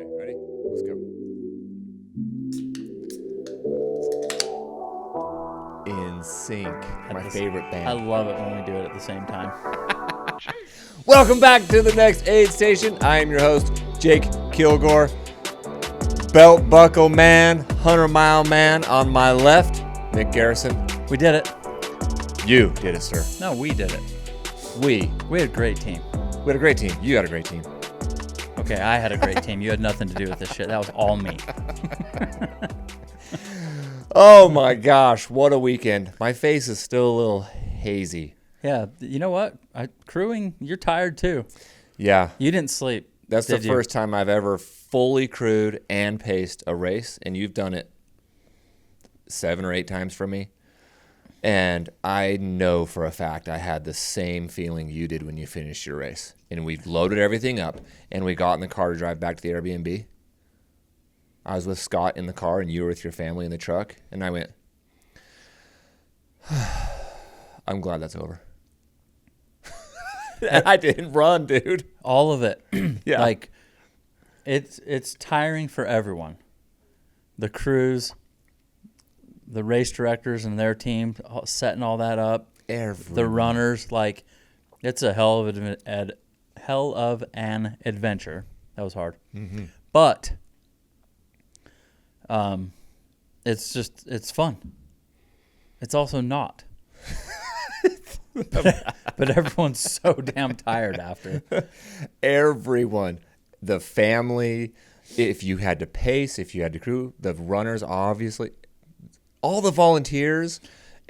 Okay, ready? Let's go. In Sync, my favorite band. I love it when we do it at the same time. Welcome back to the next aid station. I am your host, Jake Kilgore. Belt buckle man, 100-mile man on my left, Mick Garrison. We did it. You did it, sir. No, we did it. We had a great team. We had a great team. You had a great team. Okay, I had a great team. You had nothing to do with this shit. That was all me. Oh my gosh, what a weekend. My face is still a little hazy. Yeah, you know what? Crewing, you're tired too. Yeah. You didn't sleep. That's the first time I've ever fully crewed and paced a race, and you've done it 7 or 8 times for me. And I know for a fact I had the same feeling you did when you finished your race. And we loaded everything up, and we got in the car to drive back to the Airbnb. I was with Scott in the car, and you were with your family in the truck. And I went, I'm glad that's over. And I didn't run, dude. All of it. Yeah. Like, it's tiring for everyone. The crews, the race directors and their team setting all that up. The runners, like, it's a hell of an adventure. That was hard. Mm-hmm. But it's fun. It's also not. But everyone's so damn tired after. Everyone. The family, if you had to pace, if you had to crew, the runners, obviously. All the volunteers,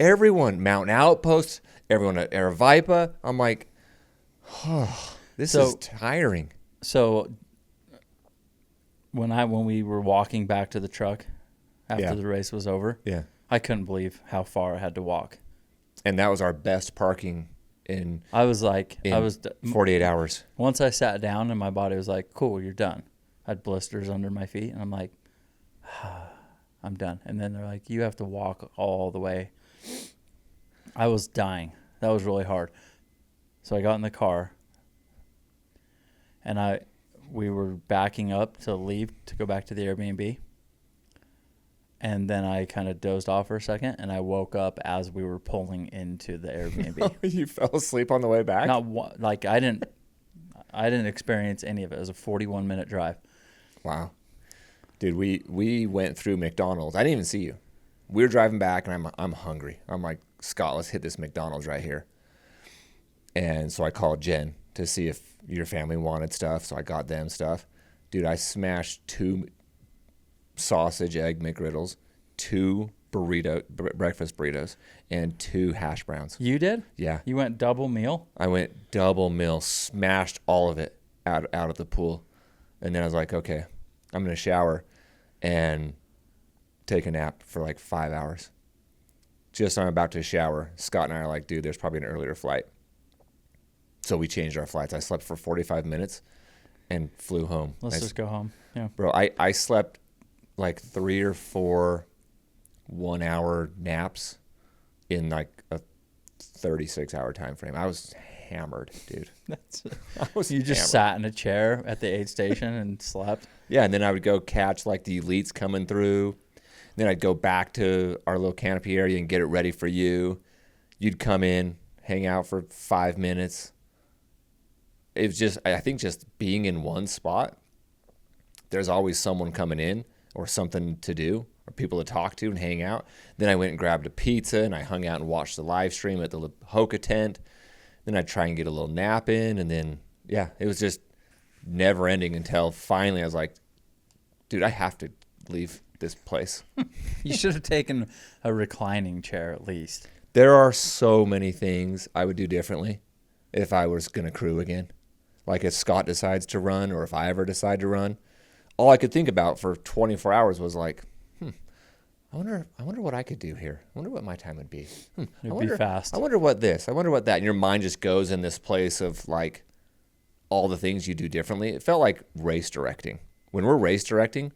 everyone, Mountain Outpost, everyone at Aravaipa. I'm like, oh, this is tiring. So when we were walking back to the truck after the race was over, I couldn't believe how far I had to walk. And that was our best parking in 48 hours. Once I sat down and my body was like, cool, you're done. I had blisters under my feet, and I'm like, I'm done. And then they're like, you have to walk all the way. I was dying. That was really hard. So I got in the car, and we were backing up to leave to go back to the Airbnb. And then I kind of dozed off for a second, and I woke up as we were pulling into the Airbnb. You fell asleep on the way back? I didn't experience any of it. It was a 41-minute drive. Wow. Dude, we went through McDonald's. I didn't even see you. We were driving back, and I'm hungry. I'm like, Scott, let's hit this McDonald's right here. And so I called Jen to see if your family wanted stuff, so I got them stuff. Dude, I smashed 2 sausage egg McGriddles, 2 breakfast burritos, and 2 hash browns. You did? Yeah. You went double meal? I went double meal, smashed all of it out of the pool. And then I was like, okay, I'm going to shower and take a nap for like 5 hours. Just I'm about to shower, Scott and I are like, dude, there's probably an earlier flight. So we changed our flights. I slept for 45 minutes and flew home. Let's just go home. Yeah. Bro, I slept like 3 or 4 1-hour naps in like a 36-hour time frame. I was hammered, dude. You just sat in a chair at the aid station and slept? Yeah, and then I would go catch like the elites coming through. Then I'd go back to our little canopy area and get it ready for you. You'd come in, hang out for 5 minutes. It was just, I think just being in one spot, there's always someone coming in or something to do or people to talk to and hang out. Then I went and grabbed a pizza and I hung out and watched the live stream at the HOKA tent. Then I'd try and get a little nap in, and then, yeah, it was just never ending until finally I was like, dude, I have to leave this place. You should have taken a reclining chair at least. There are so many things I would do differently if I was going to crew again. Like if Scott decides to run or if I ever decide to run. All I could think about for 24 hours was like, I wonder what I could do here. I wonder what my time would be. It'd be fast. I wonder what this. I wonder what that. And your mind just goes in this place of like all the things you do differently. It felt like race directing. When we're race directing,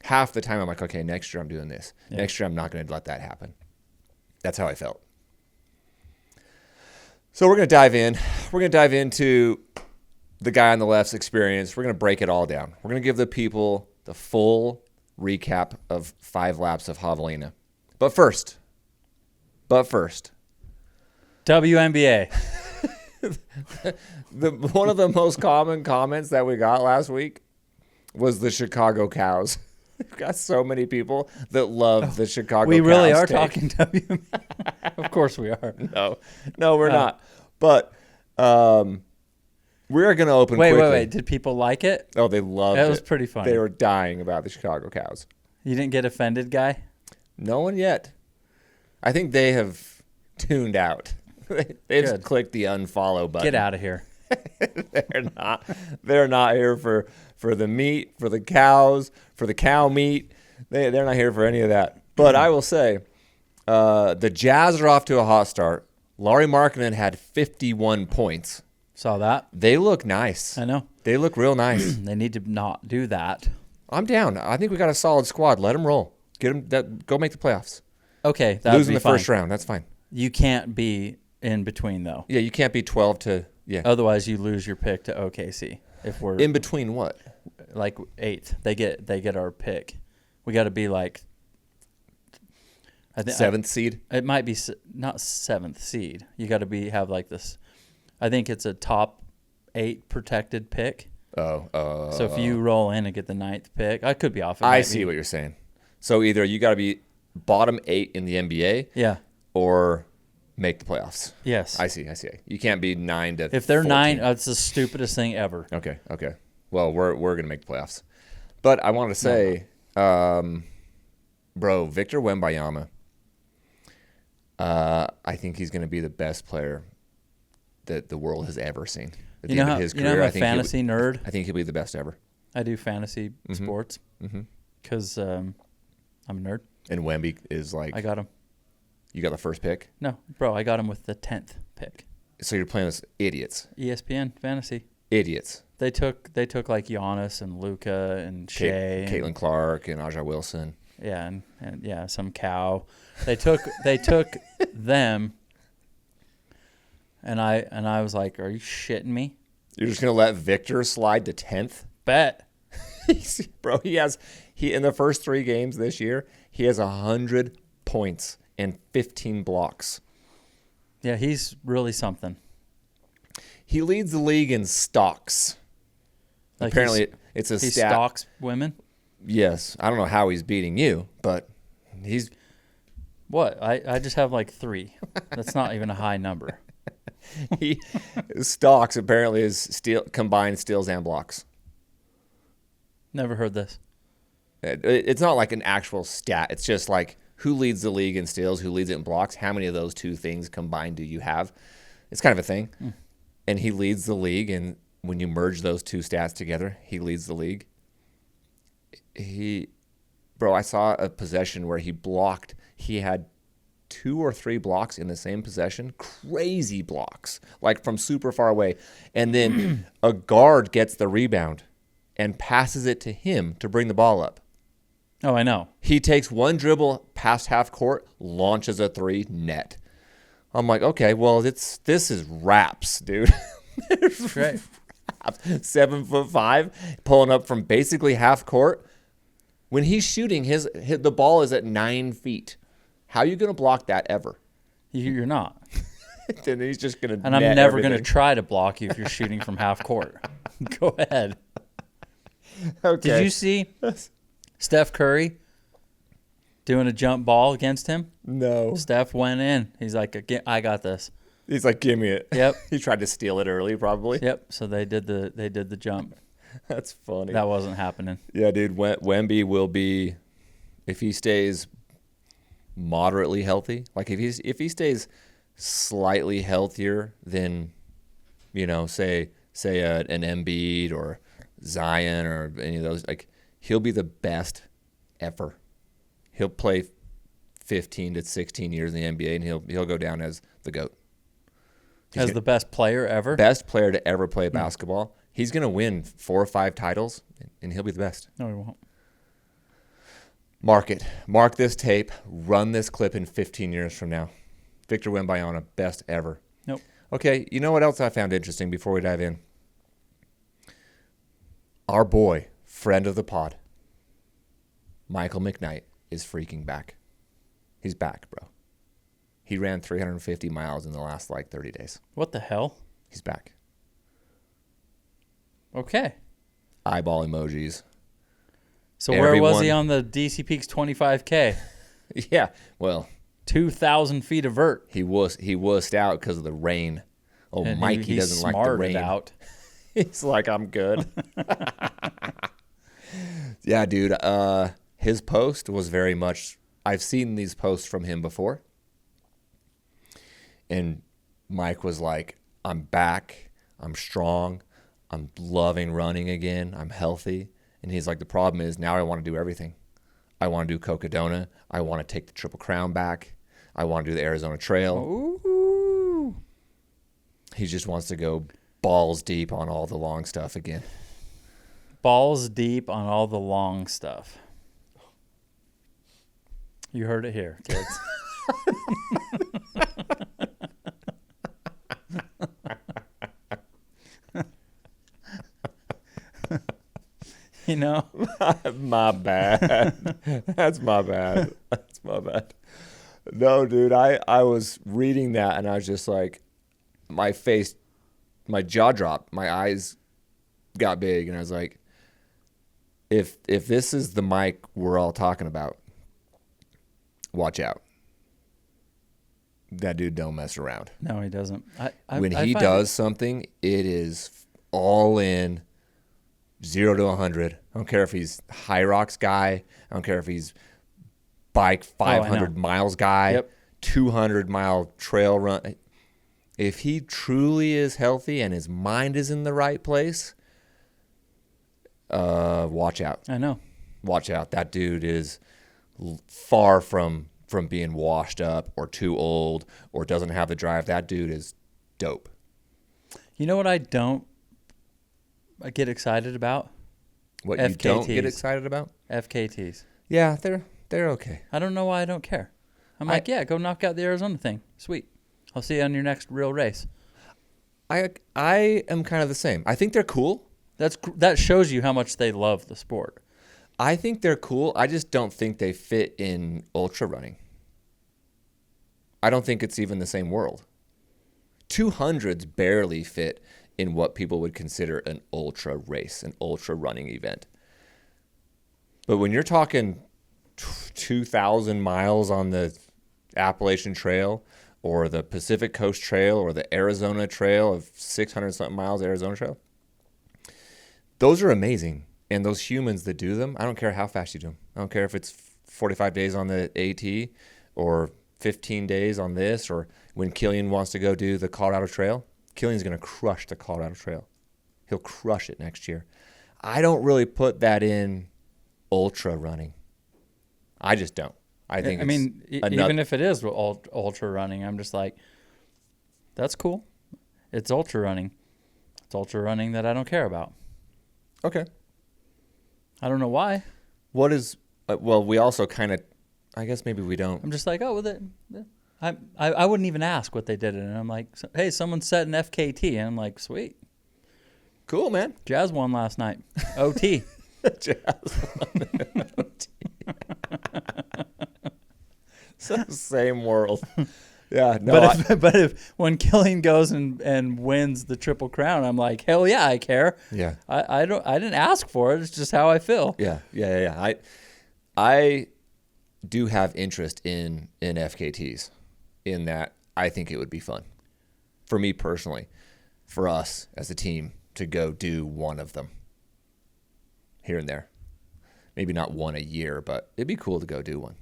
half the time I'm like, okay, next year I'm doing this. Yeah. Next year I'm not going to let that happen. That's how I felt. So we're going to dive in. We're going to dive into the guy on the left's experience. We're going to break it all down. We're going to give the people the full recap of 5 laps of Javelina. But first, WNBA. one of the most common comments that we got last week was the Chicago Cows. We've got so many people that love the Chicago Cows. We really are take. talking WNBA. Of course we are. No, we're not. But we're going to open quickly. Wait. Did people like it? Oh, they loved it. It was pretty funny. They were dying about the Chicago Cows. You didn't get offended, guy? No one yet. I think they have tuned out. They've just clicked the unfollow button. Get out of here. They're not here for the meat, for the cows, for the cow meat. They're not here for any of that. But I will say, the Jazz are off to a hot start. Lauri Markkanen had 51 points. Saw that. They look nice. I know. They look real nice. They need to not do that. I'm down. I think we got a solid squad. Let them roll. Get them. Go make the playoffs. Okay, that lose in the first round. That's fine. You can't be in between though. Yeah, you can't be 12 to Otherwise, you lose your pick to OKC. If we're in between what? Like 8th, they get our pick. We got to be like. I think 7th seed. It might be not 7th seed. You got to have like this. I think it's a top 8 protected pick. So if you roll in and get the 9th pick, I could be off. I see what you're saying. So either you got to be bottom 8 in the NBA, or make the playoffs. Yes, I see. You can't be 9 to. If they're 14. 9, that's the stupidest thing ever. Okay. Well, we're gonna make the playoffs, but I want to say, bro, Victor Wembanyama. I think he's gonna be the best player that the world has ever seen. At the end of his career, I'm a fantasy nerd. I think he'll be the best ever. I do fantasy sports because I'm a nerd. And Wemby is like. I got him. You got the first pick? No, bro, I got him with the 10th pick. So you're playing with idiots. ESPN fantasy. Idiots. They took like Giannis and Luka and Shea, Caitlin Clark and Aja Wilson. Yeah, and some cow. They took them. And I was like, "Are you shitting me?" You're just gonna let Victor slide to 10th? Bet, bro. He in the first 3 games this year, he has 100 points and 15 blocks. Yeah, he's really something. He leads the league in stocks. Like apparently, it's a he stat. He stalks women. Yes, I don't know how he's beating you, but he's. What? I just have like 3. That's not even a high number. He stocks apparently is combined steals and blocks. Never heard this. It's not like an actual stat. It's just like who leads the league in steals, who leads it in blocks. How many of those 2 things combined do you have? It's kind of a thing. And he leads the league, and when you merge those 2 stats together, he leads the league. I saw a possession where he blocked. He had 2 or 3 blocks in the same possession. Crazy blocks, like from super far away. And then a guard gets the rebound and passes it to him to bring the ball up. Oh, I know. He takes 1 dribble past half court, launches a 3, net. I'm like, okay, well, this is raps, dude. Right. 7'5", pulling up from basically half court. When he's shooting, the ball is at 9 feet. How are you going to block that ever? You're not. Then he's just going to. And I'm never going to try to block you if you're shooting from half court. Go ahead. Okay. Did you see Steph Curry doing a jump ball against him? No. Steph went in. He's like, I got this. He's like, give me it. Yep. He tried to steal it early, probably. Yep. So they did the jump. That's funny. That wasn't happening. Yeah, dude. Wemby will be, if he stays moderately healthy, like if he stays slightly healthier than, say an Embiid or Zion or any of those, like he'll be the best ever. He'll play 15 to 16 years in the NBA, and he'll go down as the GOAT. As the best player ever? Best player to ever play basketball. He's going to win 4 or 5 titles, and he'll be the best. No, he won't. Mark it. Mark this tape. Run this clip in 15 years from now. Victor Wembanyama, best ever. Nope. Okay, you know what else I found interesting before we dive in? Our boy, friend of the pod, Michael McKnight, is freaking back. He's back, bro. He ran 350 miles in the last 30 days. What the hell? He's back. Okay. Eyeball emojis. So where was he on the DC Peaks 25K? Yeah, well, 2,000 feet of vert. he wussed out because of the rain. Oh, And Mike, he doesn't like the rain. Out. He's like, I'm good. Yeah, dude. His post was very much, I've seen these posts from him before. And Mike was like, I'm back. I'm strong. I'm loving running again. I'm healthy. And he's like, the problem is now I want to do everything. I want to do Cocodona. I want to take the Triple Crown back. I want to do the Arizona Trail. Ooh. He just wants to go balls deep on all the long stuff again. Balls deep on all the long stuff. You heard it here, kids. You know? My bad. That's my bad. That's my bad. No, dude, I was reading that and I was just like, my jaw dropped. My eyes got big and I was like, if this is the Mike we're all talking about, watch out. That dude don't mess around. No, he doesn't. When he does something, it is all in. 0 to 100. I don't care if he's HYROX guy. I don't care if he's bike 500 miles guy. Yep. 200-mile trail run. If he truly is healthy and his mind is in the right place, watch out. I know. Watch out. That dude is far from being washed up or too old or doesn't have the drive. That dude is dope. You know what I get excited about? What FKTs. You don't get excited about? FKTs. Yeah, they're okay. I don't know why I don't care. I'm like, yeah, go knock out the Arizona thing. Sweet. I'll see you on your next real race. I am kind of the same. I think they're cool. That shows you how much they love the sport. I think they're cool. I just don't think they fit in ultra running. I don't think it's even the same world. 200s barely fit in what people would consider an ultra race, an ultra running event. But when you're talking 2,000 miles on the Appalachian Trail or the Pacific Coast Trail or the Arizona Trail of 600-something miles, Arizona Trail, those are amazing. And those humans that do them, I don't care how fast you do them. I don't care if it's 45 days on the AT or 15 days on this, or when Killian wants to go do the Colorado Trail. Killian's going to crush the Colorado Trail. He'll crush it next year. I don't really put that in ultra running. I just don't. I think even if it is ultra running, I'm just like, that's cool. It's ultra running. It's ultra running that I don't care about. Okay. I don't know why. What is, well, we also kind of, I guess maybe we don't. I'm just like, oh, well, I wouldn't even ask what they did. And I'm like, hey, someone set an FKT. And I'm like, sweet. Cool, man. Jazz won last night. OT. Jazz won OT. Same world. Yeah, no. But if when Killian goes and wins the Triple Crown, I'm like, hell yeah, I care. Yeah. I didn't ask for it. It's just how I feel. Yeah. I do have interest in FKTs, in that I think it would be fun for me personally, for us as a team to go do one of them here and there. Maybe not one a year, but it'd be cool to go do one.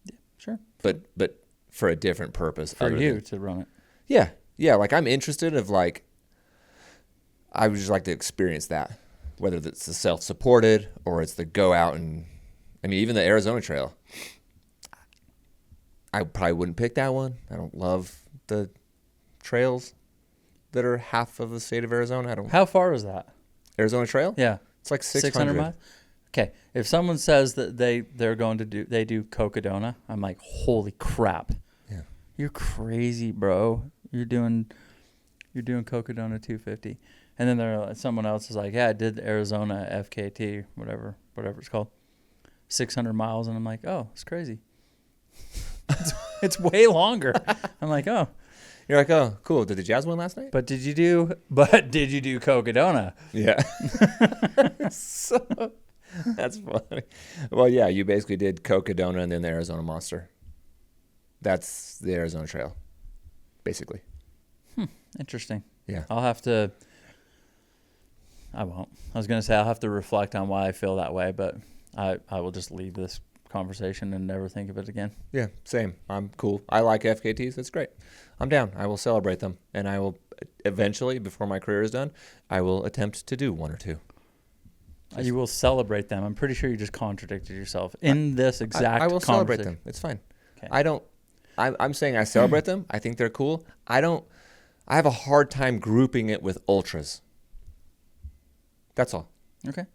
Yeah, sure. But for a different purpose. For you to run it. Yeah. Yeah. Like I'm interested I would just like to experience that, whether it's the self-supported or it's the go out and, even the Arizona Trail. I probably wouldn't pick that one. I don't love the trails that are half of the state of Arizona. How far is that? Arizona Trail? Yeah. It's like 600 miles. Okay. If someone says that they do Cocodona, I'm like, holy crap. Yeah. You're crazy, bro. You're doing Cocodona 250. And then someone else is like, yeah, I did the Arizona FKT, whatever it's called, 600 miles. And I'm like, oh, it's crazy. It's way longer. I'm like, oh. You're like, oh, cool. Did the Jazz win last night? But did you do Cocodona? Yeah. So, that's funny. Well, yeah, you basically did Cocodona and then the Arizona Monster. That's the Arizona Trail, basically. Interesting. Yeah. I won't. I was going to say I'll have to reflect on why I feel that way, but I will just leave this conversation and never think of it again. Yeah, same. I'm cool. I like FKTs. That's great. I'm down. I will celebrate them. And I will eventually, before my career is done, I will attempt to do one or two. You will celebrate them. I'm pretty sure you just contradicted yourself in this exact I will celebrate them. It's fine. Okay. I'm saying I celebrate them. I think they're cool. I have a hard time grouping it with ultras. That's all. Okay.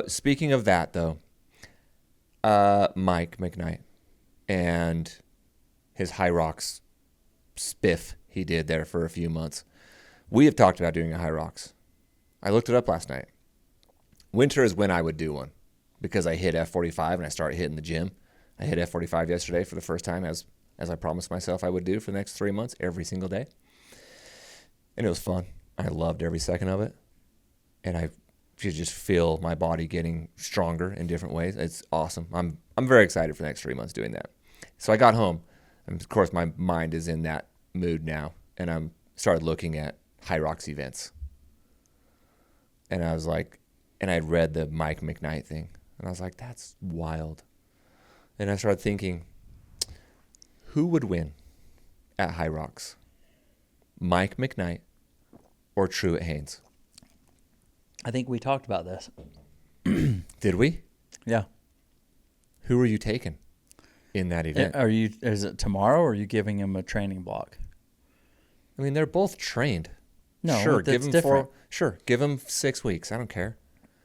Speaking of that, though, Mike McKnight and his HYROX spiff he did there for a few months. We have talked about doing a HYROX. I looked it up last night. Winter is when I would do one because I hit F45 and I started hitting the gym. I hit F45 yesterday for the first time as I promised myself I would do for the next 3 months every single day. And it was fun. I loved every second of it. And I could just feel my body getting stronger in different ways. It's awesome. I'm very excited for the next 3 months doing that. So I got home, and of course my mind is in that mood now, and I started looking at HYROX events. And I was like, and I read the Mike McKnight thing, and I was like, that's wild. And I started thinking, who would win at HYROX? Mike McKnight or Truett Haynes? I think we talked about this. Did we? Yeah. Who are you taking in that event? Is it tomorrow, or are you giving him a training block? I mean, they're both trained. No, sure, that's different. Give them 6 weeks. I don't care.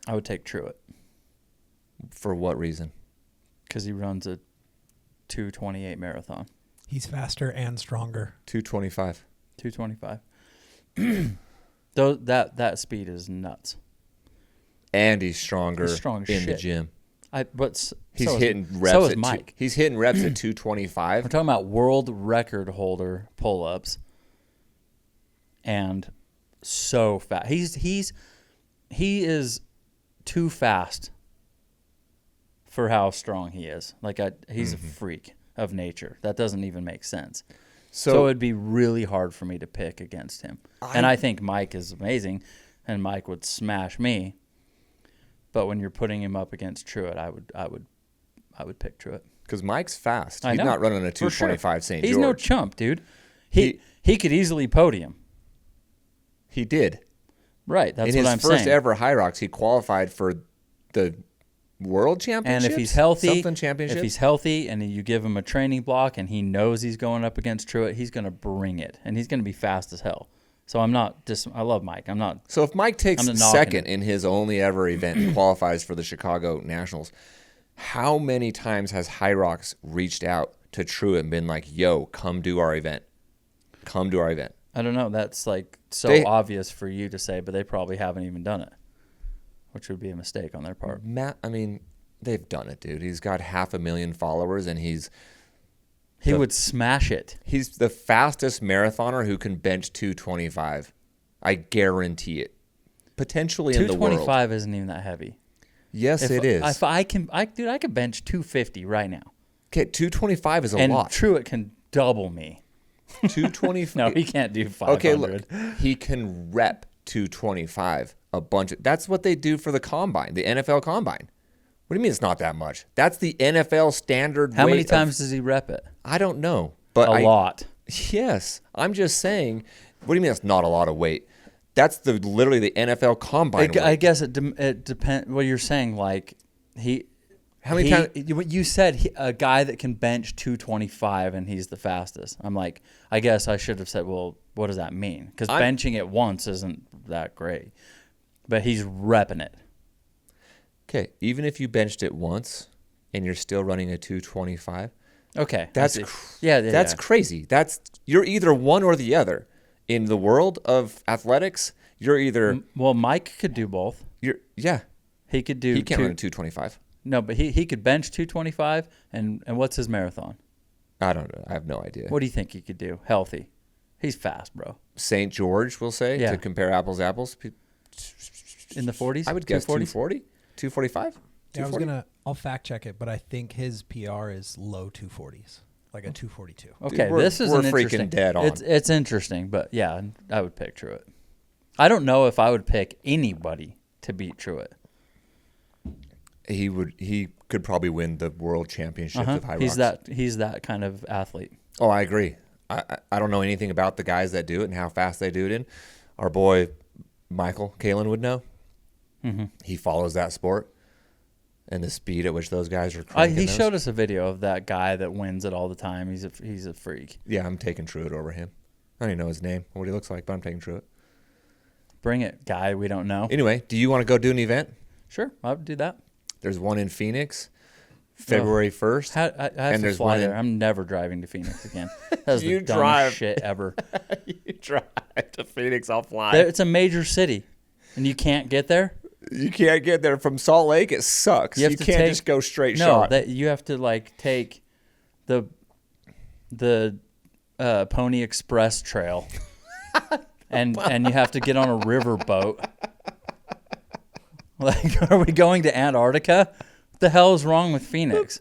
I would take Truett. For what reason? Because he runs a 2:28 marathon. He's faster and stronger. 2:25. 2:25. Though that speed is nuts. And he's stronger strong as in shit. the gym. He's hitting reps. So is Mike. He's hitting reps at 2:25. We're talking about world record holder pull-ups, and so fast. He is too fast for how strong he is. He's a freak of nature. That doesn't even make sense. So it'd be really hard for me to pick against him. And I think Mike is amazing, and Mike would smash me. But when you're putting him up against Truett, I would pick Truett. Because Mike's fast. He's not running a 2:25 St. George. He's no chump, dude. He could easily podium. He did. Right, that's what I'm saying. In his first ever HYROX, he qualified for the World Championships? And if he's healthy, something championship? If he's healthy and you give him a training block and he knows he's going up against Truett, he's going to bring it. And he's going to be fast as hell. So I love Mike. So if Mike takes second in his only ever event and qualifies for the Chicago Nationals, how many times has HYROX reached out to Truett and been like, yo, come do our event? Come do our event. I don't know. That's obvious for you to say, but they probably haven't even done it, which would be a mistake on their part. They've done it, dude. He's got 500,000 followers, and he would smash it. He's the fastest marathoner who can bench 225. I guarantee it. Potentially in the world. 225 isn't even that heavy. Yes, it is. If I could bench 250 right now. Okay, 225 is a lot. And Truett can double me. 225. No, he can't do 500. Okay, look, he can rep 225 a bunch. That's what they do for the combine, the NFL combine. What do you mean it's not that much? That's the NFL standard. How many times does he rep it? I don't know, but a lot. Yes, I'm just saying. What do you mean it's not a lot of weight? That's literally the NFL combine. I guess it depends. What you're saying, how many times you said a guy that can bench 225 and he's the fastest. I'm like, I guess I should have said, well, what does that mean? Because benching it once isn't that great, but he's repping it. Okay, even if you benched it once and you're still running a 225, okay, that's crazy. You're either one or the other. In the world of athletics, you're either Well, Mike could do both. He He could do. can't run a 225. No, but he could bench 225. And what's his marathon? I don't know. I have no idea. What do you think he could do? Healthy. He's fast, bro. St. George, we'll say, Yeah. to compare apples to apples. In the 40s? I would guess 240, 245. Yeah, I'll fact check it, but I think his PR is low 240s, like a 242. Okay, Dude, this is we're an freaking interesting. dead on. It's interesting, but yeah, I would pick Truett. I don't know if I would pick anybody to beat Truett. He could probably win the world championships of HYROX. He's that kind of athlete. Oh, I agree. I don't know anything about the guys that do it and how fast they do it in. Our boy Michael Kalen would know. Mm-hmm. He follows that sport and the speed at which those guys are cranking He those. showed us a video of that guy that wins it all the time. He's a freak. Yeah, I'm taking Truett over him. I don't even know his name or what he looks like, but I'm taking Truett. Bring it, guy we don't know. Anyway, do you want to go do an event? Sure, I would do that. There's one in Phoenix, February 1st. I have to there's fly one there. in- I'm never driving to Phoenix again. That's You the dumbest drive. shit ever. You drive to Phoenix, I'll fly. It's a major city, and you can't get there. You can't get there from Salt Lake. It sucks. You can't just go straight shot. No, you have to like take the Pony Express trail, and you have to get on a river boat. Like, are we going to Antarctica? What the hell is wrong with Phoenix?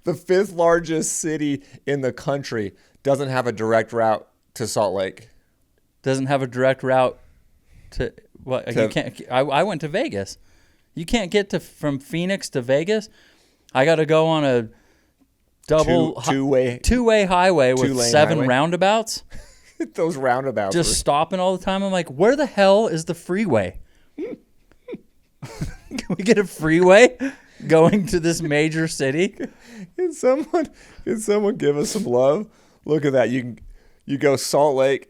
The 5th largest city in the country doesn't have a direct route to Salt Lake. Doesn't have a direct route to what? You can't. I went to Vegas. You can't get from Phoenix to Vegas. I got to go on a two-way highway with 2-lane 7 highway. roundabouts. Those roundabouts. Just stopping all the time. I'm like, where the hell is the freeway? Can we get a freeway going to this major city? Can someone give us some love? Look at that. You go Salt Lake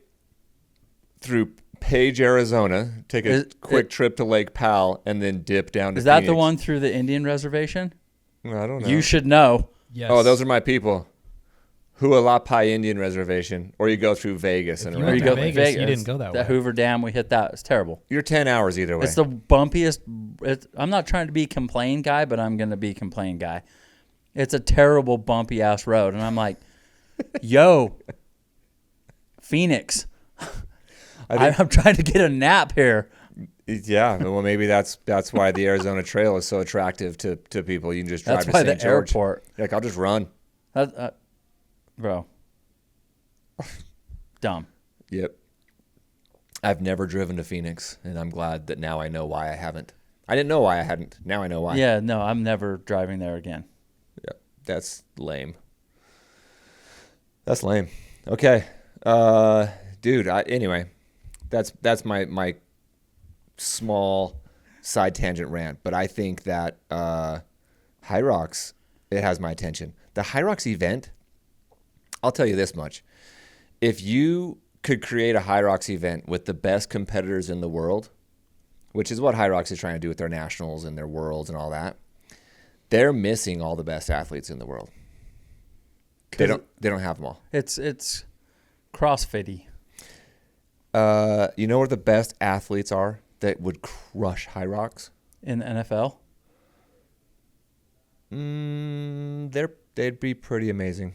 through Page, Arizona, take a quick trip to Lake Powell, and then dip down to Is that Phoenix. the one through the Indian reservation? I don't know. You should know. Yes. Oh, those are my people. Hualapai Indian Reservation, or you go through Vegas and you around. went Or you to go Vegas, you didn't go that way. Hoover Dam, we hit that. It's terrible. You're 10 hours either way. It's the bumpiest. I'm not trying to be complain guy, but I'm going to be complain guy. It's a terrible bumpy ass road, and I'm like, yo, Phoenix. I'm trying to get a nap here. Yeah, well, maybe that's why the Arizona Trail is so attractive to people. You can just drive That's to why St. the George. airport. You're like, I'll just run. Bro. Dumb. Yep. I've never driven to Phoenix, and I'm glad that now I know why I haven't. I didn't know why I hadn't. Now I know why. Yeah, no, I'm never driving there again. Yeah, that's lame. That's lame. Okay, dude. Anyway, that's my small side tangent rant. But I think that HYROX, it has my attention. The HYROX event. I'll tell you this much: if you could create a HYROX event with the best competitors in the world, which is what HYROX is trying to do with their nationals and their worlds and all that, they're missing all the best athletes in the world. They don't have them all. It's CrossFit-y. You know where the best athletes are that would crush HYROX? In the NFL? They'd be pretty amazing.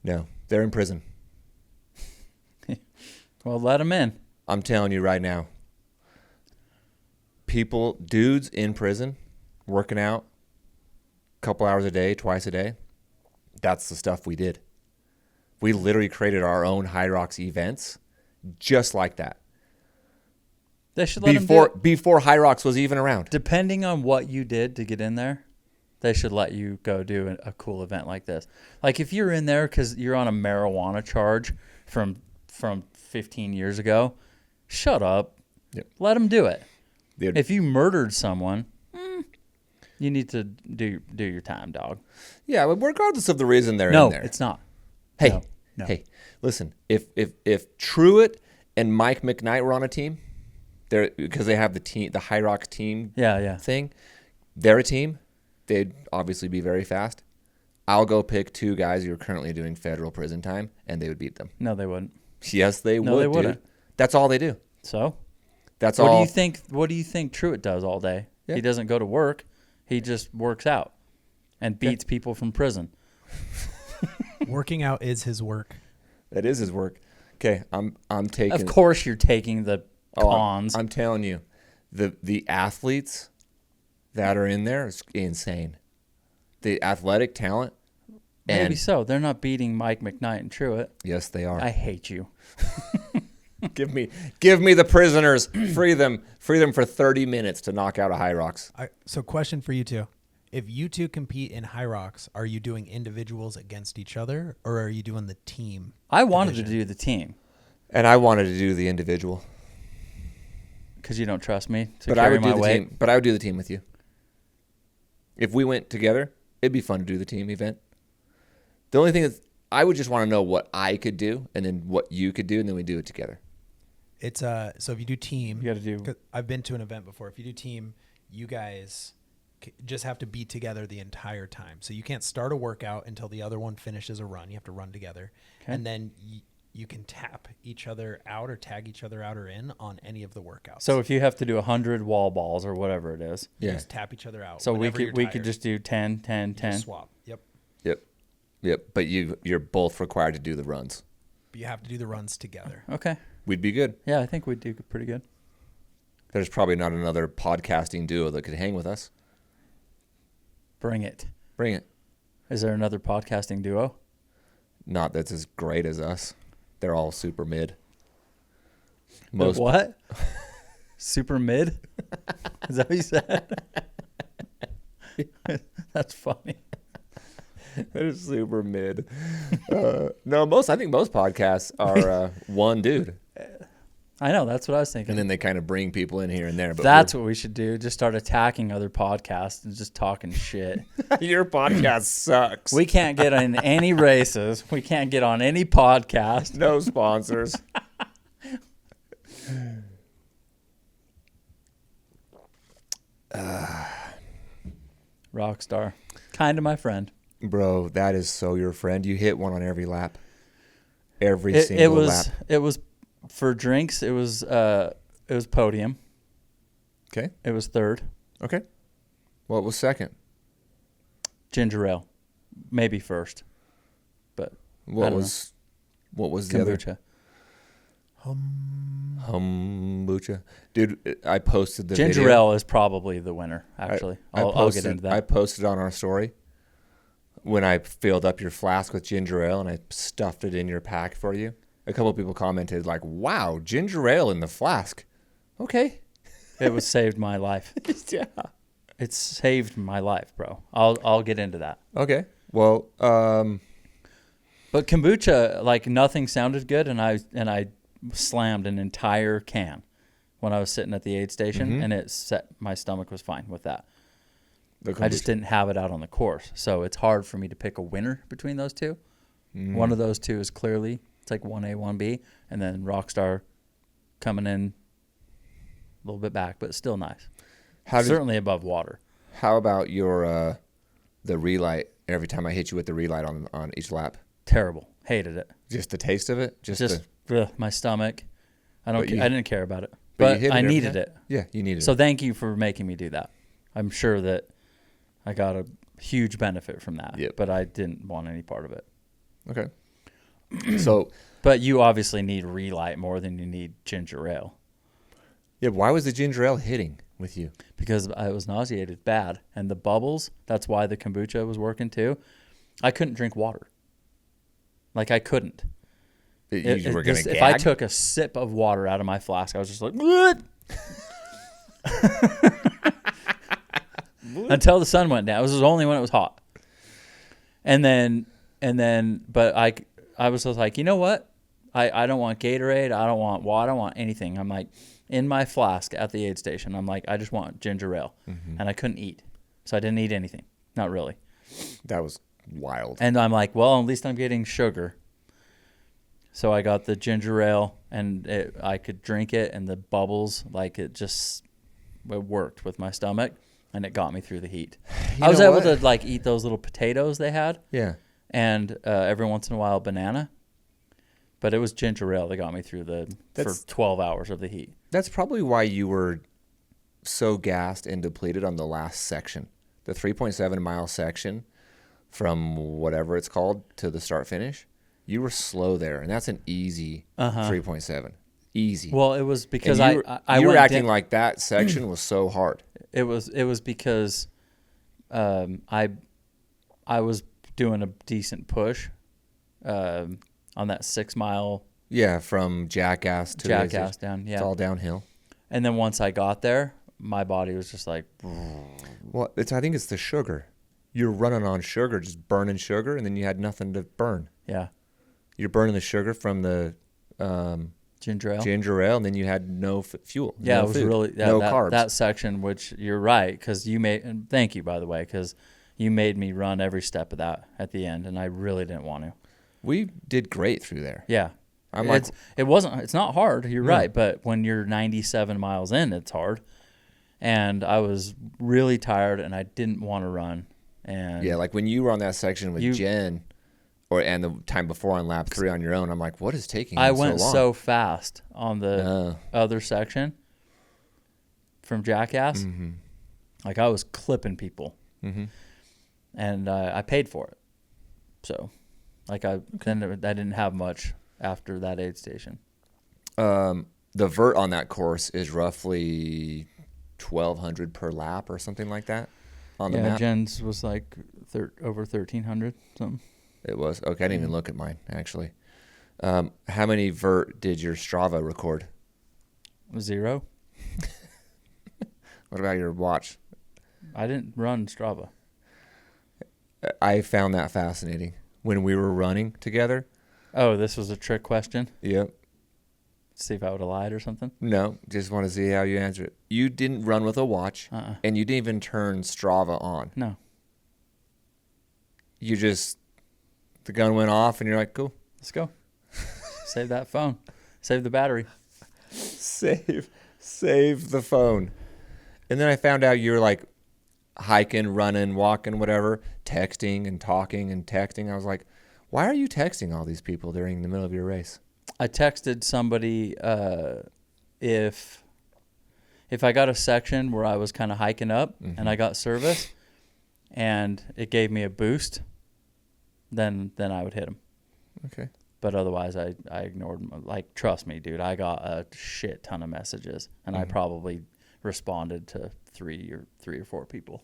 No, they're in prison. Well, let them in. I'm telling you right now. Dudes in prison, working out a couple hours a day, twice a day. That's the stuff we did. We literally created our own HYROX events just like that. They should let them do it. Before HYROX was even around. Depending on what you did to get in there, they should let you go do a cool event like this. Like if you're in there because you're on a marijuana charge from 15 years ago, shut up. Yep. Let them do it. Dude. If you murdered someone, you need to do your time, dog. Yeah, but regardless of the reason they're No, in there. it's not. Hey, No. hey, listen. If Truett and Mike McKnight were on a team, because they have the HYROX team Yeah. thing, they're a team. They'd obviously be very fast. I'll go pick 2 guys who are currently doing federal prison time, and they would beat them. No, they wouldn't. Yes, they No, would, they dude. wouldn't. That's all they do. So That's what all. do you think? What do you think Truett does all day? Yeah. He doesn't go to work. He just works out and beats people from prison. Working out is his work. That is his work. Okay, I'm taking. Of course, you're taking the cons. I'm telling you, the athletes that are in there is insane. The athletic talent. Maybe And so. They're not beating Mike McKnight and Truett. yes, they are. I hate you. Give me the prisoners. Free them for 30 minutes to knock out a HYROX. So question for you two. If you two compete in HYROX, are you doing individuals against each other, or are you doing the team? I wanted division? to do the team And I wanted to do the individual, because you don't trust me to but I carry would do my the weight. team. But I would do the team with you. If we went together, it'd be fun to do the team event. The only thing is, I would just want to know what I could do, and then what you could do, and then we do it together. It's so if you do team, You got to do. 'cause I've been to an event before. If you do team, you guys just have to be together the entire time. So you can't start a workout until the other one finishes a run. You have to run together, Okay. and then you can tap each other out or tag each other out or in on any of the workouts. So if you have to do 100 wall balls or whatever it is, you Yeah. just tap each other out. so we whenever could you're could tired. just do 10, 10, You 10. just swap. Yep. Yep. But you're both required to do the runs. But you have to do the runs together. Okay. We'd be good. Yeah, I think we'd do pretty good. There's probably not another podcasting duo that could hang with us. Bring it. Bring it. Is there another podcasting duo? Not that's as great as us. They're all super mid. What? Super mid? Is that what you said? That's funny. They're super mid. No, I think most podcasts are one dude, I know. That's what I was thinking. and then they kind of bring people in here and there. But That's what we should do. Just start attacking other podcasts and just talking shit. your podcast sucks. We can't get in any races. We can't get on any podcast. No sponsors. Rockstar. Kind of my friend. Bro, that is so your friend. You hit one on every lap. Every single It was lap. it was for drinks, it was podium. Okay. It was third. Okay. What was second? Ginger ale. Maybe first. But What don't was the other? kombucha. Kombucha. Dude, I posted the Ginger video. ale is probably the winner, actually. I'll get into that. I posted on our story when I filled up your flask with ginger ale and I stuffed it in your pack for you. A couple of people commented like, "Wow, ginger ale in the flask." Okay. It was saved my life. Yeah. It saved my life, bro. I'll get into that. Okay. Well, But kombucha, like nothing sounded good, and I slammed an entire can when I was sitting at the aid station, Mhm. and it set my stomach was fine with that. the I just kombucha. didn't have it out on the course, so it's hard for me to pick a winner between those two. Mm. One of those two is clearly it's like 1A, 1B, and then Rockstar coming in a little bit back, but still nice. Certainly above water. How about your the relight? Every time I hit you with the relight on each lap, Terrible. Hated it. just the taste of it, Just my stomach. I But you- didn't care about it, but you but hit it I every needed time? it. yeah, you needed So it. thank you for making me do that. I'm sure that I got a huge benefit from that, Yep. but I didn't want any part of it. Okay. So But you obviously need relight more than you need ginger ale yeah, why was the ginger ale hitting with you? because I was nauseated bad. And the bubbles, that's why the kombucha was working too. I couldn't drink water. Like I couldn't. You were gonna If gag? I took a sip of water out of my flask, I was just like, what? Until the sun went down. It was only when it was hot. And then, but I was just like, you know what? I don't want Gatorade. I don't want water. I don't want anything. I'm like, in my flask at the aid station, I'm like, I just want ginger ale. Mm-hmm. And I couldn't eat. So I didn't eat anything. Not really. That was wild. And I'm like, well, at least I'm getting sugar. So I got the ginger ale, and I could drink it, and the bubbles, like it worked with my stomach, and it got me through the heat. You I was know able what? to like eat those little potatoes they had, Yeah. and every once in a while banana. But it was ginger ale that got me through for 12 hours of the heat. That's probably why you were so gassed and depleted on the last section, the 3.7 mile section from whatever it's called to the start finish. You were slow there, and that's an easy 3.7. Easy. Well, it was because you I were went acting like that section was so hard. It was because I was doing a decent push on that 6 mile. Yeah, from Jackass to Jackass down. Yeah, it's all downhill. And then once I got there, my body was just like. Well, I think it's the sugar. You're running on sugar, just burning sugar, and then you had nothing to burn. Yeah. You're burning the sugar from the ginger ale, and then you had no fuel. Yeah, no it was food, really no carbs. That section, which you're right, because and thank you, by the way, because you made me run every step of that at the end, and I really didn't want to. We did great through there. Yeah. It's not hard, you're right, but when you're 97 miles in, it's hard. And I was really tired, and I didn't want to run. And yeah, like when you were on that section with Jen, and the time before on lap 3 on your own, I'm like, what is taking you so long? I went so fast on the other section from Jackass. Mm-hmm. Like, I was clipping people. Mm-hmm. And I paid for it. So, like, I didn't have much after that aid station. The vert on that course is roughly 1,200 per lap or something like that on the map. Jen's was like over 1,300 something. It was. Okay, I didn't even look at mine, actually. How many vert did your Strava record? 0. What about your watch? I didn't run Strava. I found that fascinating. When we were running together. Oh, this was a trick question? Yep. See if I would have lied or something? No, just want to see how you answer it. You didn't run with a watch, and you didn't even turn Strava on. No. You just... The gun went off, and you're like, cool. Let's go. Save that phone. Save the battery. Save the phone. And then I found out you were like hiking, running, walking, whatever, texting and talking and texting. I was like, why are you texting all these people during the middle of your race? I texted somebody if I got a section where I was kind of hiking up and I got service and it gave me a boost, then I would hit them. Okay. But otherwise, I ignored them. Like, trust me, dude, I got a shit ton of messages, and I probably responded to three or four people.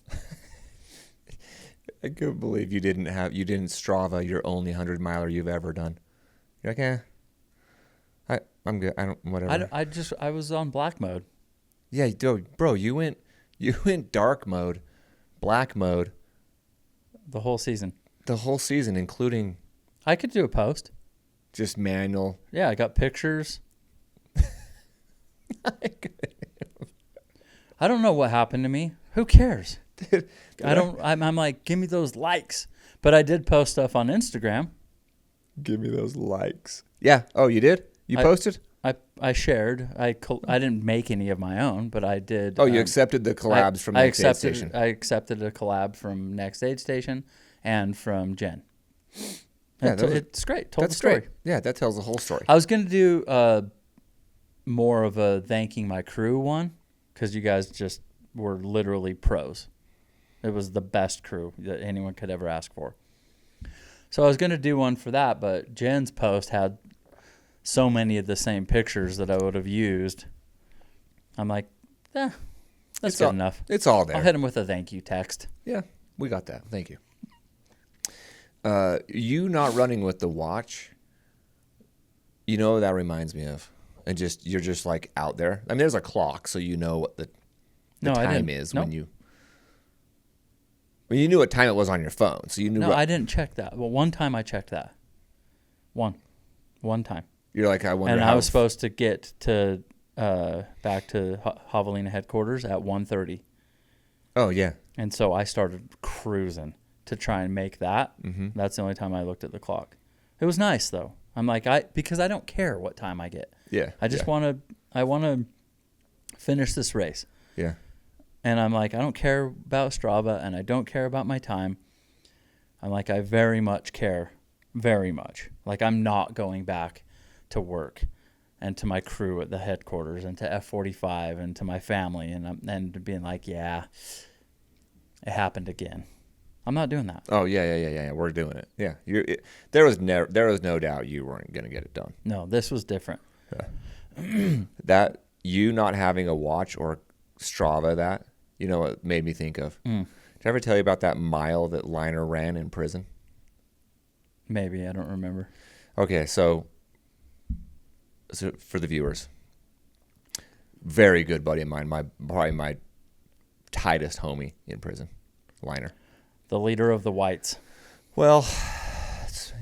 I couldn't believe you didn't Strava your only 100-miler you've ever done. You're like, I'm good. I don't, whatever. I was on black mode. Yeah, bro, you went dark mode, black mode. The whole season, including. I could do a post. Just manual. Yeah, I got pictures. I don't know what happened to me. Who cares? Dude, I'm like, give me those likes. But I did post stuff on Instagram. Give me those likes. Yeah. Oh, you did? You posted? I shared. I didn't make any of my own, but I did. Oh, you accepted the collabs from Next Aid Station. I accepted a collab from Next Aid Station and from Jen. Yeah, it's great. Told the story. Great. Yeah, that tells the whole story. I was going to do more of a thanking my crew one because you guys just were literally pros. It was the best crew that anyone could ever ask for. So I was going to do one for that, but Jen's post had so many of the same pictures that I would have used. I'm like, that's good enough. It's all there. I'll hit him with a thank you text. Yeah, we got that. Thank you. You not running with the watch, you know what that reminds me of? And you're just like out there. I mean, there's a clock, so you know what the time is when you. Well, you knew what time it was on your phone, so you knew. No, I didn't check that. Well, one time I checked that. One time. You're like, I wonder. And I was supposed to get to back to Javelina headquarters at 1:30. Oh yeah. And so I started cruising to try and make that. Mm-hmm. That's the only time I looked at the clock. It was nice though. I'm like, because I don't care what time I get. Yeah. I just want to finish this race. Yeah. And I'm like, I don't care about Strava and I don't care about my time. I'm like, I very much care. Very much. Like, I'm not going back to work and to my crew at the headquarters and to F45 and to my family and being like, yeah, it happened again. I'm not doing that. Oh yeah. We're doing it. Yeah, there was no doubt you weren't gonna get it done. No, this was different. Yeah. That you not having a watch or Strava, that you know what made me think of. Did I ever tell you about that mile that Liner ran in prison? Maybe, I don't remember. Okay, so for the viewers, very good buddy of mine, probably my tightest homie in prison, Liner. The leader of the whites. Well,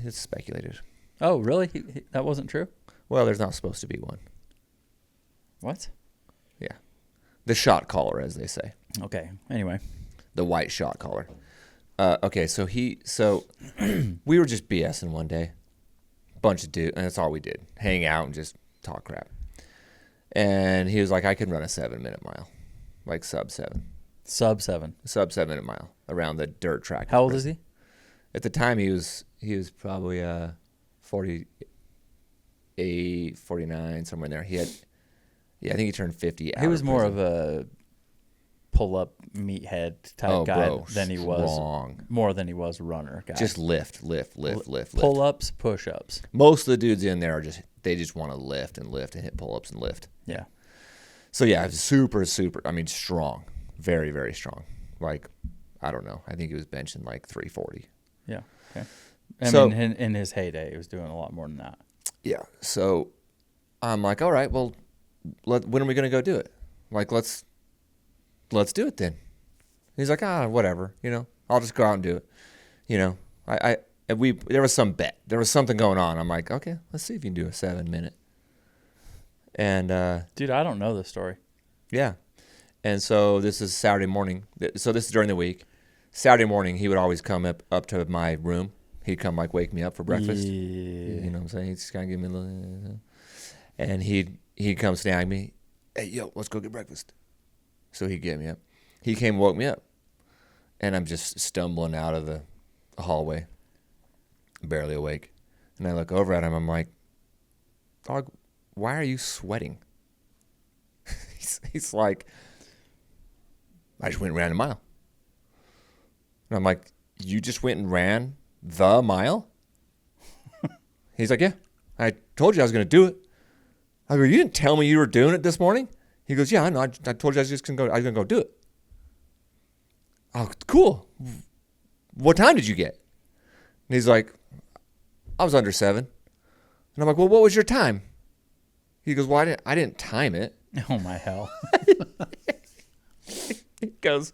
it's speculated. Oh, really? That wasn't true? Well, there's not supposed to be one. What? Yeah. The shot caller, as they say. Okay, anyway. The white shot caller. Okay, so we were just BSing one day. Bunch of dudes, and that's all we did. Hang out and just talk crap. And he was like, I can run a 7-minute mile. Like sub 7. Sub 7. Sub 7-minute mile around the dirt track. How old is he? At the time, he was probably 48, 49, somewhere in there. I think he turned 50. He was more of a pull-up meathead type guy than he was. More than he was a runner guy. Just lift. Pull-ups, push-ups. Most of the dudes in there they just want to lift and hit pull-ups and lift. Yeah. So yeah, super. I mean, strong, very, very strong. Like, I don't know. I think he was benching like 340. Yeah. Okay. I mean, in his heyday, he was doing a lot more than that. Yeah. So I'm like, all right, well, when are we going to go do it? Like, let's do it then. He's like, whatever, I'll just go out and do it. There was some bet. There was something going on. I'm like, okay, let's see if you can do a 7-minute. And dude, I don't know this story. Yeah. And so this is Saturday morning. So this is during the week. Saturday morning, he would always come up to my room. He'd come wake me up for breakfast. Yeah. You know what I'm saying? He'd just kind of give me a little, and he'd come snag me. Hey, yo, let's go get breakfast. So he'd get me up. He came and woke me up. And I'm just stumbling out of the hallway, barely awake. And I look over at him. I'm like, dog, why are you sweating? He's like, I just went and ran a mile. And I'm like, you just went and ran the mile? He's like, yeah, I told you I was going to do it. I go, you didn't tell me you were doing it this morning? He goes, yeah, I know. I told you I was going to go do it. Oh, cool. What time did you get? And he's like, I was under 7. And I'm like, well, what was your time? He goes, well, I didn't time it. Oh, my hell. He goes,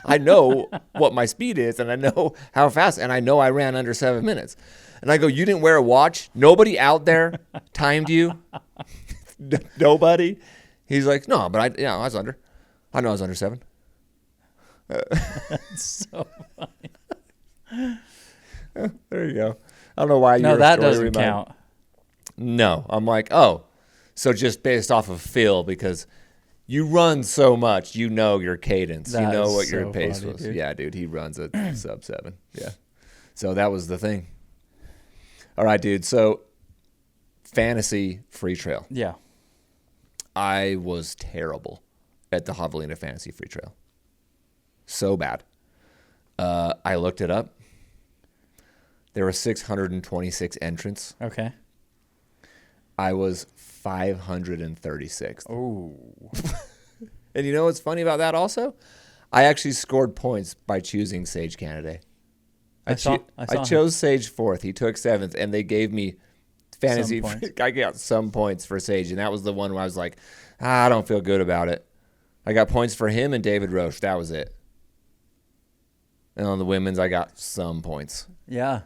I know what my speed is, and I know how fast, and I know I ran under 7 minutes. And I go, you didn't wear a watch? Nobody out there timed you? Nobody? He's like, no, but I was under. I know I was under 7. That's so funny. There you go. I don't know why you. No, that doesn't count. No, I'm like, oh, so just based off of feel, because you run so much, you know your cadence, you know what your pace was. Dude. Yeah, dude, he runs a sub 7. Yeah, so that was the thing. All right, dude. So fantasy free trail. Yeah, I was terrible at the Javelina Fantasy Free Trail. So bad. I looked it up. There were 626 entrants. Okay. I was 536th. Oh. And you know what's funny about that also? I actually scored points by choosing Sage Canaday. I chose Sage 4th. He took 7th, and they gave me fantasy. I got some points for Sage, and that was the one where I was like, I don't feel good about it. I got points for him and David Roche. That was it. And on the women's, I got some points. Yeah.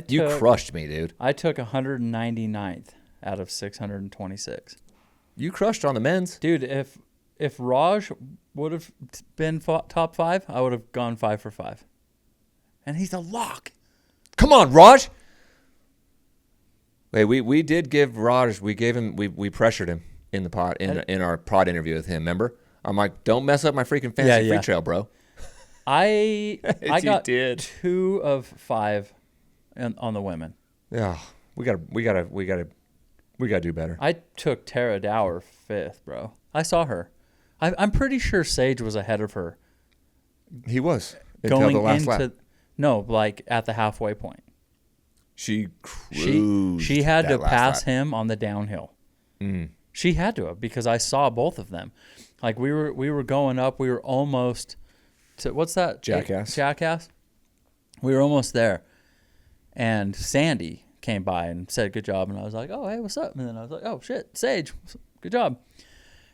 You crushed me, dude. I took 199th out of 626. You crushed on the men's. Dude, if Roche would have been top 5, I would have gone 5 for 5. And he's a lock. Come on, Raj. Wait, we did give Raj, we pressured him in the pod, in our pod interview with him, remember? I'm like, don't mess up my freaking fantasy free trail, bro. I got 2 of 5 on the women. Yeah, we gotta We got to do better. I took Tara Dower 5th, bro. I saw her. I'm pretty sure Sage was ahead of her. He was. Until Going the last into lap. no, like at the halfway point. She cruised. She had that to last pass lap. him on the downhill. She had to have, because I saw both of them. Like we were going up. We were almost to, what's that? Jackass. Jackass. We were almost there, and Sandy came by and said good job, and I was like, oh hey, what's up? And then I was like, oh shit, Sage, good job.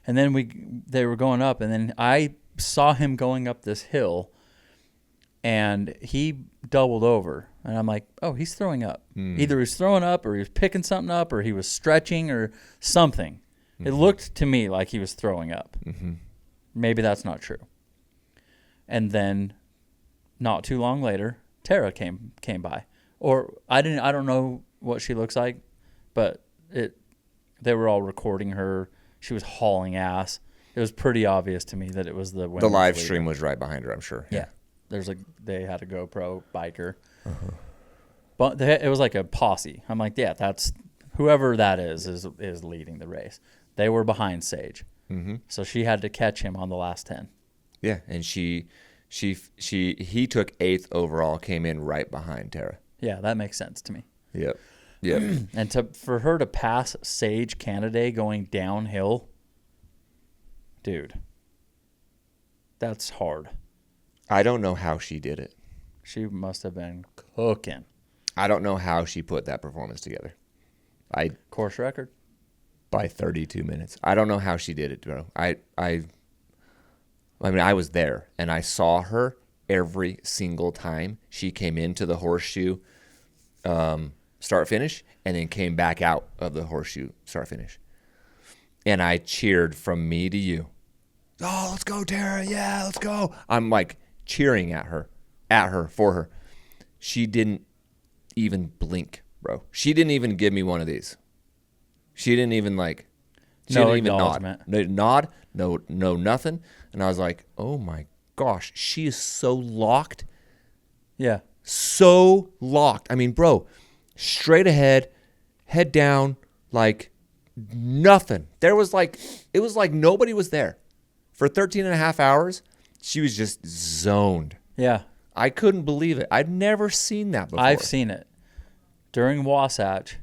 And then they were going up, and then I saw him going up this hill, and he doubled over, and I'm like, oh, he's throwing up. Either he's throwing up, or he was picking something up, or he was stretching, or something. It looked to me like he was throwing up. Maybe that's not true. And then, not too long later, Tara came by, or I don't know what she looks like, but they were all recording her. She was hauling ass. It was pretty obvious to me that it was the women's The live leader. stream was right behind her, I'm sure. Yeah. They had a GoPro biker. But it was like a posse. I'm like, yeah, that's whoever that is leading the race. They were behind Sage. So she had to catch him on the last 10. Yeah, and he took 8th overall, came in right behind Tara. Yeah, that makes sense to me. Yep. And for her to pass Sage Canada going downhill, dude, that's hard. I don't know how she did it. She must have been cooking. I don't know how she put that performance together. Course record? By 32 minutes. I don't know how she did it, bro. I mean, I was there, and I saw her every single time she came into the horseshoe start-finish, and then came back out of the horseshoe start-finish. And I cheered from me to you. Oh, let's go, Tara. Yeah, let's go. I'm like cheering at her, for her. She didn't even blink, bro. She didn't even give me one of these. She didn't even like, she No didn't even acknowledgement. nod, no, nothing. And I was like, oh my gosh, she is so locked. Yeah. So locked. I mean, bro, straight ahead, head down, like nothing. It was like nobody was there. For 13 and a half hours, she was just zoned. Yeah. I couldn't believe it. I'd never seen that before. I've seen it. During Wasatch,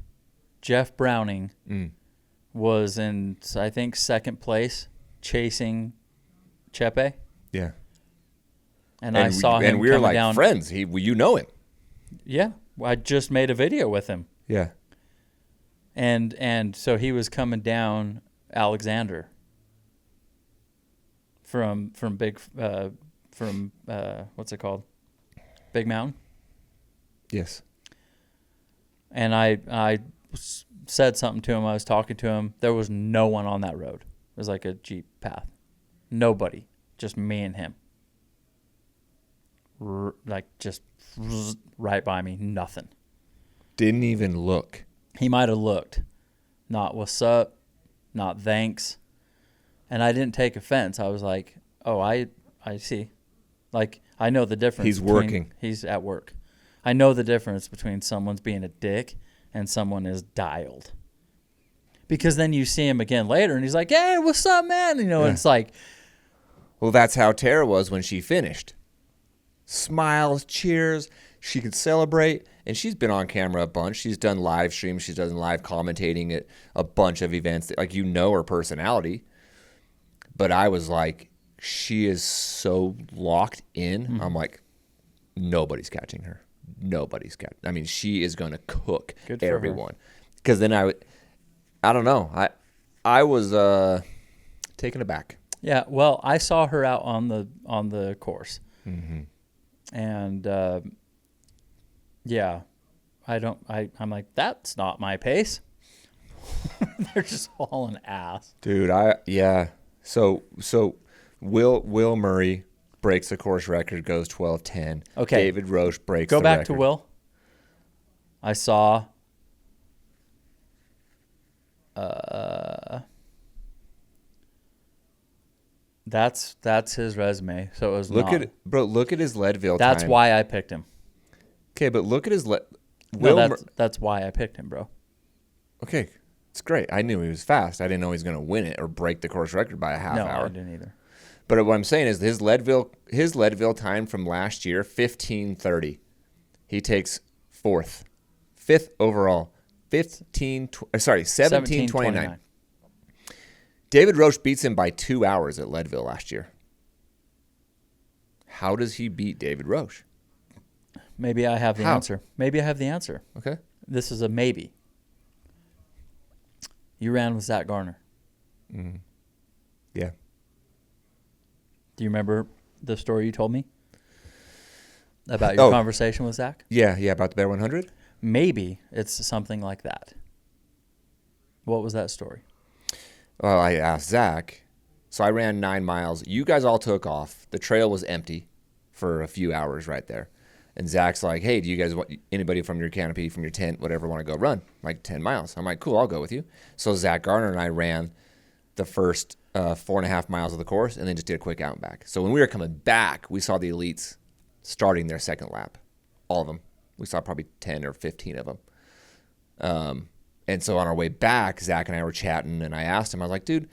Jeff Browning was in, I think, 2nd place chasing Chepe. Yeah. And I saw him and we were coming like down. friends. You know him. Yeah. I just made a video with him. Yeah. And so he was coming down Alexander from what's it called? Big Mountain. Yes. And I said something to him. I was talking to him. There was no one on that road. It was like a Jeep path. Nobody. Just me and him. Like just right by me. Nothing. Didn't even look. He might have looked. Not what's up. Not thanks. And I didn't take offense. I was like, oh, I see. Like, I know the difference. He's working. He's at work. I know the difference between someone's being a dick and someone is dialed. Because then you see him again later and he's like, hey, what's up, man? You know, and it's like. Well, that's how Tara was when she finished. Smiles, cheers. She could celebrate. And she's been on camera a bunch. She's done live streams. She's done live commentating at a bunch of events. Like, you know her personality. But I was like, she is so locked in. Mm-hmm. I'm like, nobody's catching her. Nobody's catching. I mean, she is going to cook everyone. Because then I don't know. I was taken aback. Yeah, well, I saw her out on the course. Mm-hmm. And yeah, I'm like, that's not my pace. They're just hauling ass. Dude, So Will Murray breaks the course record, goes 12:10. Okay. David Roche breaks the record. Go back to record. Will. I saw that's his resume. So it was look at his Leadville time. That's why I picked him. Okay, but look at his that's why I picked him, bro. Okay. It's great. I knew he was fast. I didn't know he was going to win it or break the course record by a half No, hour. I didn't either. But what I'm saying is his Leadville time from last year, 15:30. He takes fifth overall, 17:29. David Roche beats him by 2 hours at Leadville last year. How does he beat David Roche? Maybe I have the answer. Okay. This is a maybe. You ran with Zach Garner. Mm-hmm. Yeah. Do you remember the story you told me about your conversation with Zach? Yeah, about the Bear 100? Maybe it's something like that. What was that story? Well, I asked Zach. So I ran 9 miles. You guys all took off. The trail was empty for a few hours right there. And Zach's like, hey, do you guys, anybody from your canopy, from your tent, whatever, want to go run? Like 10 miles. I'm like, cool, I'll go with you. So Zach Garner and I ran the first 4.5 miles of the course and then just did a quick out and back. So when we were coming back, we saw the elites starting their second lap. All of them. We saw probably 10 or 15 of them. And so on our way back, Zach and I were chatting, and I asked him, I was like, dude,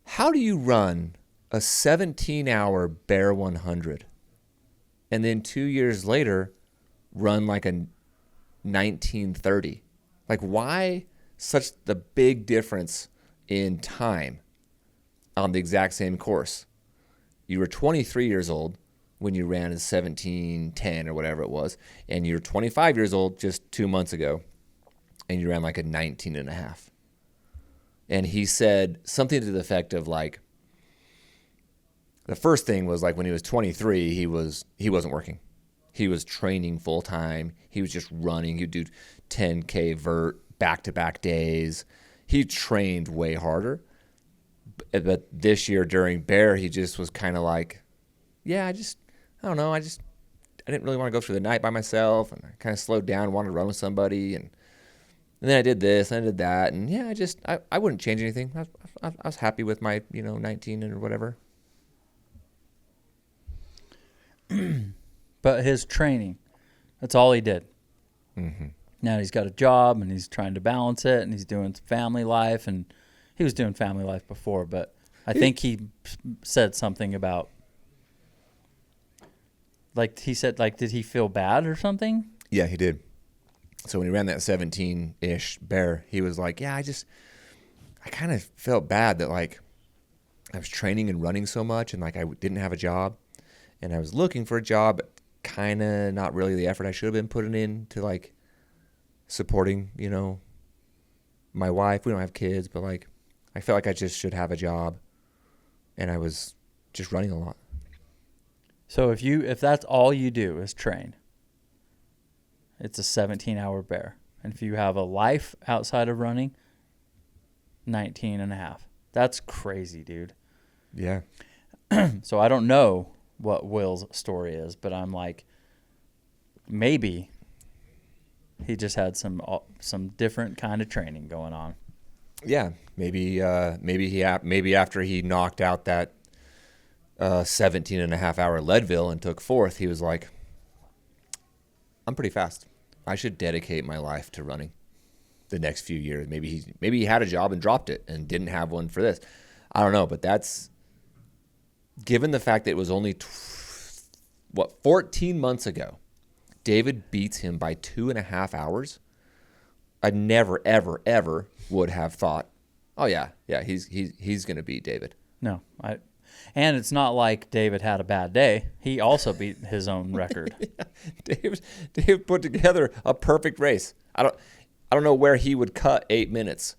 how do you run a 17-hour Bear 100 and then 2 years later run like a 1930? Like, why such the big difference in time on the exact same course? You were 23 years old when you ran a 17:10 or whatever it was, and you're 25 years old just 2 months ago, and you ran like a 19 and a half. And he said something to the effect of like, the first thing was like when he was 23, he wasn't working. He was training full time. He was just running. He'd do 10K vert back-to-back days. He trained way harder. But this year during Bear, he just was kind of like, yeah, I don't know. I didn't really want to go through the night by myself, and I kind of slowed down, wanted to run with somebody, and then I did this, and I did that, and yeah, I wouldn't change anything. I was happy with my 19 or whatever. But his training, that's all he did. Mm-hmm. Now he's got a job, and he's trying to balance it, and he's doing family life, and he was doing family life before, but I think he said something about, like he said, like, did he feel bad or something? Yeah, he did. So when he ran that 17-ish Bear, he was like, yeah, I kind of felt bad that like I was training and running so much, and like I didn't have a job, and I was looking for a job, but kind of not really the effort I should have been putting in to like supporting, my wife. We don't have kids, but like I felt like I just should have a job, and I was just running a lot. So if that's all you do is train, it's a 17-hour Bear. And if you have a life outside of running, 19 and a half. That's crazy, dude. Yeah. So I don't know what Will's story is, but I'm like, maybe he just had some different kind of training going on. Yeah, maybe after he knocked out that 17 and a half hour Leadville and took fourth, he was like, I'm pretty fast. I should dedicate my life to running the next few years. Maybe he had a job and dropped it and didn't have one for this. I don't know, but that's, given the fact that it was only 14 months ago, David beats him by 2.5 hours. I never, ever, ever would have thought, oh yeah, he's gonna beat David. No, and it's not like David had a bad day. He also beat his own record. Yeah. David put together a perfect race. I don't know where he would cut 8 minutes.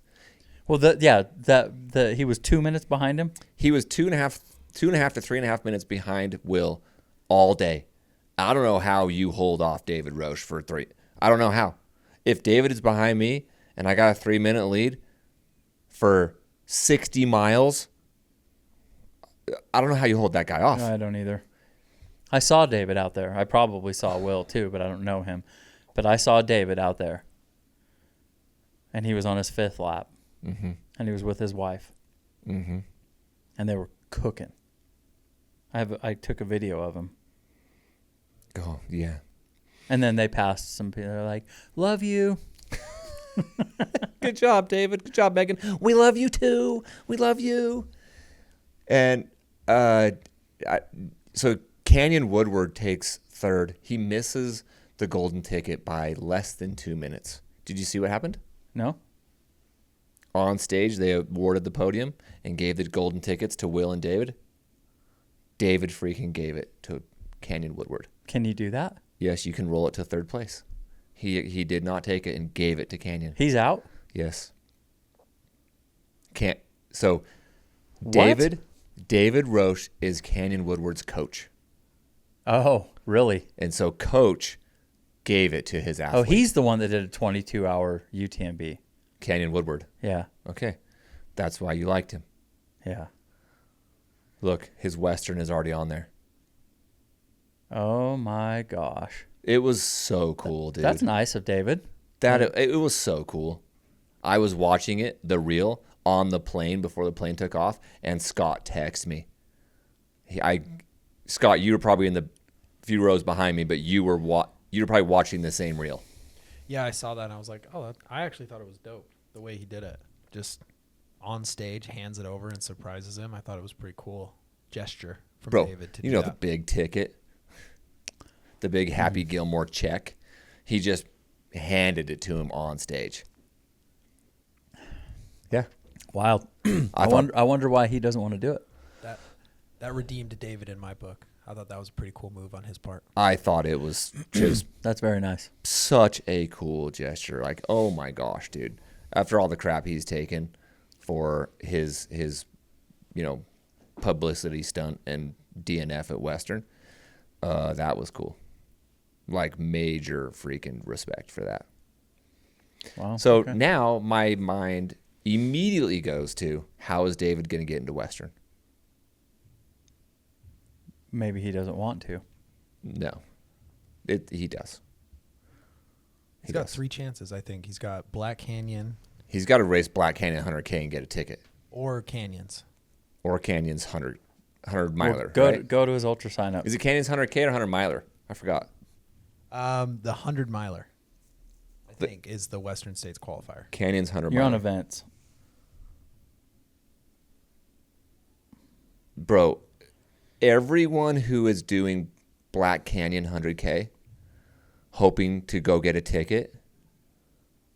Well, he was 2 minutes behind him. He was 2.5 to 3.5 minutes behind Will all day. I don't know how you hold off David Roche for 3. I don't know how. If David is behind me and I got a 3-minute lead for 60 miles, I don't know how you hold that guy off. No, I don't either. I saw David out there. I probably saw Will too, but I don't know him. But I saw David out there, and he was on his 5th lap, mm-hmm. and he was with his wife, mm-hmm. and they were cooking. I took a video of him. Oh, yeah. And then they passed some people. They're like, love you. Good job, David. Good job, Megan. We love you too. We love you. And so Canyon Woodward takes third. He misses the golden ticket by less than 2 minutes. Did you see what happened? No. On stage, they awarded the podium and gave the golden tickets to Will and David. David freaking gave it to Canyon Woodward. Can you do that? Yes, you can roll it to third place. He did not take it and gave it to Canyon. He's out? Yes. So What? David Roche is Canyon Woodward's coach. Oh, really? And so coach gave it to his athlete. Oh, he's the one that did a 22-hour UTMB. Canyon Woodward. Yeah. Okay. That's why you liked him. Yeah. Look, his Western is already on there. Oh, my gosh. It was so cool, dude. That's nice of David. It was so cool. I was watching it, the reel, on the plane before the plane took off, and Scott texted me. Scott, you were probably in the few rows behind me, but you were probably watching the same reel. Yeah, I saw that and I was like, oh, I actually thought it was dope the way he did it. Just on stage, hands it over and surprises him. I thought it was a pretty cool gesture from David to do that. The big ticket, the big Happy Gilmore check. He just handed it to him on stage. Yeah. Wild. I wonder why he doesn't want to do it. That redeemed David in my book. I thought that was a pretty cool move on his part. I thought it was just That's very nice. such a cool gesture. Like, oh my gosh, dude. After all the crap he's taken for his publicity stunt and DNF at Western, that was cool. Like, major freaking respect for that. Wow. So okay. now my mind immediately goes to, how is David going to get into Western? Maybe he doesn't want to. No. He does. He's got 3 chances, I think. He's got Black Canyon. He's got to race Black Canyon 100K and get a ticket. Or Canyons. Or Canyon's 100 miler. Well, right? go to his ultra sign up. Is it Canyon's 100K or 100 miler? I forgot. The 100 miler, I think, is the Western States qualifier. Canyon's 100 You're miler. on events. Bro, everyone who is doing Black Canyon 100K, hoping to go get a ticket,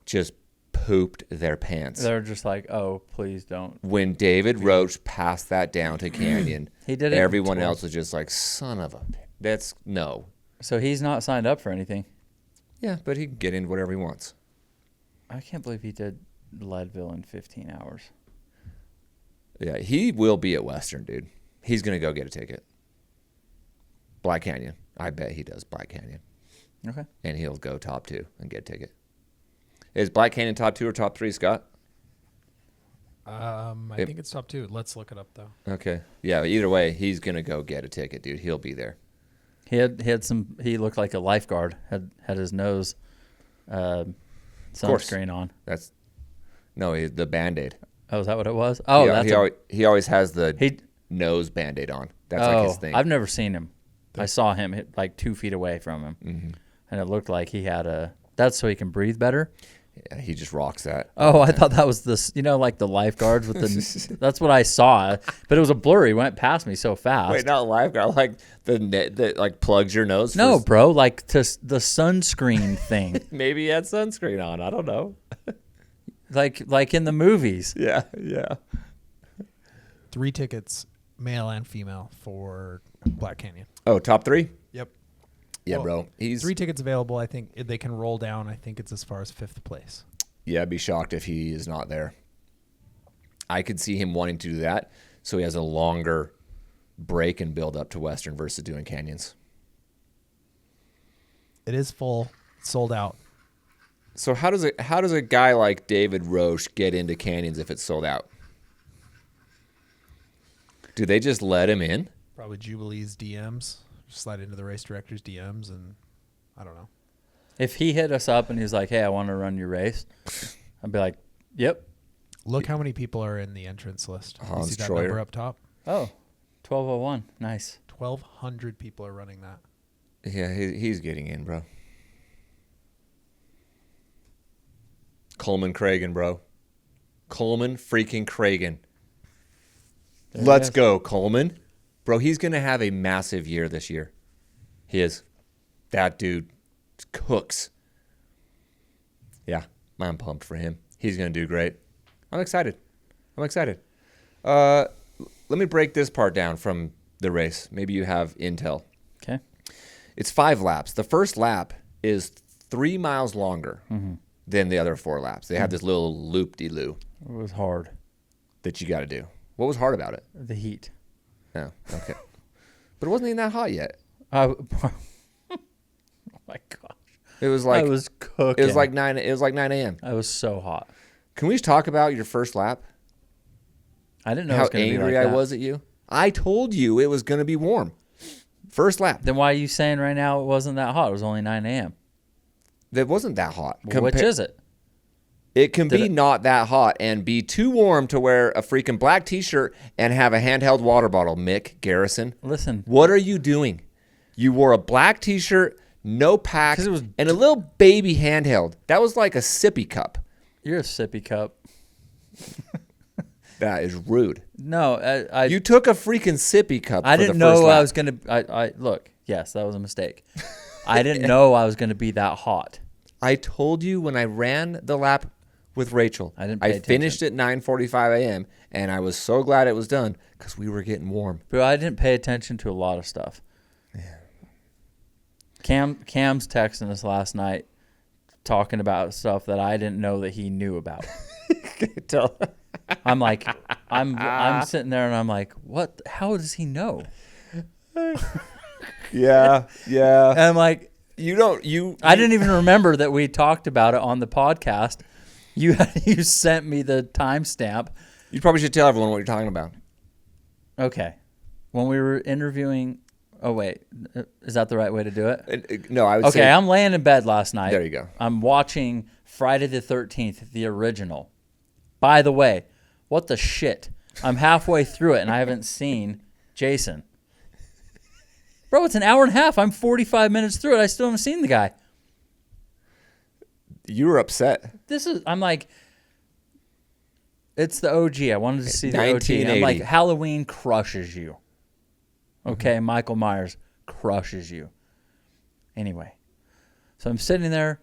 just pooped their pants. They're just like, oh, please don't. When David Roche passed that down to Canyon, He did it in everyone 12. else was just like, son of a... That's... No. So he's not signed up for anything. Yeah, but he can get in whatever he wants. I can't believe he did Leadville in 15 hours. Yeah, he will be at Western, dude. He's going to go get a ticket. Black Canyon. I bet he does Black Canyon. Okay. And he'll go top 2 and get a ticket. Is Black Canyon top 2 or top 3, Scott? I think it's top 2. Let's look it up, though. Okay. Yeah, either way, he's going to go get a ticket, dude. He'll be there. He looked like a lifeguard. Had his nose sunscreen on. The Band-Aid. Oh, is that what it was? Oh, he always has the nose Band-Aid on. That's like his thing. I've never seen him. I saw him like 2 feet away from him, and it looked like he had that's so he can breathe better. Yeah, he just rocks that. Oh, I thought that was this, like the lifeguards with the. That's what I saw, but it was a blur. He went past me so fast. Wait, not lifeguard, like the net that like plugs your nose. No, bro, like the sunscreen thing. Maybe he had sunscreen on. I don't know. like in the movies. Yeah. 3 tickets, male and female, for Black Canyon. Oh, top 3? Yep. Yeah, Well, bro. He's 3 tickets available. I think they can roll down. I think it's as far as 5th place. Yeah, I'd be shocked if he is not there. I could see him wanting to do that, so he has a longer break and build up to Western versus doing Canyons. It is full, sold out. So how does a guy like David Roche get into Canyons if it's sold out? Do they just let him in? Probably Jubilee's DMs. Slide into the race director's DMs, and I don't know. If he hit us up and he's like, "Hey, I want to run your race," I'd be like, "Yep." Look how many people are in the entrance list. You Hans see that Troyer. number up top? Oh, 1201. Nice. 1,200 people are running that. Yeah, he's getting in, bro. Coleman Cragen, bro. Coleman freaking Cragen. There Let's it is. go, Coleman. Bro, he's going to have a massive year this year. He is. That dude cooks. Yeah, I'm pumped for him. He's going to do great. I'm excited. Let me break this part down from the race. Maybe you have intel. Okay. It's 5 laps. The first lap is 3 miles longer than the other 4 laps. They have this little loop-de-loo It was hard. that you got to do. What was hard about it? The heat. Oh, okay. But it wasn't even that hot yet. Oh my gosh. It was like I was cooking. It was like 9 a.m. I was so hot. Can we just talk about your first lap? I didn't know it How was going to be angry like I that. was at you? I told you it was going to be warm. First lap. Then why are you saying right now it wasn't that hot? It was only 9 a.m. It wasn't that hot. Which is it? It can be not that hot and be too warm to wear a freaking black T-shirt and have a handheld water bottle, Mick Garrison. Listen. What are you doing? You wore a black T-shirt, no pack, 'Cause it was- and a little baby handheld. That was like a sippy cup. You're a sippy cup. That is rude. No, I You took a freaking sippy cup. I for didn't the first know lap. I was going to. I look. Yes, that was a mistake. I didn't know I was going to be that hot. I told you when I ran the lap with Rachel. I didn't pay finished at 9:45 a.m. and I was so glad it was done because we were getting warm. But I didn't pay attention to a lot of stuff. Cam's texting us last night talking about stuff that I didn't know that he knew about. I'm like, I'm sitting there and I'm like, what? How does he know? Yeah. And I'm like, I I didn't even remember that we talked about it on the podcast. You sent me the timestamp. You probably should tell everyone what you're talking about. Okay. When we were interviewing, oh wait, is that the right way to do it? No, I would Okay, say. I'm laying in bed last night. There you go. I'm watching Friday the 13th, the original. By the way, what the shit? I'm halfway through it and I haven't seen Jason. Bro, it's an hour and a half. I'm 45 minutes through it. I still haven't seen the guy. You were upset. I'm like, it's the OG. I wanted to see the OG. 1980. I'm like, Halloween crushes you. Okay, Michael Myers crushes you. Anyway, so I'm sitting there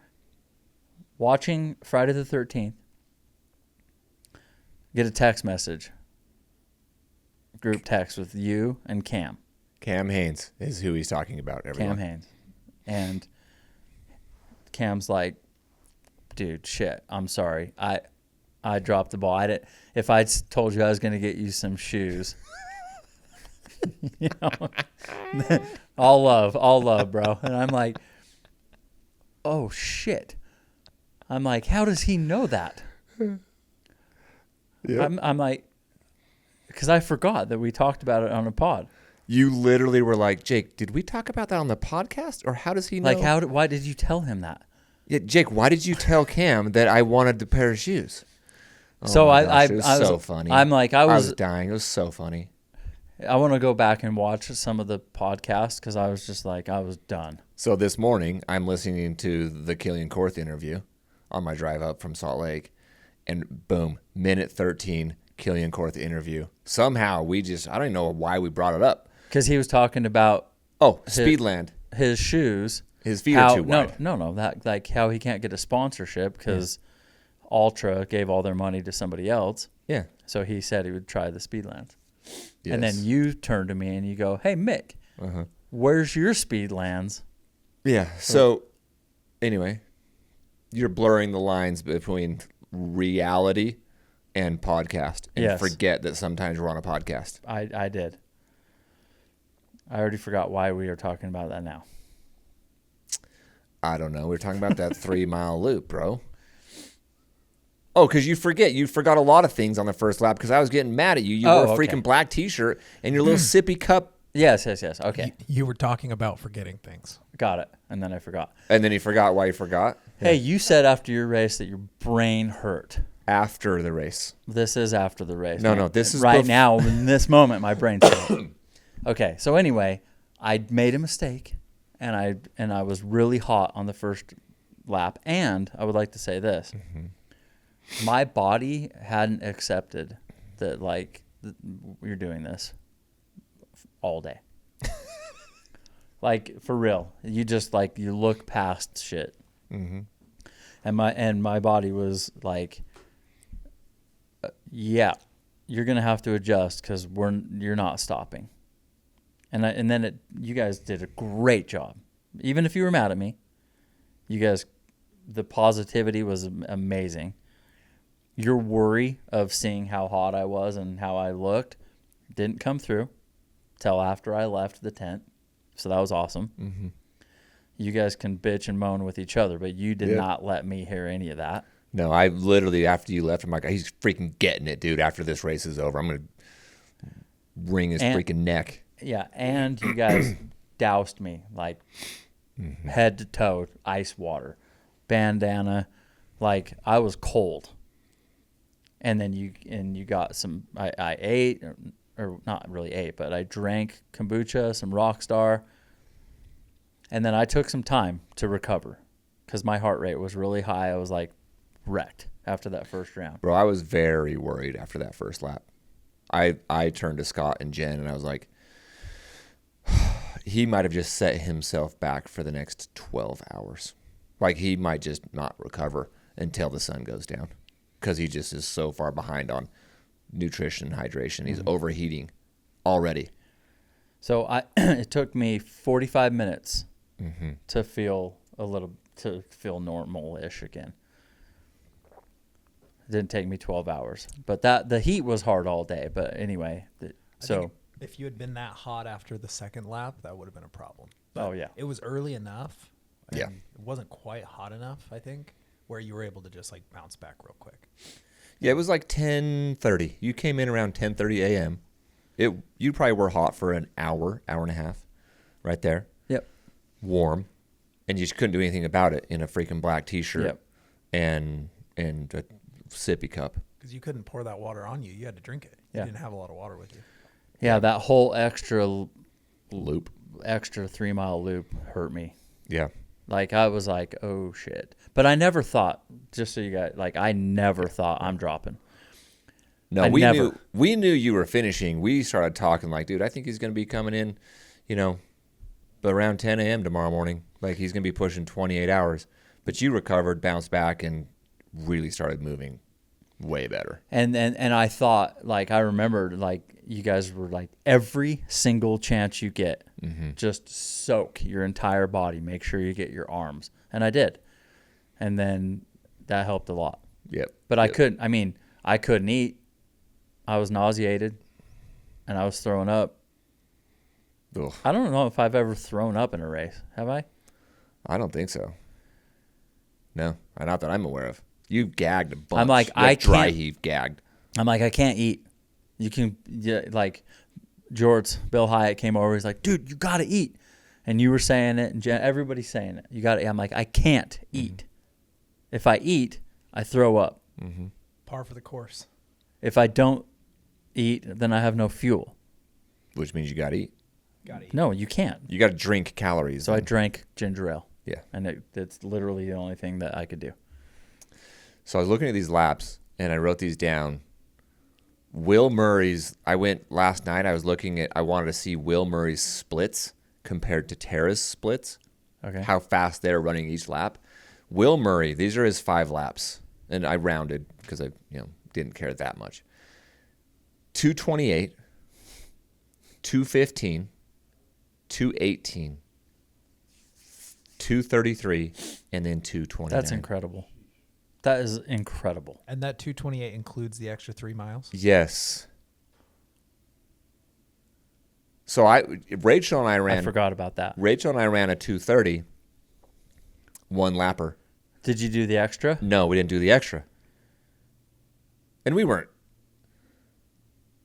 watching Friday the 13th. Get a text message. Group text with you and Cam. Cam Haynes is who he's talking about. Everyone. Cam Haynes. And Cam's like, dude, shit, I'm sorry. I dropped the ball. If I'd told you I was going to get you some shoes. You know, all love, bro. And I'm like, oh shit. I'm like, how does he know that? Yeah. I'm like, because I forgot that we talked about it on a pod. You literally were like, Jake, did we talk about that on the podcast, or how does he know? Like, why did you tell him that? Yeah, Jake, why did you tell Cam that I wanted the pair of shoes? Oh So my I gosh, it was was so funny. I'm like, I was dying. It was so funny. I want to go back and watch some of the podcasts because I was just like, I was done. So this morning, I'm listening to the Killian Korth interview on my drive up from Salt Lake, and boom, minute 13, Killian Korth interview. Somehow I don't even know why we brought it up. Because he was talking about Speedland. his shoes. His feet are too wide. No, that like how he can't get a sponsorship because Ultra gave all their money to somebody else. Yeah. So he said he would try the Speedlands. Yes. And then you turn to me and you go, hey, Mick, where's your Speedlands? Yeah. So anyway, you're blurring the lines between reality and podcast, and forget that sometimes we're on a podcast. I did. I already forgot why we are talking about that now. I don't know. We were talking about that 3 mile loop, bro. Oh, because you forgot a lot of things on the first lap because I was getting mad at you. You wore a freaking black T-shirt and your little sippy cup. Yes. Okay. You were talking about forgetting things. Got it. And then I forgot. And then you forgot why you forgot. Hey, you said after your race that your brain hurt. After the race. This is after the race. No, this is right now in this moment. My brain's hurt. Okay, so anyway, I made a mistake, and I was really hot on the first lap. And I would like to say this: my body hadn't accepted that, like, you're doing this all day. Like, for real. You just, like, you look past shit. Mm-hmm. And my body was like, yeah, you're going to have to adjust because you're not stopping. And then you guys did a great job. Even if you were mad at me, you guys, the positivity was amazing. Your worry of seeing how hot I was and how I looked didn't come through till after I left the tent. So that was awesome. Mm-hmm. You guys can bitch and moan with each other, but you did not let me hear any of that. No, I literally, after you left, I'm like, he's freaking getting it, dude. After this race is over, I'm going to wring his freaking neck. Yeah, and you guys doused me, like, head to toe, ice water, bandana. Like, I was cold. And then you got some, I ate, or not really ate, but I drank kombucha, some Rockstar. And then I took some time to recover because my heart rate was really high. I was like wrecked after that first round. Bro, I was very worried after that first lap. I turned to Scott and Jen and I was like, he might have just set himself back for the next 12 hours. Like, he might just not recover until the sun goes down because he just is so far behind on nutrition and hydration. He's overheating already. So it took me 45 minutes to feel normal-ish again. It didn't take me 12 hours, but the heat was hard all day. But anyway, if you had been that hot after the second lap, that would have been a problem. But oh yeah, it was early enough. Yeah, it wasn't quite hot enough, I think, where you were able to just like bounce back real quick. Yeah, it was like 10:30. You came in around 10:30 a.m. You probably were hot for an hour and a half, right there. Yep. Warm, and you just couldn't do anything about it in a freaking black T-shirt. Yep. And a sippy cup. Because you couldn't pour that water on you. You had to drink it. You didn't have a lot of water with you. Yeah, that whole extra Loop. extra 3 mile loop hurt me. Yeah. Like, I was like, oh shit. But I never thought, just so you guys, like, I never thought I'm dropping. No, we knew you were finishing. We started talking like, dude, I think he's going to be coming in, around 10 a.m. tomorrow morning. Like, he's going to be pushing 28 hours. But you recovered, bounced back, and really started moving way better. And I thought, like, I remembered, like, you guys were like, every single chance you get, just soak your entire body. Make sure you get your arms. And I did. And then that helped a lot. Yep. But I couldn't eat. I was nauseated, and I was throwing up. Ugh. I don't know if I've ever thrown up in a race. Have I? I don't think so. No, not that I'm aware of. You gagged a bunch. I'm like, I dry heave gagged. I'm like, I can't eat. You can, like, Jorts, Bill Hyatt came over. He's like, dude, you got to eat. And you were saying it, and everybody's saying it. You got to. I'm like, I can't eat. If I eat, I throw up. Mm-hmm. Par for the course. If I don't eat, then I have no fuel. Which means you got to eat. No, you can't. You got to drink calories. So I drank ginger ale. Yeah. And it's literally the only thing that I could do. So I was looking at these laps, and I wrote these down. Will Murray's, I went last night, I wanted to see Will Murray's splits compared to Tara's splits. Okay. How fast they're running each lap. Will Murray, these are his 5 laps. And I rounded because I didn't care that much. 2:28, 2:15, 2:18, 2:33, and then 2:29. That's incredible. That is incredible. And that 2:28 includes the extra 3 miles? Yes. So Rachel and I ran. I forgot about that. Rachel and I ran a 2:30, one lapper. Did you do the extra? No, we didn't do the extra. And we weren't.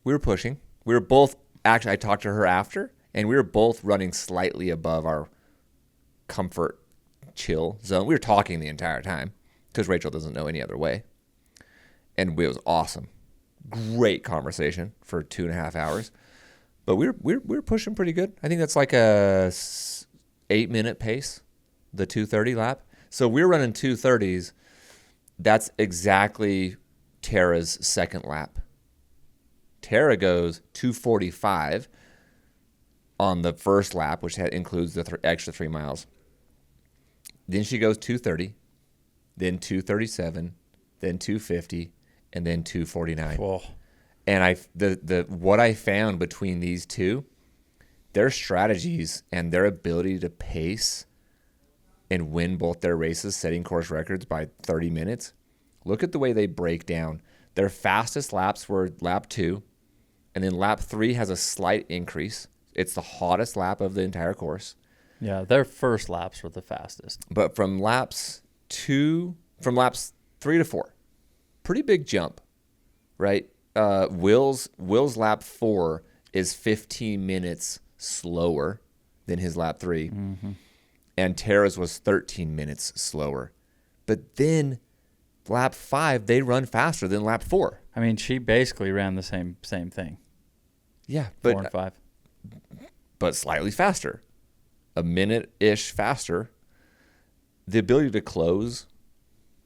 We were pushing. We were both, actually, I talked to her after, and we were both running slightly above our comfort chill zone. We were talking the entire time because Rachel doesn't know any other way. And it was awesome. Great conversation for 2.5 hours. But we were pushing pretty good. I think that's like a 8-minute pace, the 2:30 lap. So we were running 2:30s, That's exactly Tara's second lap. Tara goes 2:45 on the first lap, which includes the extra 3 miles. Then she goes 2:30, then 2:37, then 2:50, and then 2:49. Whoa. And what I found between these two, their strategies and their ability to pace and win both their races, setting course records by 30 minutes. Look at the way they break down. Their fastest laps were lap 2, and then lap 3 has a slight increase. It's the hottest lap of the entire course. Yeah, their first laps were the fastest. But from laps 3 to 4, pretty big jump, right? Will's lap 4 is 15 minutes slower than his lap 3. Mm-hmm. And Tara's was 13 minutes slower. But then lap 5, they run faster than lap 4. I mean, she basically ran the same thing. Yeah, 4 and 5. But slightly faster. A minute-ish faster. The ability to close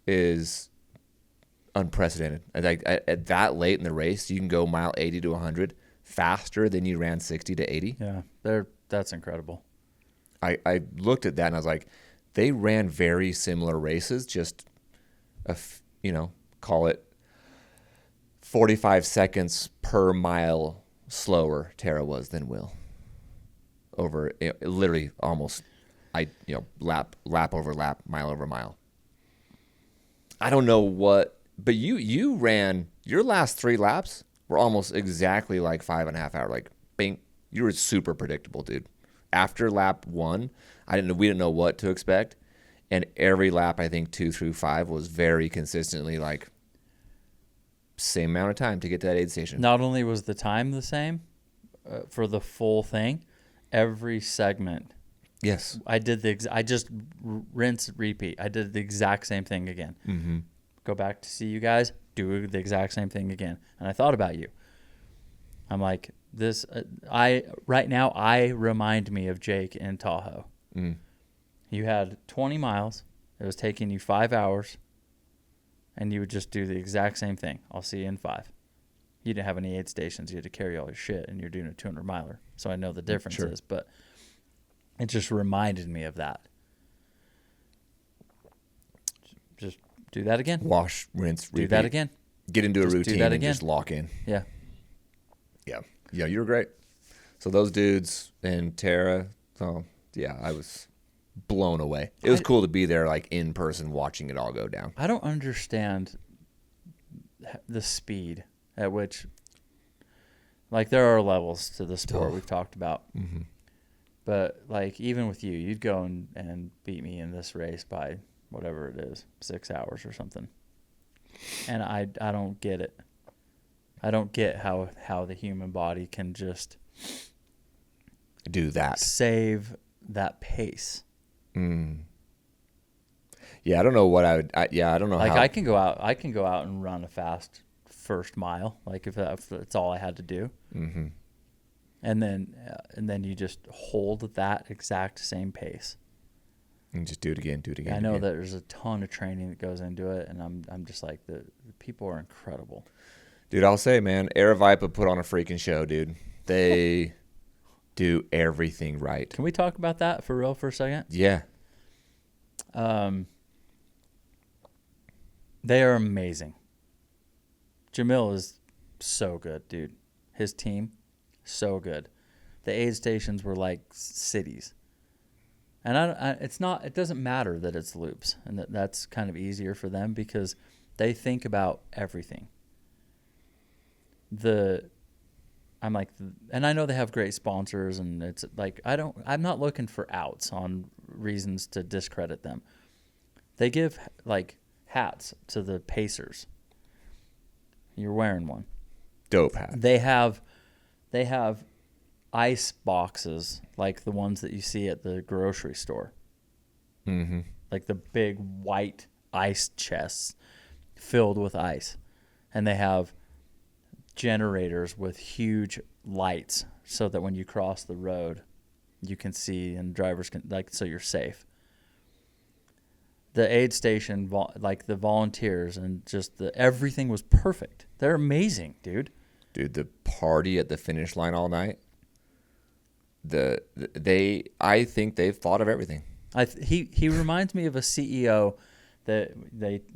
is unprecedented. At that late in the race, you can go mile 80 to 100 faster than you ran 60 to 80. Yeah, that's incredible. I looked at that and I was like, they ran very similar races, just call it 45 seconds per mile slower Tara was than Will. Over literally almost lap over lap, mile over mile. I don't know what, but you ran your last 3 laps were almost exactly like 5.5 hours. Like, bing, you were super predictable, dude. After lap 1, we didn't know what to expect, and every lap I think 2 through 5 was very consistently like same amount of time to get to that aid station. Not only was the time the same for the full thing, every segment. Yes, I just rinse, repeat. I did the exact same thing again. Mm-hmm. Go back to see you guys, do the exact same thing again. And I thought about you. I'm like, this. Right now, I remind me of Jake in Tahoe. Mm. You had 20 miles. It was taking you 5 hours, and you would just do the exact same thing. I'll see you in 5. You didn't have any aid stations. You had to carry all your shit, and you're doing a 200 miler. So I know the differences, sure. But it just reminded me of that. Just do that again. Wash, rinse, repeat. Do that again. Get into a Just routine and just lock in. Yeah. Yeah, you were great. So those dudes and Tara, I was blown away. It was cool to be there, like in person, watching it all go down. I don't understand the speed at which, like, there are levels to the sport we've talked about. Mm-hmm. But, like, even with you, you'd go and beat me in this race by whatever it is, 6 hours or something. And I don't get it. I don't get how the human body can just do that, save that pace. Yeah, I don't know what I would. I don't know. Like, how. I can go out and run a fast first mile, like if that's all I had to do. Mm-hmm. And then you just hold that exact same pace. And just do it again. I know that there's a ton of training that goes into it, and I'm just like, the people are incredible. Dude, I'll say, man, Aravaipa put on a freaking show, dude. They do everything right. Can we talk about that for real for a second? Yeah. They are amazing. Jamil is so good, dude. His team, so good. The aid stations were like cities. And it doesn't matter that it's loops, and that's kind of easier for them because they think about everything. And I know they have great sponsors, and it's like, I'm not looking for outs on reasons to discredit them. They give like hats to the Pacers. You're wearing one. Dope hat. They have ice boxes like the ones that you see at the grocery store. Mm-hmm. Like the big white ice chests filled with ice. And they have generators with huge lights so that when you cross the road, you can see and drivers can, like, so you're safe. the aid station, like the volunteers and just everything was perfect. They're amazing, dude. Dude, the party at the finish line all night. I think they've thought of everything. He reminds me of a CEO that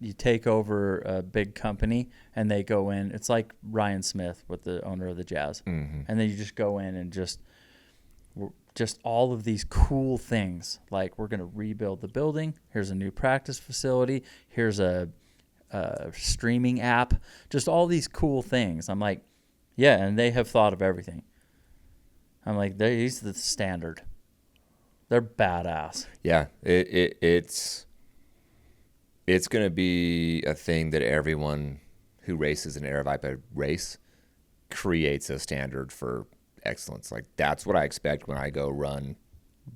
you take over a big company and they go in. It's like Ryan Smith with the owner of the Jazz, and then you just go in and just all of these cool things. Like, we're going to rebuild the building. Here's a new practice facility. Here's a streaming app. Just all these cool things. I'm like, yeah, and they have thought of everything. I'm like, he's the standard. They're badass. Yeah, it's going to be a thing that everyone who races an Aravaipa race creates a standard for excellence. Like, that's what I expect when I go run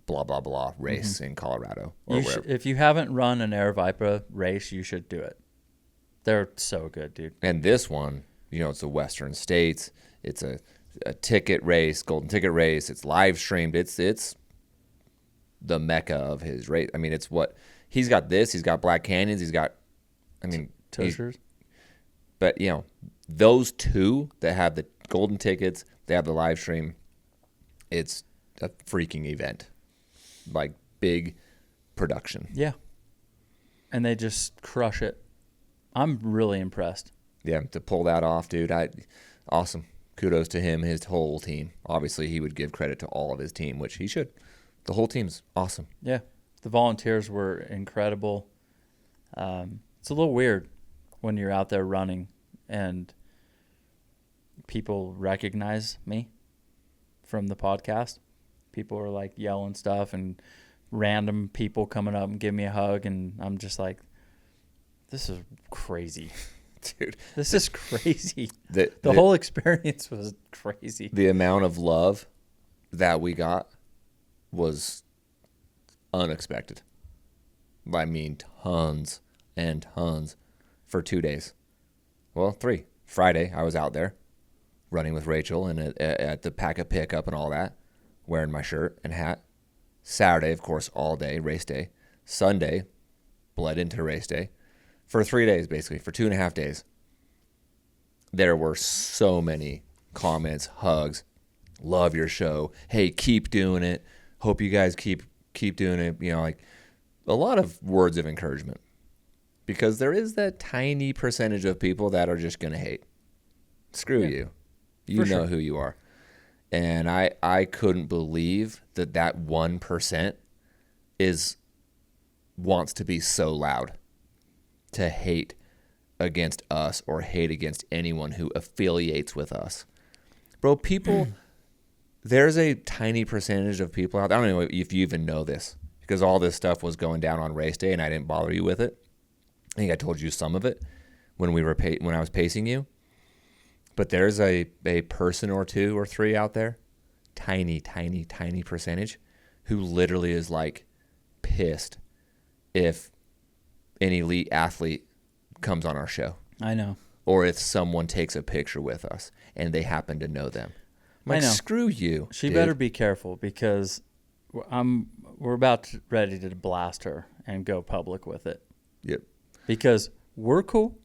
blah, blah, blah race in Colorado or wherever. If you haven't run an Aravaipa race, you should do it. They're so good, dude. And this one, it's the Western States. It's a ticket race, golden ticket race. It's live streamed. It's the mecca of his race. I mean, it's what he's got. He's got Black Canyons. He's got, Toasters. But those two that have the golden tickets, they have the live stream. It's a freaking event, like big production. Yeah, and they just crush it. I'm really impressed. Yeah, to pull that off, dude. Awesome. Kudos to him, his whole team. Obviously, he would give credit to all of his team, which he should. The whole team's awesome. Yeah, the volunteers were incredible. It's a little weird when you're out there running and people recognize me from the podcast. People are like yelling stuff and random people coming up and giving me a hug, and I'm just like, this is crazy. Dude, this is crazy. The whole experience was crazy. The amount of love that we got was unexpected. I mean, tons and tons for 2 days. Well, 3. Friday, I was out there running with Rachel and at the pack of pickup and all that, wearing my shirt and hat. Saturday, of course, all day, race day. Sunday, bled into race day. For 3 days, basically, for 2.5 days, there were so many comments, hugs, love your show. Hey, keep doing it. Hope you guys keep doing it. Like a lot of words of encouragement, because there is that tiny percentage of people that are just going to hate. Screw you. You know who you are. And I couldn't believe that 1% wants to be so loud to hate against us or hate against anyone who affiliates with us. Bro, people, there's a tiny percentage of people out there. I don't know if you even know this, because all this stuff was going down on race day and I didn't bother you with it. I think I told you some of it when I was pacing you. But there's a person or 2 or 3 out there, tiny, tiny, tiny percentage, who literally is like pissed if an elite athlete comes on our show. I know. Or if someone takes a picture with us and they happen to know them. I'm like, screw you. She better be careful, because we're ready to blast her and go public with it. Yep. Because we're cool.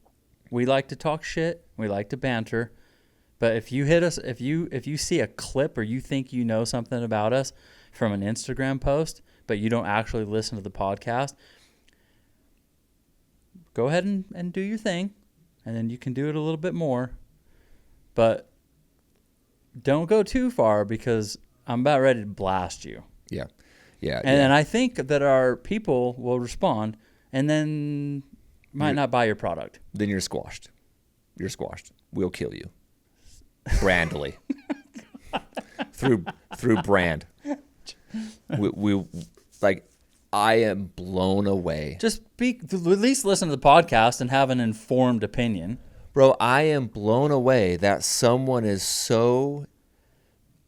We like to talk shit. We like to banter. But if you hit us, if you see a clip or you think you know something about us from an Instagram post, but you don't actually listen to the podcast, go ahead and do your thing, and then you can do it a little bit more. But don't go too far, because I'm about ready to blast you. Yeah. Yeah. And then I think that our people will respond, and then might not buy your product. Then you're squashed. You're squashed. We'll kill you. Brandly. through brand. We like, I am blown away. Just at least listen to the podcast and have an informed opinion. Bro, I am blown away that someone is so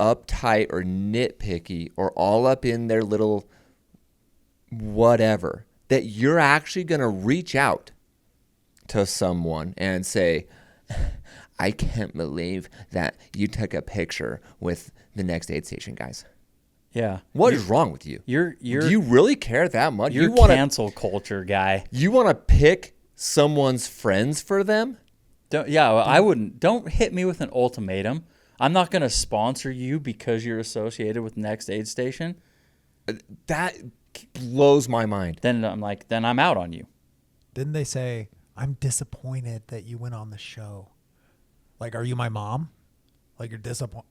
uptight or nitpicky or all up in their little whatever, that you're actually going to reach out to someone and say, I can't believe that you took a picture with the next aid station guys. Yeah. What is wrong with you? Do you really care that much? You're You cancel culture guy. You want to pick someone's friends for them? I wouldn't. Don't hit me with an ultimatum. I'm not going to sponsor you because you're associated with Next Aid Station. That blows my mind. Then I'm out on you. Didn't they say, I'm disappointed that you went on the show? Like, are you my mom? Like, you're disappointed.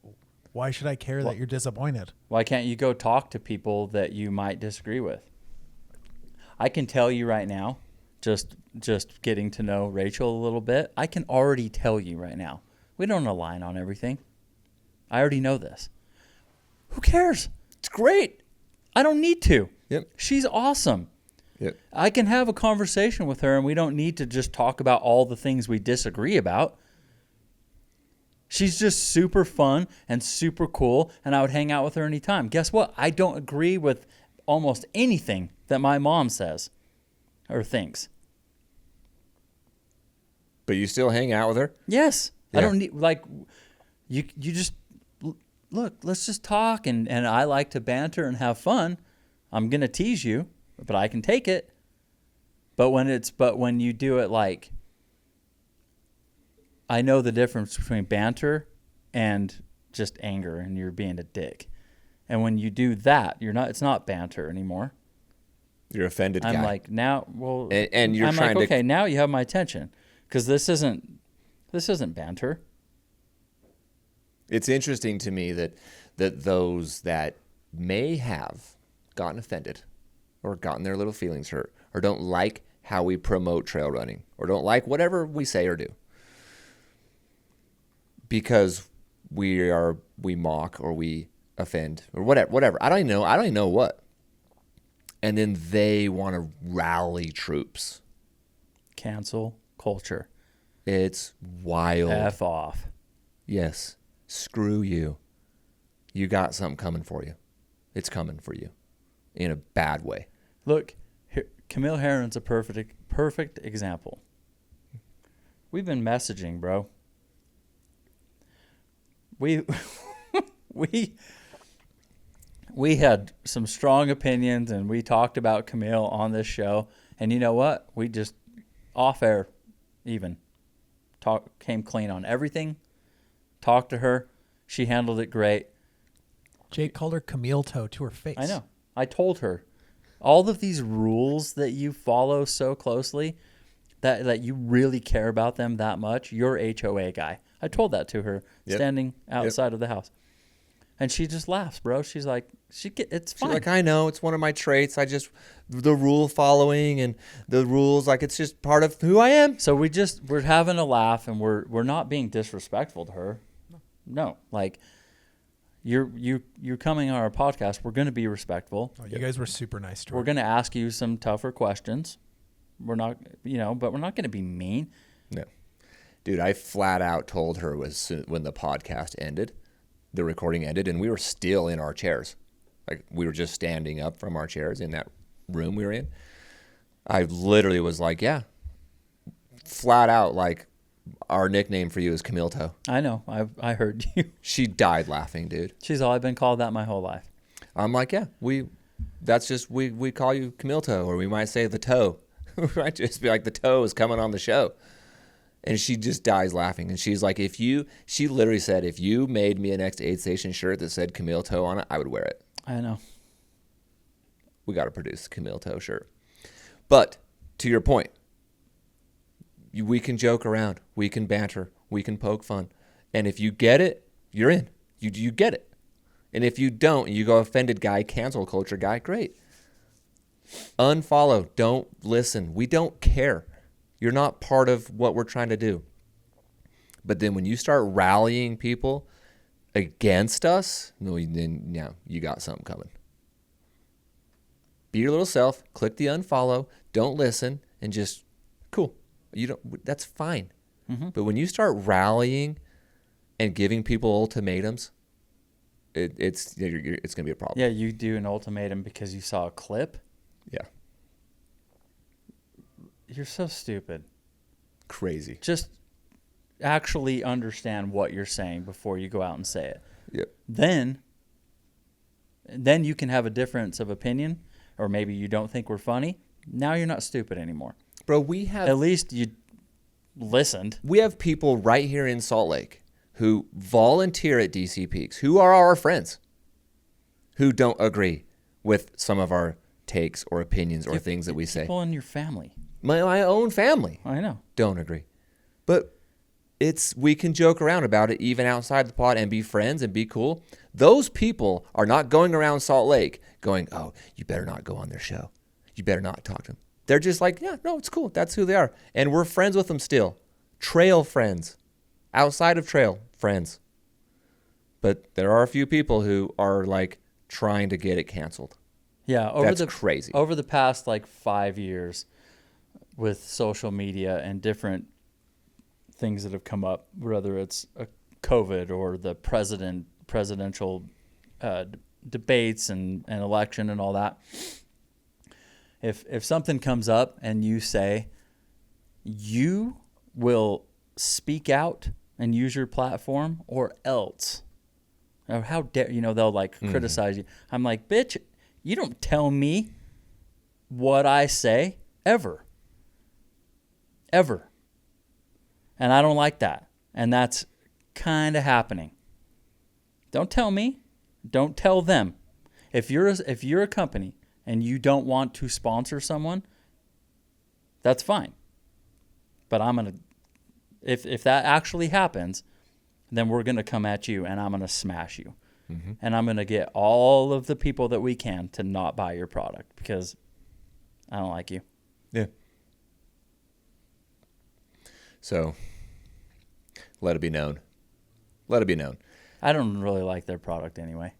Why should I care that you're disappointed? Why can't you go talk to people that you might disagree with? I can tell you right now, just getting to know Rachel a little bit, I can already tell you right now, we don't align on everything. I already know this. Who cares? It's great. I don't need to. Yep. She's awesome. Yep. I can have a conversation with her, and we don't need to just talk about all the things we disagree about. She's just super fun and super cool, and I would hang out with her anytime. Guess what? I don't agree with almost anything that my mom says or thinks. But you still hang out with her? Yes. Yeah. I don't need, you just, look, let's just talk, and I like to banter and have fun. I'm going to tease you, but I can take it. But when you do it like, I know the difference between banter and just anger, and you're being a dick. And when you do that, it's not banter anymore. You're offended guy. I'm like, now, well, and you're I'm trying like, to, okay, now you have my attention, because this isn't banter. it's interesting to me that those that may have gotten offended or gotten their little feelings hurt or don't like how we promote trail running or don't like whatever we say or do because we mock or we offend or whatever. I don't even know what. And then they want to rally troops. Cancel culture. It's wild. F off. Yes. Screw you. You got something coming for you. It's coming for you in a bad way. Look, Camille Herron's a perfect example. We've been messaging, bro. We had some strong opinions, and we talked about Camille on this show. And you know what? We just off air, even came clean on everything. Talked to her. She handled it great. Jake called her Camel Toe to her face. I know. I told her all of these rules that you follow so closely, that you really care about them that much. You're HOA guy. I told that to her standing outside of the house. And she just laughs, bro. She's like, it's fine. She's like, I know, it's one of my traits. The rule following and the rules, like it's just part of who I am. So we're having a laugh, and we're not being disrespectful to her. No, like you're coming on our podcast. We're going to be respectful. Oh, you guys were super nice to her. We're going to ask you some tougher questions. We're not, but we're not going to be mean. No, dude, I flat out told her when the podcast ended, the recording ended, and we were still in our chairs. Like we were just standing up from our chairs in that room we were in. I literally was like, yeah, flat out, like our nickname for you is Camel Toe. I know. I heard you. She died laughing, dude. She's all, I've been called that my whole life. I'm like, yeah, we call you Camel Toe, or we might say the toe. We might just be like, the toe is coming on the show. And she just dies laughing. And she's like, she literally said, if you made me an Next Aid Station shirt that said Camel Toe on it, I would wear it. I know. We got to produce a Camel Toe shirt. But to your point, we can joke around. We can banter. We can poke fun. And if you get it, you're in. You get it. And if you don't, and you go offended guy, cancel culture guy, great. Unfollow. Don't listen. We don't care. You're not part of what we're trying to do. But then when you start rallying people against us, then you got something coming. Be your little self. Click the unfollow. Don't listen, and just cool. That's fine. Mm-hmm. But when you start rallying and giving people ultimatums, it's going to be a problem. Yeah, you do an ultimatum because you saw a clip. Yeah. You're so stupid. Crazy. Just actually understand what you're saying before you go out and say it. Yep. Then Then you can have a difference of opinion, or maybe you don't think we're funny. Now you're not stupid anymore. Bro, At least you listened. we have people right here in Salt Lake who volunteer at DC Peaks, who are our friends, who don't agree with some of our takes or opinions or things that we say. People in your family. My own family I know. don't agree. But we can joke around about it even outside the pod and be friends and be cool. Those people are not going around Salt Lake going, oh, you better not go on their show. You better not talk to them. They're just like, yeah, no, it's cool. That's who they are. And we're friends with them still. Trail friends. Outside of trail friends. But there are a few people who are like trying to get it canceled. Yeah, That's crazy. Over the past like 5 years with social media and different things that have come up, whether it's a COVID or the presidential debates and election and all that. If something comes up and you say you will speak out and use your platform, or else, or how dare they'll like criticize you. I'm like, bitch, you don't tell me what I say ever. And I don't like that. And that's kind of happening. Don't tell me. Don't tell them. If you're a company and you don't want to sponsor someone, that's fine. But I'm going to, if that actually happens, then we're going to come at you and I'm going to smash you. Mm-hmm. And I'm going to get all of the people that we can to not buy your product because I don't like you. Yeah. So, let it be known. Let it be known. I don't really like their product anyway.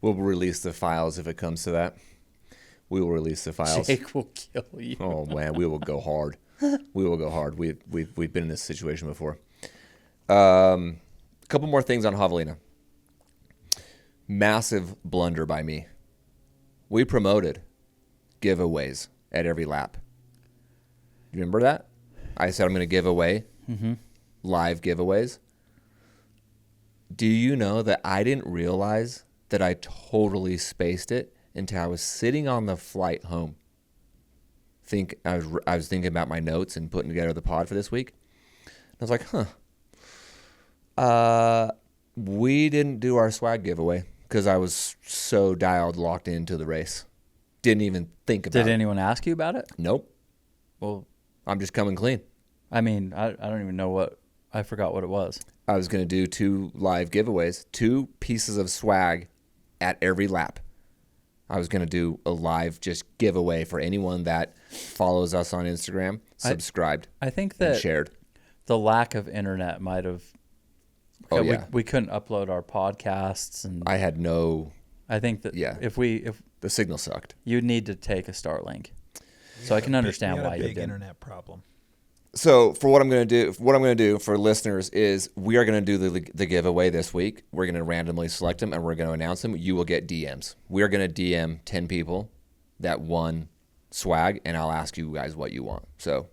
We'll release the files if it comes to that. We will release the files. Jake will kill you. Oh man, we will go hard. We will go hard. We've been in this situation before. A couple more things on Javelina. Massive blunder by me. We promoted giveaways at every lap. You remember that? I said I'm going to give away live giveaways. Do you know that I didn't realize that I totally spaced it until I was sitting on the flight home? I was thinking about my notes and putting together the pod for this week. I was like, we didn't do our swag giveaway because I was so locked into the race. Didn't even think about it. Did anyone ask you about it? Nope. Well, I'm just coming clean. I mean, I don't even know I forgot what it was. I was going to do 2 live giveaways, 2 pieces of swag at every lap. I was going to do a live just giveaway for anyone that follows us on Instagram, subscribed, I think that and shared. The lack of internet might have. Oh, yeah. We couldn't upload our podcasts, and I had no. I think that if the signal sucked, you'd need to take a Starlink. So I can understand why you did. Big internet problem. So for what I'm going to do for listeners is we are going to do the giveaway this week. We're going to randomly select them and we're going to announce them. You will get DMs. We are going to DM 10 people that won swag, and I'll ask you guys what you want. So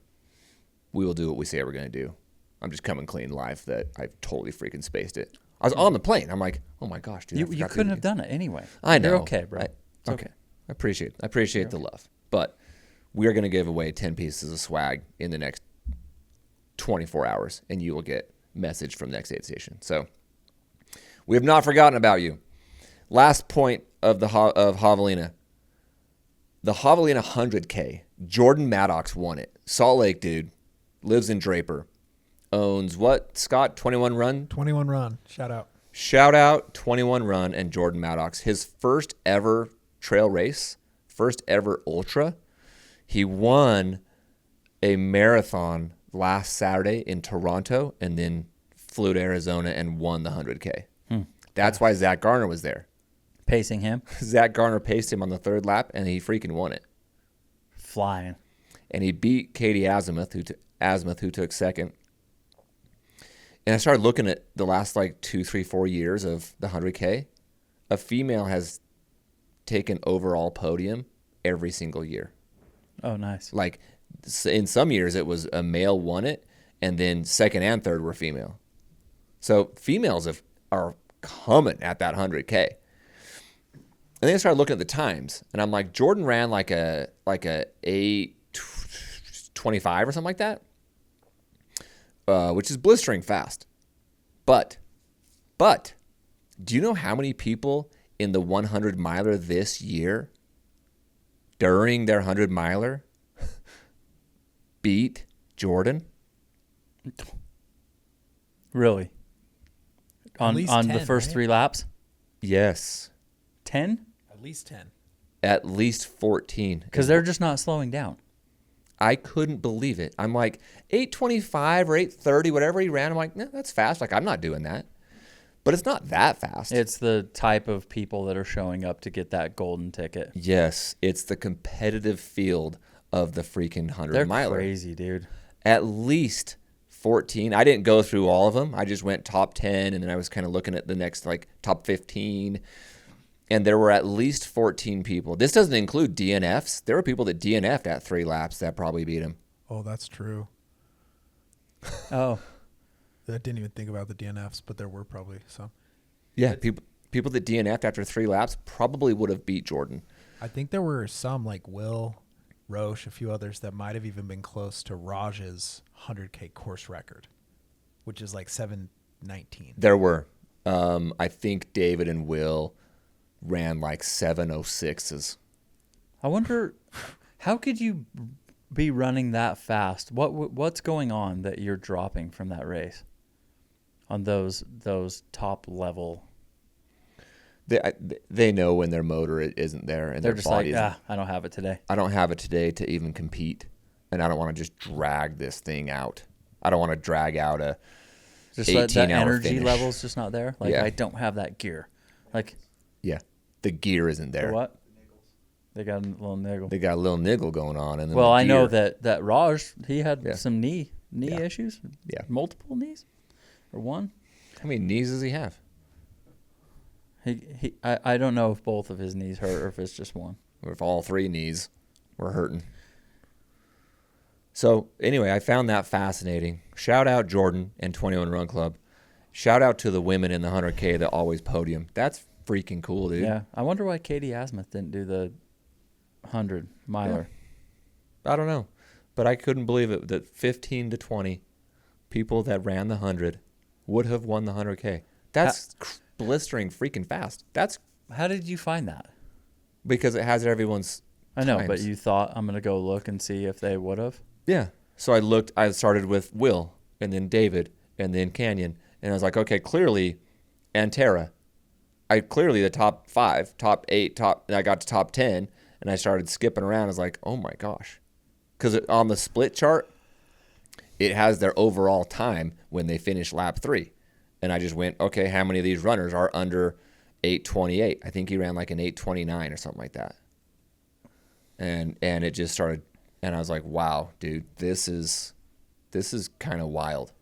we will do what we say we're going to do. I'm just coming clean live that I totally freaking spaced it. I was on the plane. I'm like, oh my gosh, dude. You couldn't have done it anyway. I know. You're okay, bro. Okay. I appreciate the love. But we are going to give away 10 pieces of swag in the next 24 hours, and you will get message from Next Aid Station. So we have not forgotten about you. Last point of Javelina. The Javelina 100K. Jordan Maddox won it. Salt Lake dude. Lives in Draper. Owns what, Scott? 21 Run? 21 Run. Shout out. Shout out 21 Run and Jordan Maddox. His first ever trail race. First ever ultra. He won a marathon last Saturday in Toronto and then flew to Arizona and won the 100K. That's why Zach Garner was there. Pacing him? Zach Garner paced him on the 3rd lap, and he freaking won it. Flying. And he beat Katie Azimuth, who took 2nd. And I started looking at the last 2, 3, 4 years of the 100K. A female has taken overall podium every single year. Oh, nice. In some years, it was a male won it, and then 2nd and 3rd were female. So females are coming at that 100K. And then I started looking at the times, and I'm like, Jordan ran like a 8:25 or something like that, which is blistering fast. But, do you know how many people in the 100 miler this year, during their 100 miler, beat Jordan? Really? On 10, the first 3 laps? Yes. 10? At least 10. At least 14. Because they're just not slowing down. I couldn't believe it. I'm like, 8:25 or 8:30, whatever he ran. I'm like, no, that's fast. Like, I'm not doing that. But it's not that fast. It's the type of people that are showing up to get that golden ticket. Yes, it's the competitive field of the freaking 100 They're miler. crazy, dude. At least 14. I didn't go through all of them. I just went top 10, and then I was kind of looking at the next, like, top 15. And there were at least 14 people. This doesn't include DNFs. There were people that DNF'd at 3 laps that probably beat him. Oh, that's true. Oh. I didn't even think about the DNFs, but there were probably some. Yeah, people that DNF'd after 3 laps probably would have beat Jordan. I think there were some like Will, Roche, a few others that might have even been close to Raj's 100K course record, which is like 7:19. There were. I think David and Will ran like 7:06s. I wonder, how could you be running that fast? What's going on that you're dropping from that race on those top level? They know when their motor isn't there, and They're their just body like, I don't have it today. I don't have it today to even compete, and I don't want to just drag this thing out. I don't want to drag out a Just that 18-hour energy finish. level's just not there. Like, Yeah. I don't have that gear. Like, Yeah, the gear isn't there. the what? They got a little niggle. They got a little niggle going on, and then Well, the I know gear- that Raj, he had Yeah. some knee Yeah. issues. Yeah. Multiple knees, or one. How many knees does he have? I don't know if both of his knees hurt or if it's just one. Or if all 3 knees were hurting. So anyway, I found that fascinating. Shout out Jordan and 21 Run Club. Shout out to the women in the 100K that always podium. That's freaking cool, dude. Yeah, I wonder why Katie Asmuth didn't do the 100 miler. I don't know, but I couldn't believe it that 15 to 20 people that ran the 100 would have won the 100K. That's blistering freaking fast. That's How did you find that? because it has everyone's I know, times. but you thought I'm gonna go look and see if they would have. Yeah. So I started with Will, and then David, and then Canyon, and I was like, okay, clearly, and Tara. Clearly the top 5, top 8, and I got to top 10, and I started skipping around. I was like, oh my gosh. Because on the split chart, it has their overall time when they finish lap 3. And I just went, okay, how many of these runners are under 8:28? I think he ran like an 8:29 or something like that. And it just started, and I was like, wow, dude, this is kind of wild.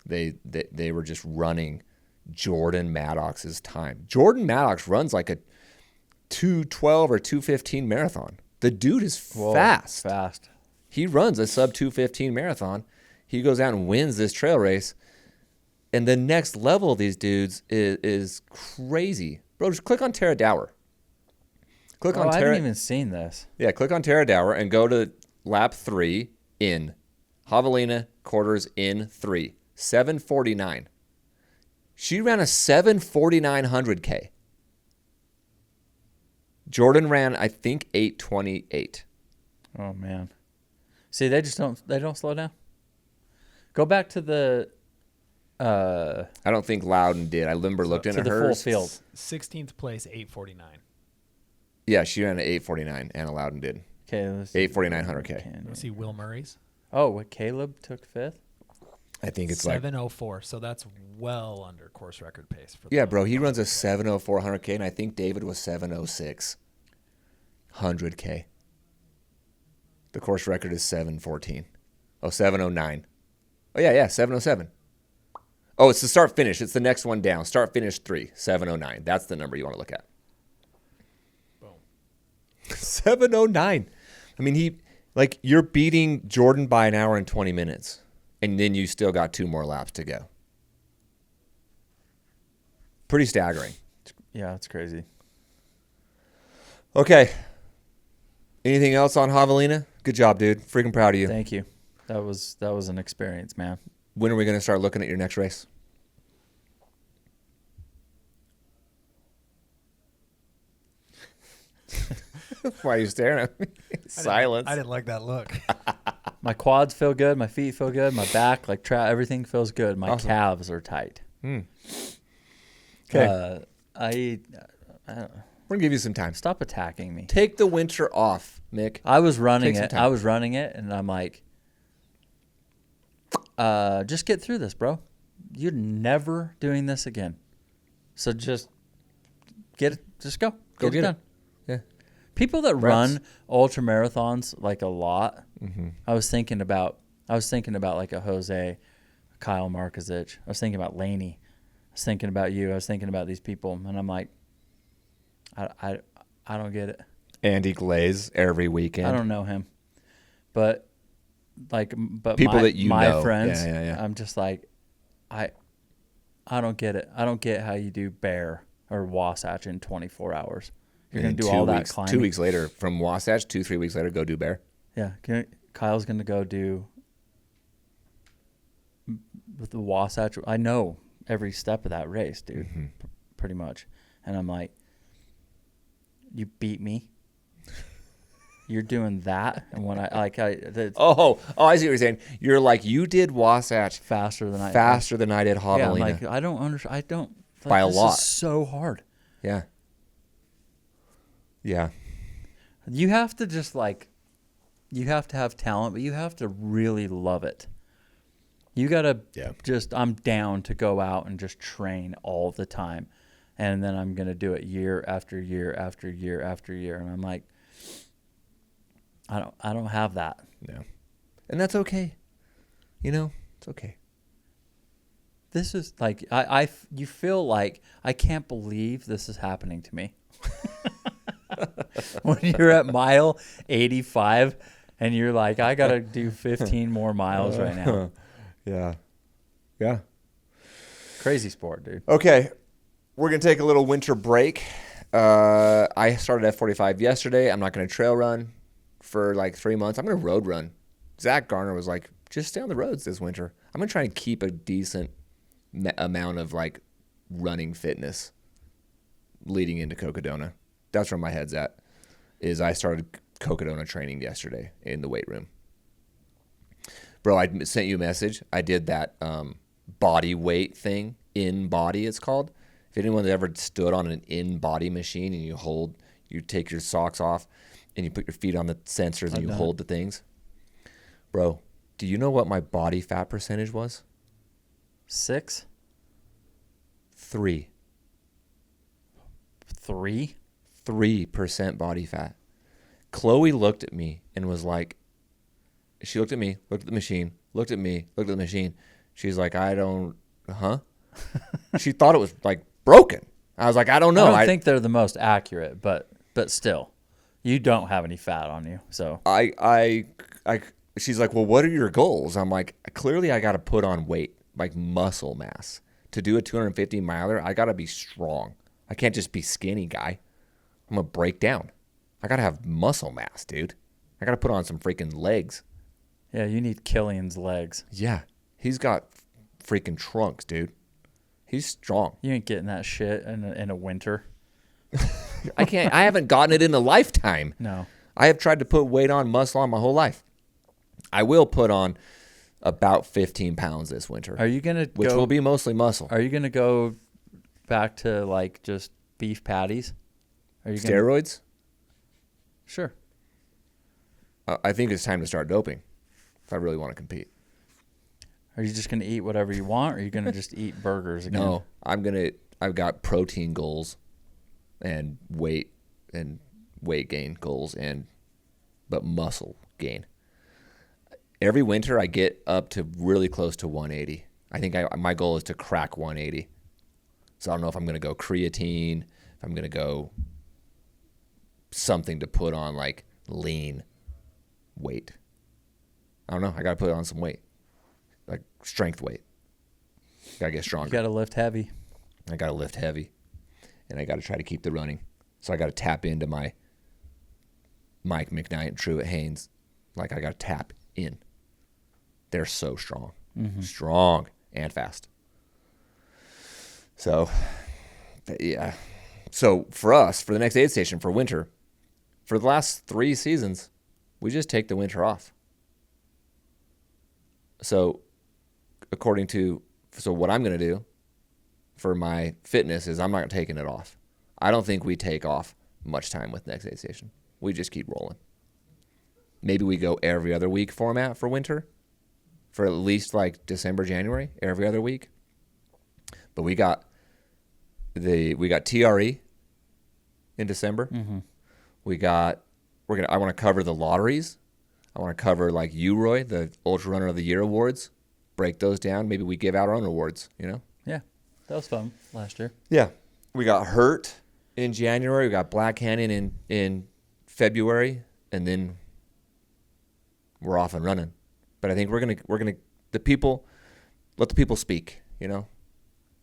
They were just running Jordan Maddox's time. Jordan Maddox runs like a 2:12 or 2:15 marathon. The dude is fast. Fast. He runs a sub 2:15 marathon. He goes out and wins this trail race. And the next level of these dudes is crazy. Bro, just click on Tara Dower. Click on I Tara. haven't even seen this. Yeah, click on Tara Dower and go to lap 3 in. Javelina quarters in 3. 7:49. She ran a 7:49 100K. Jordan ran, I think, 8:28. Oh man. See, they don't slow down. Go back to the I don't think Loudon did. I remember looked to at the full hers. field. 16th place, 8:49. Yeah, she ran at 8:49. Anna Loudon did. Okay, let's 8:49 100K. Let's see Will Murray's. Oh, what, Caleb took 5th? I think it's like 7:04. So that's well under course record pace for. yeah, bro. He runs a 7:04 100K, and I think David was 7:06 100K. The course record is 7:14. Oh, 7:09. Oh yeah, 7:07. Oh, it's the start finish. It's the next one down. Start finish 3, 7:09. That's the number you want to look at. Boom. 7:09. I mean, you're beating Jordan by an hour and 20 minutes, and then you still got 2 more laps to go. Pretty staggering. Yeah, it's crazy. Okay. Anything else on Javelina? Good job, dude. Freaking proud of you. Thank you. That was an experience, man. When are we going to start looking at your next race? Why are you staring at me? Silence. I didn't like that look. My quads feel good. My feet feel good. My back, everything feels good. My Awesome. calves are tight. Okay. I We're going to give you some time. stop attacking me. Take the winter off, Mick. I was running Take some it. time. I was running it, and I'm like, just get through this, bro. You're never doing this again. So just get it. Just go. Go get it. done. Yeah. People that run ultra marathons like a lot. Mm-hmm. I was thinking about like a Jose, a Kyle Markazich. I was thinking about Laney. I was thinking about you. I was thinking about these people, and I'm like, I don't get it. Andy Glaze every weekend. I don't know him, but People my, that you my know. friends, Yeah. I'm just like, I don't get it. I don't get how you do Bear or Wasatch in 24 hours. You're gonna do all that climbing. 2 weeks later, from Wasatch, 3 weeks later, go do Bear. Yeah, Kyle's gonna go do with the Wasatch. I know every step of that race, dude, pretty much. And I'm like, you beat me. You're doing that, and when I I see what you're saying. You're like, you did Wasatch faster than I did Javelina. Yeah, I'm like, I don't understand. I don't like, By a this lot. Is so hard. Yeah. Yeah. You have to just you have to have talent, but you have to really love it. You gotta I'm down to go out and just train all the time, and then I'm gonna do it year after year after year after year, and I'm like, I don't have that. Yeah. And that's okay. It's okay. This is like you feel like I can't believe this is happening to me. When you're at mile 85 and you're like, I gotta do 15 more miles right now. Yeah. Crazy sport, dude. Okay. We're going to take a little winter break. I started F45 yesterday. I'm not going to trail run for like 3 months. I'm going to road run. Zach Garner was like, just stay on the roads this winter. I'm going to try and keep a decent amount of like running fitness leading into Cocodona. That's where my head's at, is I started Cocodona training yesterday in the weight room. Bro, I sent you a message. I did that body weight thing, in body it's called. If anyone's ever stood on an in-body machine and you take your socks off and you put your feet on the sensors and you hold the things. Bro, do you know what my body fat percentage was? 6? 3. 3? 3% body fat. Chloe looked at me and was like, she looked at me, looked at the machine, looked at me, looked at the machine. She's like, She thought it was like broken. I was like, I don't know. I don't think they're the most accurate, but still, you don't have any fat on you. So she's like, well, what are your goals? I'm like, clearly I got to put on weight, like muscle mass. To do a 250 miler, I got to be strong. I can't just be skinny guy. I'm going to break down. I got to have muscle mass, dude. I got to put on some freaking legs. Yeah, you need Killian's legs. Yeah. He's got freaking trunks, dude. He's strong. You ain't getting that shit in a winter. I haven't gotten it in a lifetime. No. I have tried to put weight on, muscle on my whole life. I will put on about 15 pounds this winter. Are you going to Which will be mostly muscle. Are you going to go back to like just beef patties? Are you Steroids? Sure. I think it's time to start doping if I really want to compete. Are you just going to eat whatever you want, or are you going to just eat burgers again? No, I've got protein goals and weight gain goals but muscle gain. Every winter I get up to really close to 180. I think my goal is to crack 180. So I don't know if I'm going to go creatine, if I'm going to go something to put on like lean weight. I don't know. I got to put on some weight, like strength weight. Got to get stronger. You got to lift heavy. I got to lift heavy. and I got to try to keep the running. So I got to tap into my Mike, McKnight, and Truett Haynes. Like, I got to tap in. They're so strong. Strong and fast. So, yeah. So for us, for the next aid station for winter, for the last 3 seasons, we just take the winter off. So so what I'm going to do for my fitness is I'm not taking it off. I don't think we take off much time with next aid station. We just keep rolling. Maybe we go every other week format for winter, for at least like December, January, every other week. But we got TRE in December. I want to cover the lotteries. I want to cover like UROY, the Ultra Runner of the Year awards. Break those down. Maybe we give out our own awards, you know? Yeah. That was fun last year. Yeah. We got Hurt in January. We got Black Canyon in February, and then we're off and running. But I think we're gonna let the people speak, you know?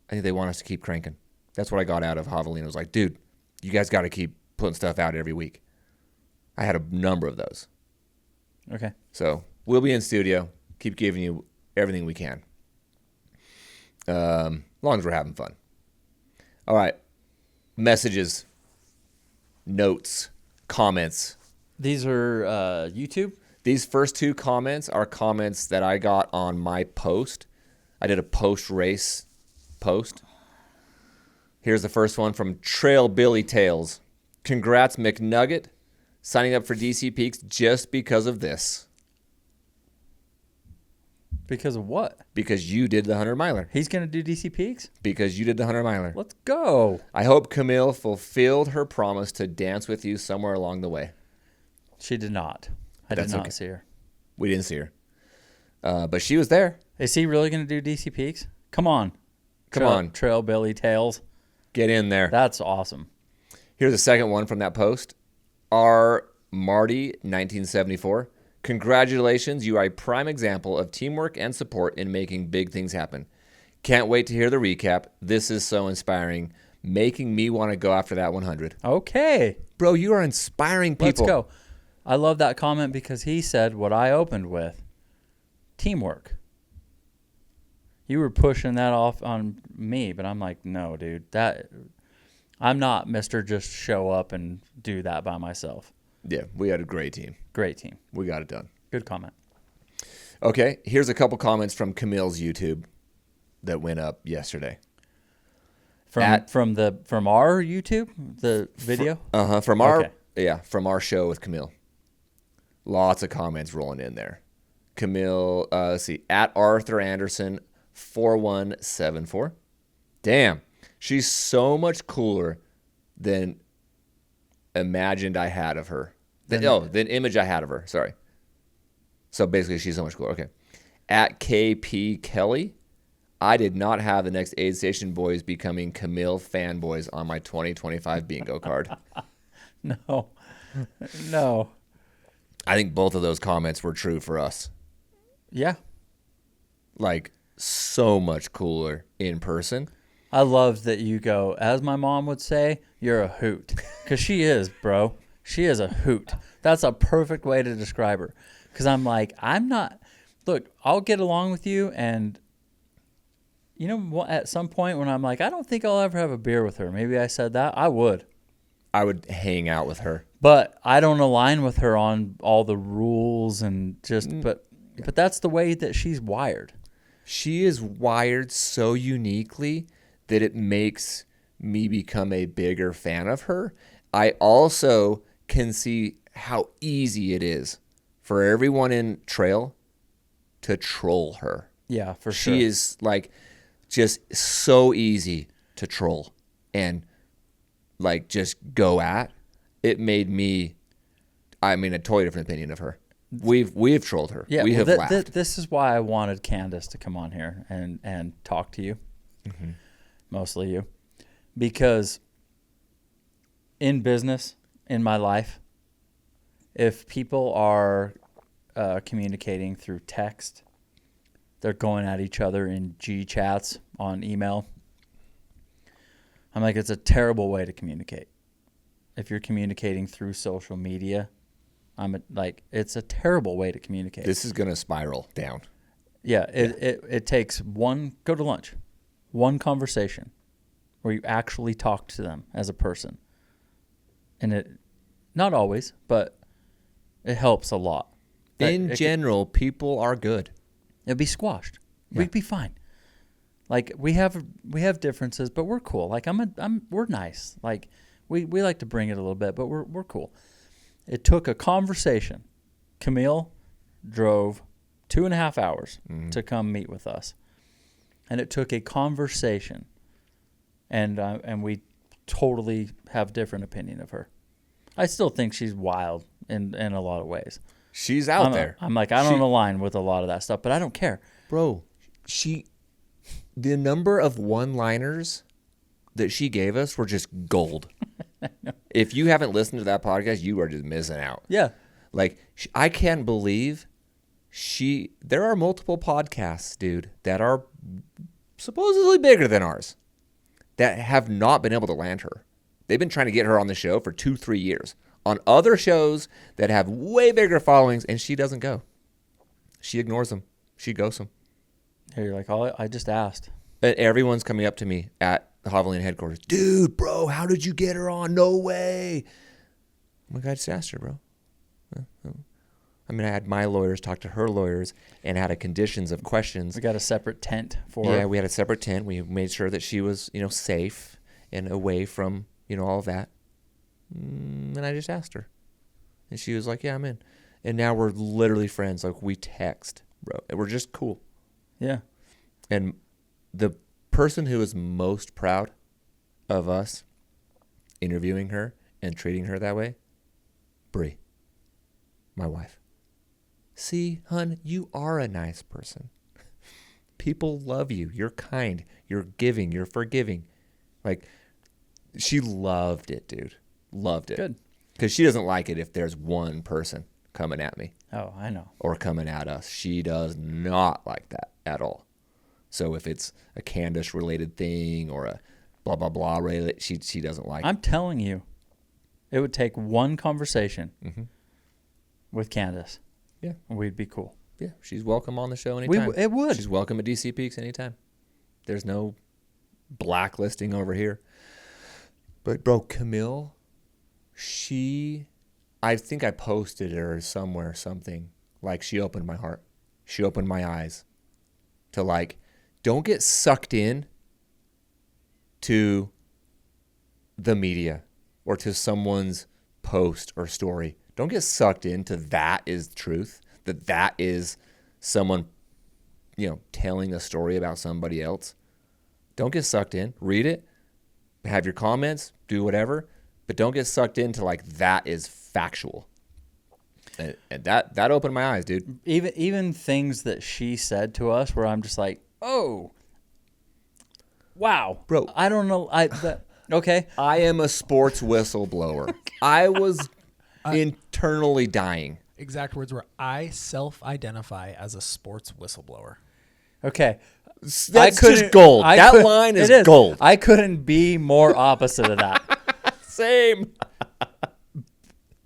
I think they want us to keep cranking. That's what I got out of Javelina. I was like, dude, you guys got to keep putting stuff out every week. I had a number of those. Okay. So we'll be in studio, keep giving you everything we can. As long as we're having fun. All right. Messages, notes, comments. These are YouTube? These first 2 comments are comments that I got on my post. I did a post-race post. Here's the first one from Trail Billy Tales. Congrats, McNugget. Signing up for DC Peaks just because of this. Because of what? Because you did the 100-miler. He's going to do DC Peaks? Because you did the 100-miler. Let's go. I hope Camille fulfilled her promise to dance with you somewhere along the way. She did not. I did not see her. We didn't see her. But she was there. Is he really going to do DC Peaks? Come on. Come on. Trail Billy Tales. Get in there. That's awesome. Here's a second one from that post. R. Marty, 1974. Congratulations. You are a prime example of teamwork and support in making big things happen. Can't wait to hear the recap. This is so inspiring, making me want to go after that 100. Okay. Bro, you are inspiring people. Let's go. I love that comment because he said what I opened with. Teamwork. You were pushing that off on me, but I'm like, no, dude. I'm not Mr. Just show up and do that by myself. Yeah, we had a great team. Great team. We got it done. Good comment. Okay, here's a couple comments from Camille's YouTube that went up yesterday. From our YouTube, the video? From our show with Camille. Lots of comments rolling in there. Camille, let's see, at Arthur Anderson 4174. Damn, she's so much cooler than imagined I had of her. Than image I had of her. Sorry. So basically, she's so much cooler. Okay. At KP Kelly, I did not have the next aid station boys becoming Camille fanboys on my 2025 bingo card. No. I think both of those comments were true for us. Yeah. Like, so much cooler in person. I love that you go, as my mom would say, you're a hoot. Because she is, bro. She is a hoot. That's a perfect way to describe her. Because I'm like, look, I'll get along with you. And, you know, at some point when I'm like, I don't think I'll ever have a beer with her. Maybe I said that. I would hang out with her. But I don't align with her on all the rules and but that's the way that she's wired. She is wired so uniquely that it makes me become a bigger fan of her. I also can see how easy it is for everyone in trail to troll her. Yeah, for sure. She is like just so easy to troll and like just go at. It made me, a totally different opinion of her. We've trolled her. Yeah, we have laughed. This is why I wanted Candace to come on here and talk to you, mostly you, because in business, in my life, if people are communicating through text, they're going at each other in G chats on email. I'm like, it's a terrible way to communicate. If you're communicating through social media, it's a terrible way to communicate. This is going to spiral down. Yeah, it takes go to lunch, one conversation where you actually talk to them as a person. And it, not always, but it helps a lot. In general, people are good. It'd be squashed. Yeah. We'd be fine. Like we have differences, but we're cool. Like we're nice. Like we like to bring it a little bit, but we're cool. It took a conversation. Camille drove 2.5 hours to come meet with us, and it took a conversation. And we totally have different opinion of her. I still think she's wild in a lot of ways. She's out there. I'm like, I don't align with a lot of that stuff, but I don't care. Bro, the number of one-liners that she gave us were just gold. If you haven't listened to that podcast, you are just missing out. Yeah. Like, I can't believe there are multiple podcasts, dude, that are supposedly bigger than ours that have not been able to land her. They've been trying to get her on the show for 2-3 years on other shows that have way bigger followings, and she doesn't go. She ignores them. She ghosts them. Hey, you're like, oh, I just asked. And everyone's coming up to me at the Javelina headquarters. Dude, bro, how did you get her on? No way. I'm like, I just asked her, bro. I mean, I had my lawyers talk to her lawyers and had a conditions of questions. We got a separate tent for her. Yeah, we had a separate tent. We made sure that she was, safe and away from, all of that. And I just asked her. And she was like, yeah, I'm in. And now we're literally friends. Like, we text, bro. And we're just cool. Yeah. And the person who is most proud of us interviewing her and treating her that way, Bree, my wife. See, hun, you are a nice person. People love you. You're kind. You're giving. You're forgiving. Like, she loved it, dude. Loved it. Good. Because she doesn't like it if there's one person coming at me. Oh, I know. Or coming at us. She does not like that at all. So if it's a Candace-related thing or a blah, blah, blah, she doesn't like it. I'm telling you, it would take one conversation with Candace. Yeah. And we'd be cool. Yeah, she's welcome on the show anytime. It would. She's welcome at DC Peaks anytime. There's no blacklisting over here. But, bro, Camille, I think I posted her somewhere something. Like, she opened my heart. She opened my eyes to, like, don't get sucked in to the media or to someone's post or story. Don't get sucked into that is truth, that is someone, telling a story about somebody else. Don't get sucked in. Read it. Have your comments. Do whatever. But don't get sucked into, like, that is factual. And that opened my eyes, dude. Even things that she said to us where I'm just like, oh, wow. Bro. I don't know. Okay. I am a sports whistleblower. I was internally dying. Exact words were, I self-identify as a sports whistleblower. Okay. That's just gold. That line is gold. I couldn't be more opposite of that. Same.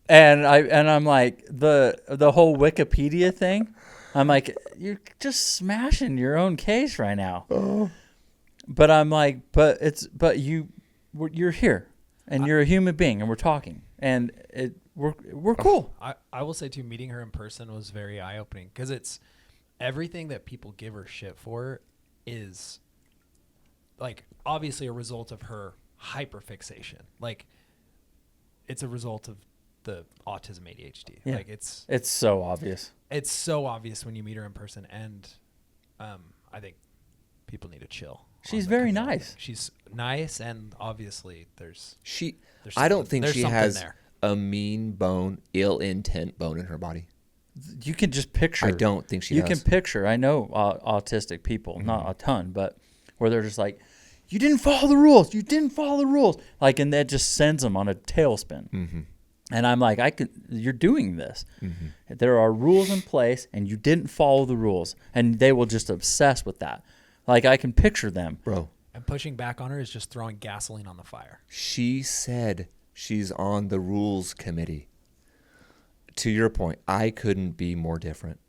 And I'm like, the whole Wikipedia thing, I'm like, you're just smashing your own case right now. Oh. But I'm like, you're here and you're a human being and we're talking and we're cool. I will say too, meeting her in person was very eye-opening because it's everything that people give her shit for is, like, obviously a result of her hyperfixation. Like, it's a result of the autism ADHD. Yeah. Like, it's so obvious. It's so obvious when you meet her in person, and I think people need to chill. She's very nice. She's nice, and obviously there's I don't think she has there. A mean bone, ill intent bone in her body. You can just picture. I don't think she You does. can picture. I know autistic people, not a ton, but where they're just like, you didn't follow the rules. You didn't follow the rules. Like, and that just sends them on a tailspin. Mm-hmm. And I'm like, you're doing this. Mm-hmm. There are rules in place, and you didn't follow the rules. And they will just obsess with that. Like, I can picture them. Bro. And pushing back on her is just throwing gasoline on the fire. She said she's on the rules committee. To your point, I couldn't be more different.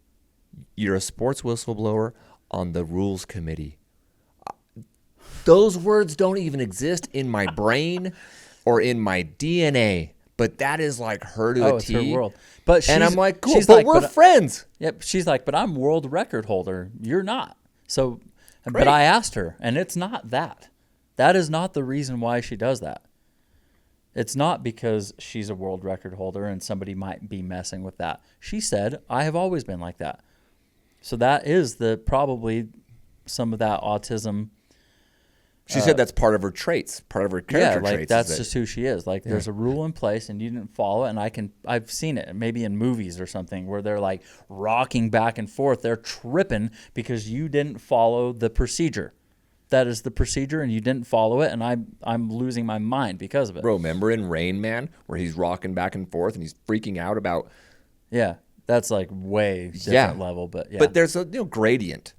You're a sports whistleblower on the rules committee. Those words don't even exist in my brain or in my DNA, but that is like her to a it's T. her world. But and I'm like, cool, she's but like, we're friends. Yep. She's like, but I'm world record holder. You're not. So, Great. but I asked her, and it's not that. That is not the reason why she does that. It's not because she's a world record holder and somebody might be messing with that. She said, I have always been like that. So that is probably some of that autism. She said that's part of her traits, part of her character traits. Yeah, like that's just who she is. Like there's a rule in place and you didn't follow it. And I've seen it maybe in movies or something where they're like rocking back and forth. They're tripping because you didn't follow the procedure. That is the procedure and you didn't follow it. And I'm losing my mind because of it. Bro, remember in Rain Man where he's rocking back and forth and he's freaking out about. Yeah, that's like way different level. But yeah. But there's a gradient.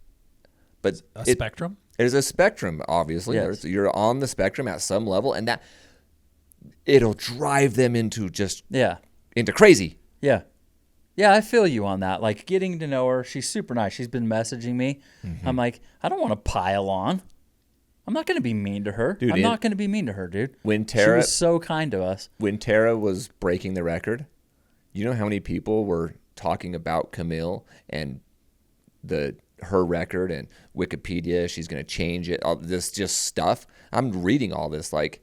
But a spectrum? There's a spectrum, obviously. Yes. You're on the spectrum at some level, and that it'll drive them into into crazy. Yeah. Yeah, I feel you on that. Like getting to know her, she's super nice. She's been messaging me. Mm-hmm. I'm like, I don't want to pile on. I'm not going to be mean to her. Dude, I'm not going to be mean to her, dude. When she was so kind to us. When Tara was breaking the record, you know how many people were talking about Camille and her record and Wikipedia, she's going to change it, all this just stuff. I'm reading all this like,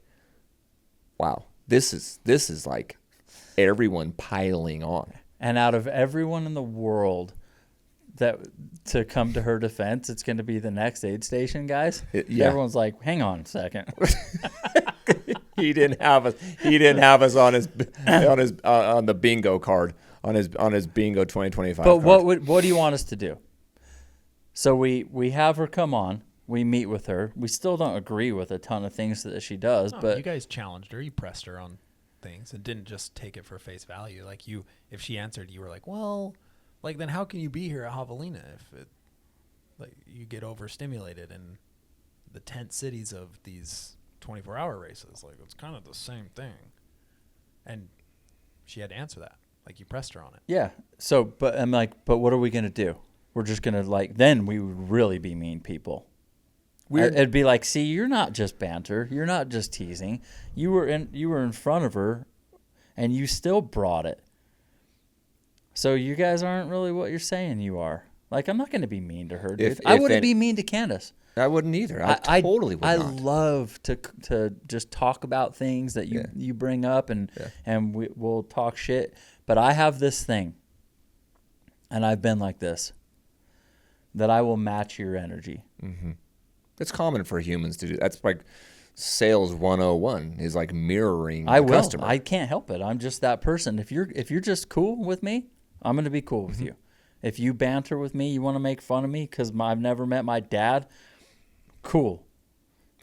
wow, this is like everyone piling on. And out of everyone in the world that to come to her defense, it's going to be the next aid station guys. Everyone's like, hang on a second. He didn't have us on the bingo card on his bingo 2025 but card. What do you want us to do? So we have her come on. We meet with her. We still don't agree with a ton of things that she does, but you guys challenged her. You pressed her on things and didn't just take it for face value. Like if she answered, you were like, well, like then how can you be here at Javelina if you get overstimulated in the tent cities of these 24-hour races? Like it's kind of the same thing. And she had to answer that. Like you pressed her on it. Yeah. So, but I'm like, but what are we gonna do? We're just going to then we would really be mean people. It'd be like, see, you're not just banter. You're not just teasing. You were in front of her and you still brought it. So you guys aren't really what you're saying you are. Like, I'm not going to be mean to her, dude. I wouldn't be mean to Candace. I wouldn't either. I totally would not. I love to just talk about things that you bring up and we'll talk shit. But I have this thing, and I've been like this, that I will match your energy. Mm-hmm. It's common for humans to do. That's like sales 101 is like mirroring the customer. I can't help it. I'm just that person. If you're just cool with me, I'm going to be cool with you. If you banter with me, you want to make fun of me because I've never met my dad, cool.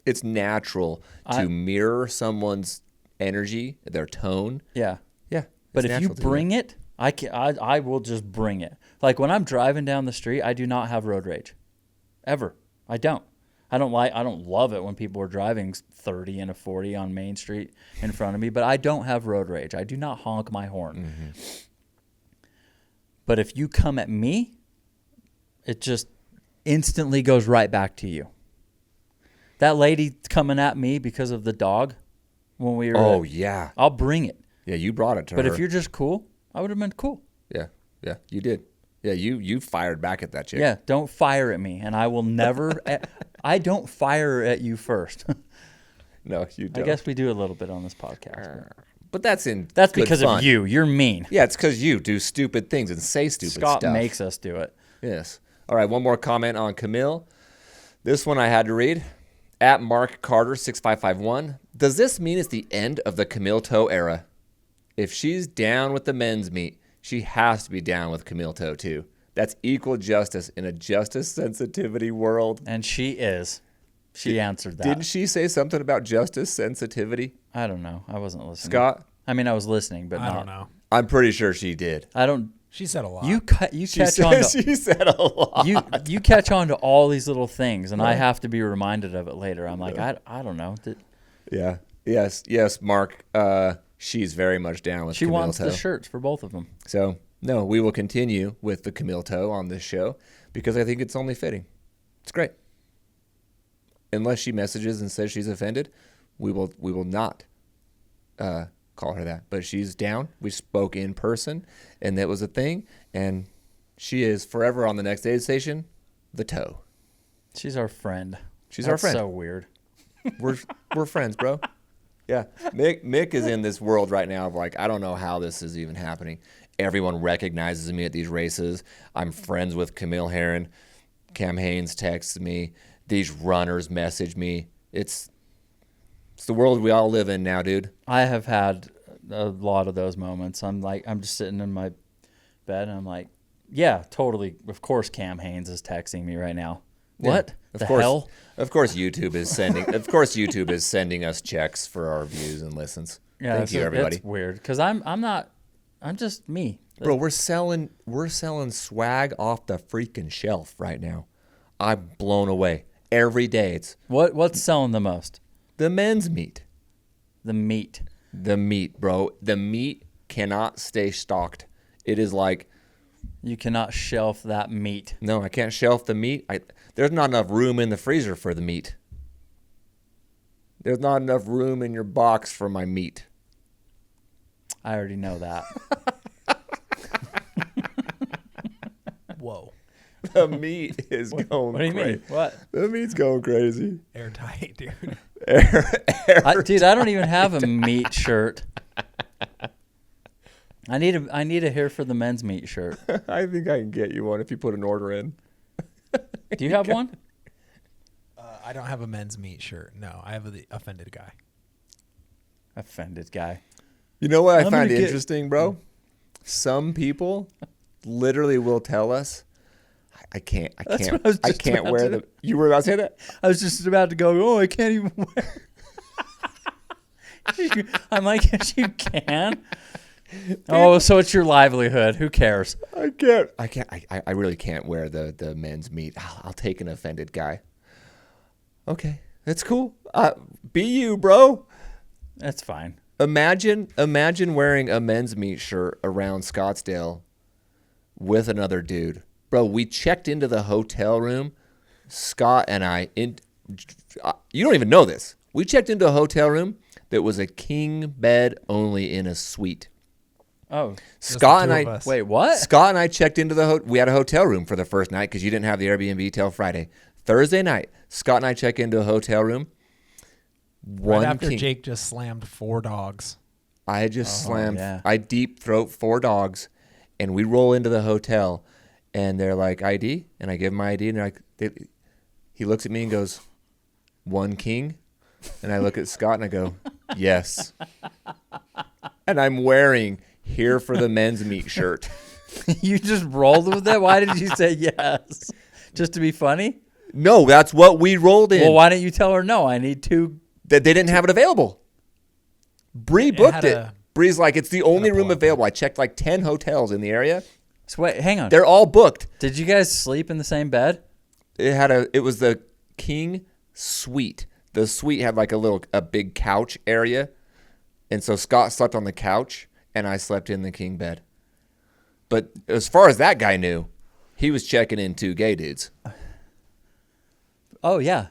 It's natural to mirror someone's energy, their tone. Yeah. Yeah. But if you bring it, I will just bring it. Like when I'm driving down the street, I do not have road rage. Ever. I don't love it when people are driving 30 and a 40 on Main Street in front of me, but I don't have road rage. I do not honk my horn. Mm-hmm. But if you come at me, it just instantly goes right back to you. That lady coming at me because of the dog when we were yeah. I'll bring it. Yeah, you brought it to her. But if you're just cool, I would have been cool. Yeah. Yeah, you did. Yeah, you fired back at that chick. Yeah, don't fire at me, and I will never. I don't fire at you first. No, you don't. I guess we do a little bit on this podcast, but that's because fun. of you. You're mean. Yeah, it's because you do stupid things and say stupid stuff. Scott makes us do it. Yes. All right, one more comment on Camille. This one I had to read. At Mark Carter 6551. Does this mean it's the end of the Camel Toe era? If she's down with the men's meet, she has to be down with Camel Toe too. That's equal justice in a justice sensitivity world. And she is. She answered that. Didn't she say something about justice sensitivity? I don't know. I wasn't listening. Scott? I mean, I was listening, but I don't know. I'm pretty sure she did. I don't. She said a lot. You catch on to, she said a lot. you catch on to all these little things, and I have to be reminded of it later. I'm like, I don't know. Yeah. Yes, Mark. She's very much down with She Camel wants Toe. the shirts for both of them. So, no, we will continue with the Camel Toe on this show because I think it's only fitting. It's great. Unless she messages and says she's offended, we will not call her that. But she's down. We spoke in person, and that was a thing. And she is forever on the next aid station, the toe. She's our friend. She's our friend. So weird. We're friends, bro. Yeah. Mick is in this world right now of like, I don't know how this is even happening. Everyone recognizes me at these races. I'm friends with Camille Herron. Cam Haynes texts me. These runners message me. It's the world we all live in now, dude. I have had a lot of those moments. I'm just sitting in my bed, and I'm like, yeah, totally. Of course Cam Haynes is texting me right now. Yeah, what the hell? Of course YouTube is sending us checks for our views and listens. Yeah, Thank you, everybody. It's weird because I'm just me. Bro, we're selling swag off the freaking shelf right now. I'm blown away. Every day it's What's selling the most? the men's meat. The meat. The meat, bro. The meat cannot stay stocked. It is like, You cannot shelf that meat. no, I can't shelf the meat. There's not enough room in the freezer for the meat. There's not enough room in your box for my meat. I already know that. Whoa. The meat is going What do you crazy. mean? What? The meat's going crazy. Airtight, dude. Dude, I don't even have a meat shirt. I need a here for the men's meat shirt. I think I can get you one if you put an order in. Do you have one? I don't have a men's meat shirt. No, I have the offended guy. Offended guy. You know what I I'm find gonna get- interesting, bro? Some people literally will tell us, I can't what I was just about wear to- the. You were about to say that? I was just about to go, I can't even wear. I'm like, yes, you can. Oh, so it's your livelihood. Who cares? I really can't wear the men's meat. I'll take an offended guy. Okay, that's cool. Be you, bro. That's fine. Imagine wearing a men's meat shirt around Scottsdale with another dude. Bro, we checked into the hotel room, Scott and I, you don't even know this. We checked into a hotel room that was a king bed only in a suite. Oh, Scott and two I, of us. wait, what? Scott and I checked into we had a hotel room for the first night because you didn't have the Airbnb till Friday. Thursday night, Scott and I check into a hotel room. Right after Jake just slammed 4 dogs. I had just slammed. yeah. I deep throat 4 dogs, and we roll into the hotel, and they're like ID, and I give them my ID, and they're like, he looks at me and goes, 1 king, and I look at Scott and I go, yes, and I'm wearing here for the men's meat shirt. You just rolled with it? Why did you say yes? Just to be funny? No, that's what we rolled in. Well, why didn't you tell her no? I need 2. That they didn't have it available. Bree booked had it. Bree's like, it's the only room pull-up available. I checked like 10 hotels in the area. So wait, hang on. They're all booked. Did you guys sleep in the same bed? It was the king suite. The suite had like a big couch area. And so Scott slept on the couch and I slept in the king bed. But as far as that guy knew, he was checking in 2 gay dudes. Oh, yeah.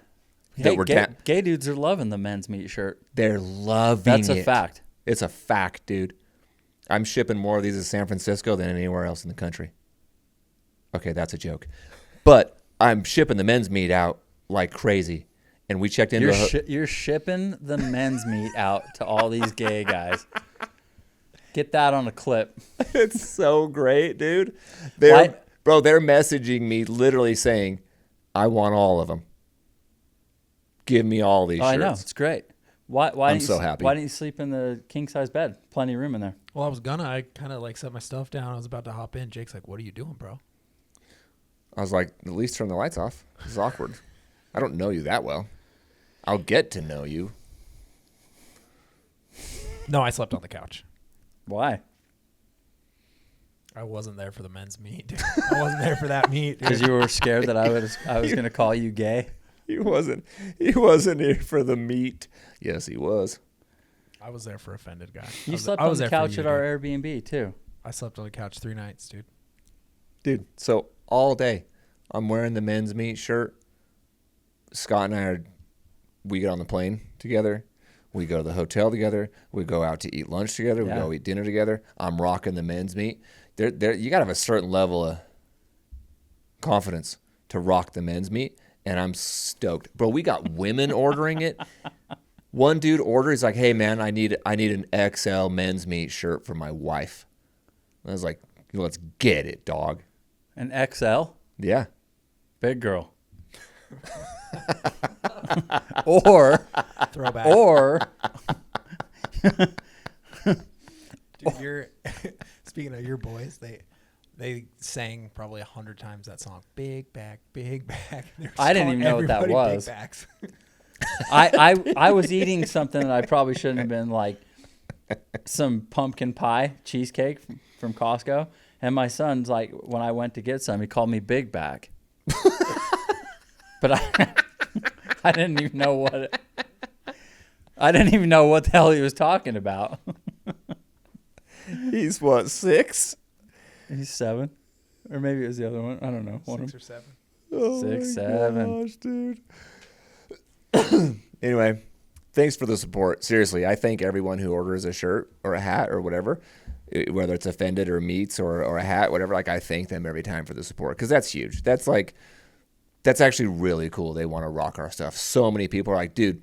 That Hey, were gay dudes are loving the men's meat shirt. They're loving That's it. a fact. It's a fact, dude. I'm shipping more of these to San Francisco than anywhere else in the country. Okay, that's a joke. But I'm shipping the men's meat out like crazy. And we checked into You're shipping the men's meat out to all these gay guys. Get that on a clip. It's so great, dude. Why- They're messaging me literally saying, I want all of them. Give me all these shirts. I know. It's great. Why I'm didn't so you, happy. Why didn't you sleep in the king-size bed? Plenty of room in there. Well, I kind of like set my stuff down. I was about to hop in. Jake's like, what are you doing, bro? I was like, at least turn the lights off. This is awkward. I don't know you that well. I'll get to know you. No, I slept on the couch. Why? I wasn't there for the men's meet. Dude. I wasn't there for that meet. Because you were scared that I was going to call you gay. He wasn't here for the meet. Yes, he was. I was there for offended guy. You slept on the couch at our Airbnb too. I slept on the couch 3 nights, dude. Dude, so all day I'm wearing the men's meet shirt. Scott and we get on the plane together. We go to the hotel together. We go out to eat lunch together. We go eat dinner together. I'm rocking the men's meet. You got to have a certain level of confidence to rock the men's meet, and I'm stoked. Bro, we got women ordering it. One dude ordered, he's like, hey, man, I need an XL men's meet shirt for my wife. I was like, let's get it, dog. An XL? Yeah. Big girl. Or throwback. Or dude, you're speaking of your boys, they sang probably 100 times that song. Big back, big back. I didn't even know what that was. Big backs. I was eating something that I probably shouldn't have been, like some pumpkin pie cheesecake from Costco, and my son's like, when I went to get some, he called me big back. But I didn't even know what the hell he was talking about. He's what, 6? He's 7, or maybe it was the other one. I don't know. 6 or 7. Oh 6, 7. Gosh, dude. Anyway, thanks for the support. Seriously, I thank everyone who orders a shirt or a hat or whatever, whether it's offended or meats or a hat, whatever. Like, I thank them every time for the support because that's huge. That's actually really cool. They want to rock our stuff. So many people are like, dude,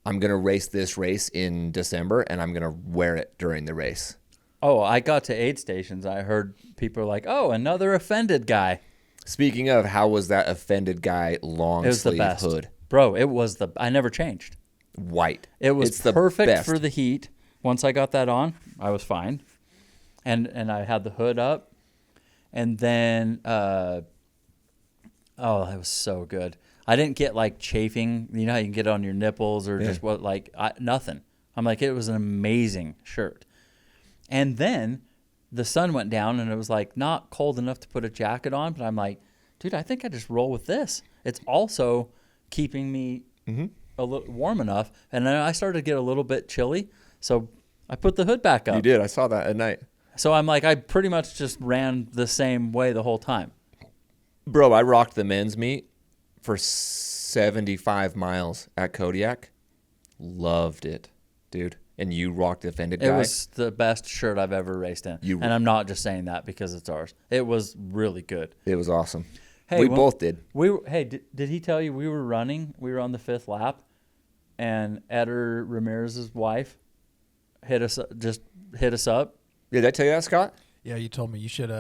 I'm going to race this race in December and I'm going to wear it during the race. Oh, I got to aid stations. I heard people like, oh, another offended guy. Speaking of, how was that offended guy long sleeve hood? Bro, I never changed. White. It was perfect for the heat. Once I got that on, I was fine. And I had the hood up. And then, that was so good. I didn't get like chafing. You know how you can get it on your nipples or just nothing. I'm like, it was an amazing shirt. And then the sun went down and it was like not cold enough to put a jacket on. But I'm like, dude, I think I just roll with this. It's also keeping me a little warm enough. And then I started to get a little bit chilly. So I put the hood back up. You did. I saw that at night. So I'm like, I pretty much just ran the same way the whole time. Bro, I rocked the men's meet for 75 miles at Kodiak. Loved it, dude. And you rocked the offended guy. It was the best shirt I've ever raced in. And I'm not just saying that because it's ours. It was really good. It was awesome. Hey, we both did. Did he tell you we were running? We were on the 5th lap, and Eder Ramirez's wife hit us up. Did I tell you that, Scott? Yeah, you told me you should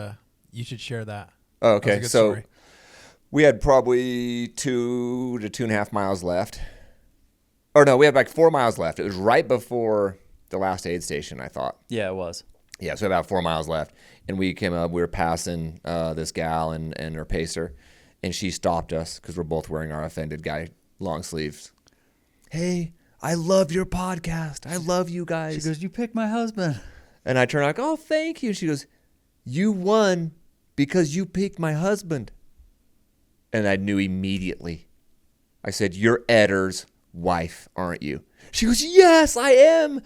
share that. Oh, okay. That was a good story. We had probably 2 to 2.5 miles left. Or no, we had like 4 miles left. It was right before the last aid station, I thought. Yeah, it was. Yeah, so about 4 miles left. And we came up, we were passing this gal and her pacer, and she stopped us because we're both wearing our offended guy long sleeves. Hey, I love your podcast. I love you guys. She goes, you picked my husband. And I turn like, oh, thank you. She goes, you won because you picked my husband. And I knew immediately. I said, you're Eder's wife, aren't you? She goes, yes, I am.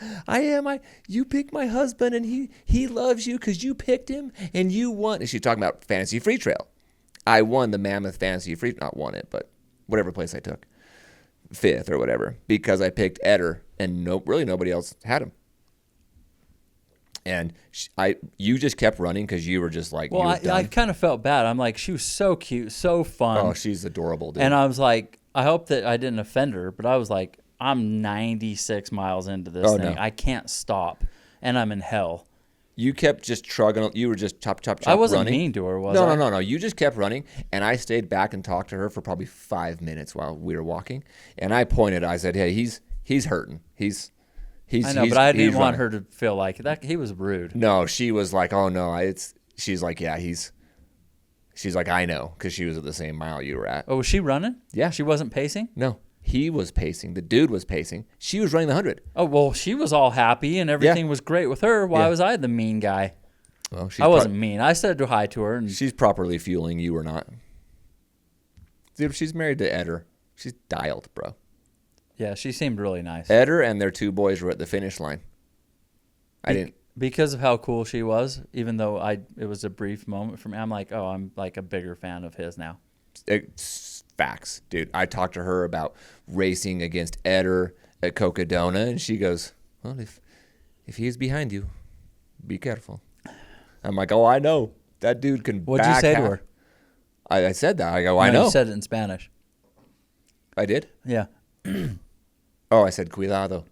You picked my husband, and he loves you because you picked him, and you won. And she's talking about Fantasy Free Trail. I won the Mammoth Fantasy Free, not won it, but whatever place I took, 5th or whatever, because I picked Eder, and really nobody else had him. And you just kept running because you were just like, well, I kind of felt bad. I'm like, she was so cute, so fun. Oh, she's adorable, dude. And I was like, I hope that I didn't offend her, but I was like, I'm 96 miles into this thing. No. I can't stop, and I'm in hell. You kept just trugging. You were just chop, I wasn't running. Mean to her, was I? No. You just kept running, and I stayed back and talked to her for probably 5 minutes while we were walking. And I pointed. I said, "Hey, he's hurting. I know, but I didn't want her to feel like that. He was rude. No, she was like, "Oh no, She's like, yeah, She's like, I know, because she was at the same mile you were at. Oh, was she running? Yeah. She wasn't pacing? No, he was pacing. The dude was pacing. She was running the 100. Oh, well, she was all happy and everything was great with her. Why was I the mean guy? Well, I wasn't mean. I said hi to her. And she's properly fueling you or not. Dude, she's married to Eder. She's dialed, bro. Yeah, she seemed really nice. Eder and their 2 boys were at the finish line. Because of how cool she was, even though it was a brief moment for me. I'm like, oh, I'm like a bigger fan of his now. It's facts, dude. I talked to her about racing against Eder at Cocodona, and she goes, well, if he's behind you, be careful. I'm like, oh, I know. That dude can What'd you say to her? I said that. I go, I No, know. you said it in Spanish. I did? Yeah. Oh, I said, cuidado.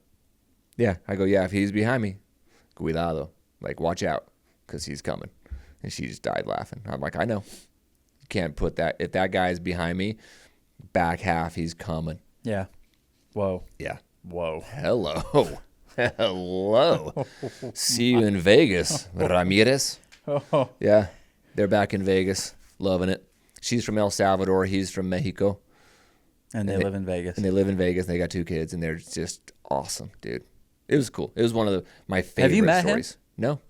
Yeah. I go, yeah, if he's behind me, cuidado. Like, watch out, because he's coming. And she just died laughing. I'm like, I know. You can't put that. If that guy's behind me, back half, he's coming. Yeah. Whoa. Yeah. Whoa. Hello. Hello. See you in Vegas, Ramirez. Yeah. They're back in Vegas. Loving it. She's from El Salvador. He's from Mexico. And they live in Vegas. And they live in Vegas. And they got 2 kids. And they're just awesome, dude. It was cool. It was one of my favorite Have you met stories. him? No.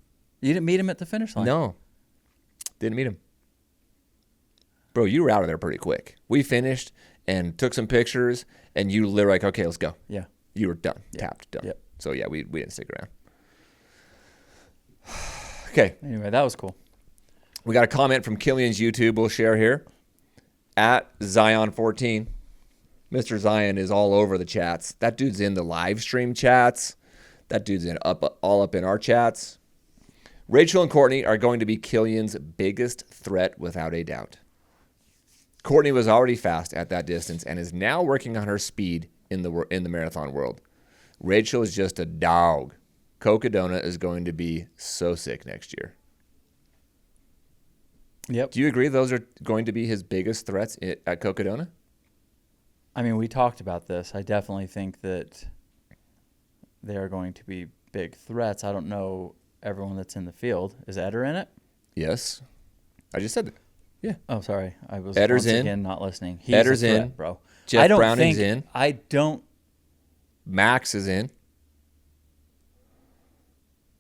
You didn't meet him at the finish line? No. Didn't meet him. Bro, you were out of there pretty quick. We finished and took some pictures. And you literally like, okay, let's go. Yeah. You were done. Yep. Tapped. Done. Yep. So, yeah, we didn't stick around. Okay. Anyway, that was cool. We got a comment from Killian's YouTube we'll share here. At Zion14. Mr. Zion is all over the chats. That dude's in the live stream chats. That dude's all up in our chats. Rachel and Courtney are going to be Killian's biggest threat without a doubt. Courtney was already fast at that distance and is now working on her speed in the marathon world. Rachel is just a dog. Cocodona is going to be so sick next year. Yep. Do you agree those are going to be his biggest threats at Cocodona? I mean, we talked about this. I definitely think that they are going to be big threats. I don't know everyone that's in the field. Is Eder in it? Yes. I just said that. Yeah. Oh, sorry. I was Eder's once in. again not listening. He's Eder's a threat, in. bro. Jeff I don't Browning's think, in. I don't. Max is in.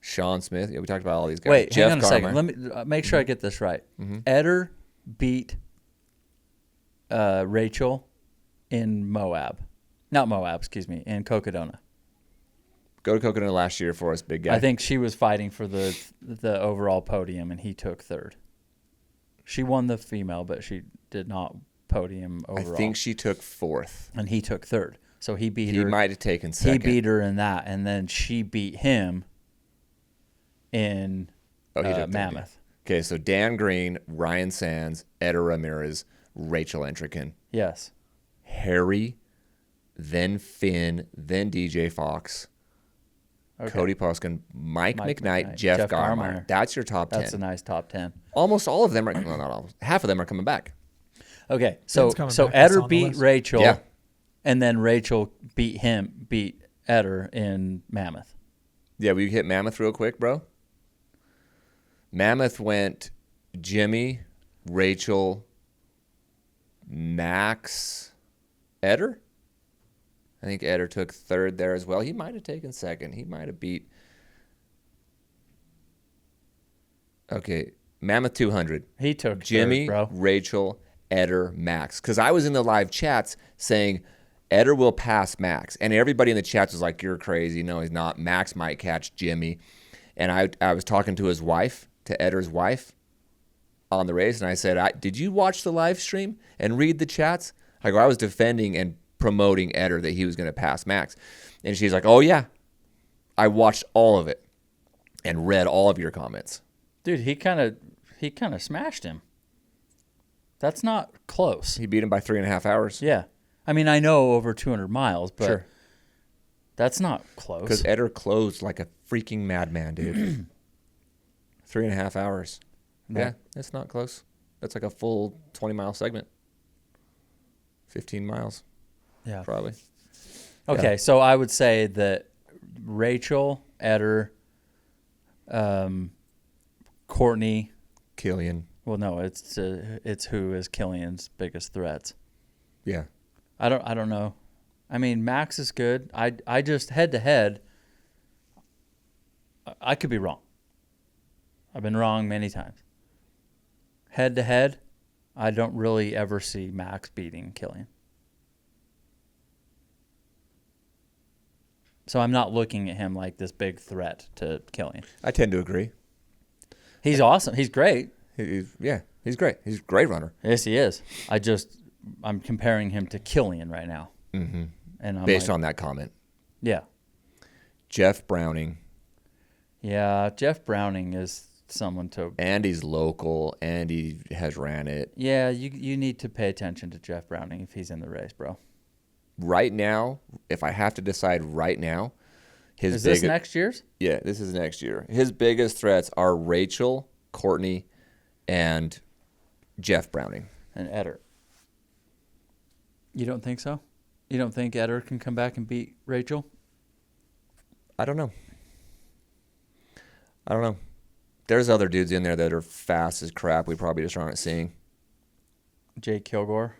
Sean Smith. Yeah, we talked about all these guys. Wait, Jeff hang on a second. Garmer. Let me make sure I get this right. Mm-hmm. Eder beat Rachel in Moab. Not Moab, excuse me, in Cocodona. Go to Cocodona last year for us, big guy. I think she was fighting for the overall podium, and he took third. She won the female, but she did not podium overall. I think she took 4th. And he took third. So he beat her. He might have taken 2nd. He beat her in that, and then she beat him in he took third, Mammoth. Okay, so Dan Green, Ryan Sands, Eder Ramirez, Rachel Entrekin, Yes. Harry, then Finn, then DJ Fox, Okay. Cody Poskin, Mike Mike McKnight, McKnight, Jeff Jeff Garmeyer. Garmeyer. That's your top 10. That's a nice top 10. Almost all of them are, well, not almost, half of them are coming back. Okay, so coming back. That's Eder on the beat list. Rachel, Yeah. and then Rachel beat Eder in Mammoth. Yeah, we hit Mammoth real quick, bro. Mammoth went Jimmy, Rachel, Max, Eder. I think Eder took 3rd there as well. He might have taken 2nd. He might have beat. Okay, Mammoth 200. He took Jimmy, third, bro. Rachel, Eder, Max. Because I was in the live chats saying Eder will pass Max. And everybody in the chats was like, you're crazy. No, he's not. Max might catch Jimmy. And I was talking to his wife, to Eder's wife, on the race. And I said, did you watch the live stream and read the chats? I go, I was defending and promoting Eder that he was going to pass Max. And she's like, oh, yeah. I watched all of it and read all of your comments. Dude, he kind of smashed him. That's not close. He beat him by 3.5 hours. Yeah. I mean, I know over 200 miles, but Sure. that's not close. Because Eder closed like a freaking madman, dude. 3.5 hours. No. Yeah, that's not close. That's like a full 20-mile segment. 15 miles, Yeah. probably. Okay, Yeah. so I would say that Rachel, Eder, Courtney. Killian. Well, no, it's who is Killian's biggest threats. Yeah. I don't know. I mean, Max is good. I just head to head. I could be wrong. been wrong many times. Head to head, I don't really ever see Max beating Killian. So I'm not looking at him like this big threat to Killian. I tend to agree. He's awesome. He's great. He's great. He's a great runner. Yes, he is. I'm comparing him to Killian right now. Mm-hmm. And I'm based on that comment. Yeah. Jeff Browning. Yeah, Jeff Browning is someone to... And he's local, and he has ran it. Yeah, you need to pay attention to Jeff Browning if he's in the race, bro. Right now, if I have to decide right now, is this next year's? Yeah, this is next year. His biggest threats are Rachel, Courtney, and Jeff Browning. And Eder. You don't think so? You don't think Eder can come back and beat Rachel? I don't know. There's other dudes in there that are fast as crap we probably just aren't seeing. Jake Kilgore.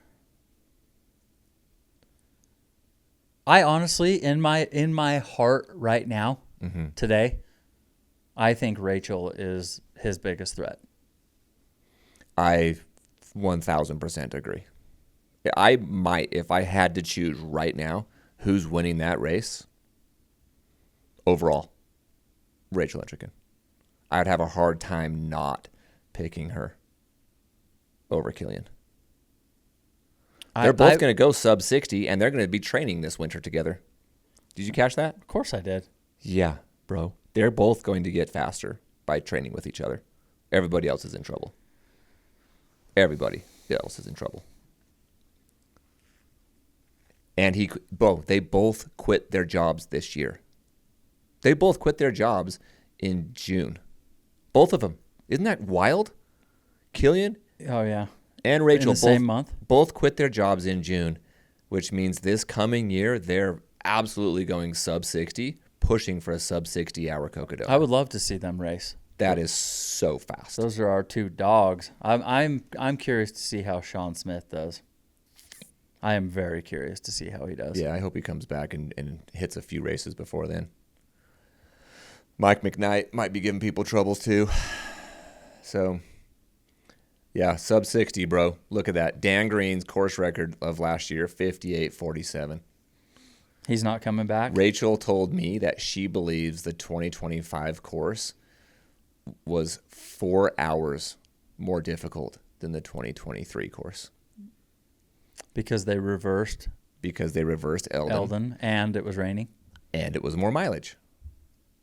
I honestly, in my heart right now, today, I think Rachel is his biggest threat. I 1,000% agree. I might, if I had to choose right now, who's winning that race overall, Rachel Etchikin. I'd have a hard time not picking her over Killian. They're both going to go sub 60, and they're going to be training this winter together. Did you catch that? Of course I did. Yeah, bro. They're both going to get faster by training with each other. Everybody else is in trouble. Everybody else is in trouble. And they both quit their jobs this year. They both quit their jobs in June. Both of them. Isn't that wild? Killian? Oh, yeah. And Rachel in the same month? Both quit their jobs in June, which means this coming year they're absolutely going sub 60, pushing for a sub 60 hour Cocodona. I would love to see them race. That is so fast. Those are our two dogs. I'm curious to see how Sean Smith does. I am very curious to see how he does. Yeah, I hope he comes back and hits a few races before then. Mike McKnight might be giving people troubles too. So, yeah, sub 60, bro. Look at that. Dan Green's course record of last year, 58:47. He's not coming back? Rachel told me that she believes the 2025 course was 4 hours more difficult than the 2023 course. Because they reversed Eldon. And it was raining. And it was more mileage.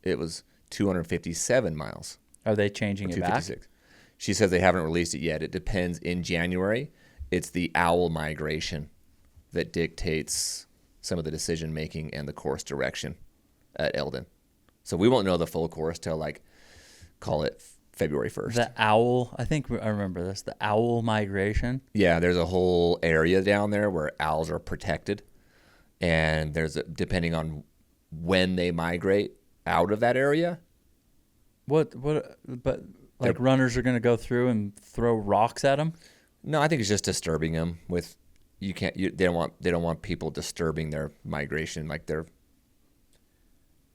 It was 257 miles. Are they changing it back? She says they haven't released it yet. It depends. In January, it's the owl migration that dictates some of the decision making and the course direction at Eldon. So we won't know the full course till call it February 1st. The owl, I remember this, the owl migration. Yeah, there's a whole area down there where owls are protected. And depending on when they migrate out of that area. But runners are going to go through and throw rocks at them? No, I think it's just disturbing them with, they don't want people disturbing their migration.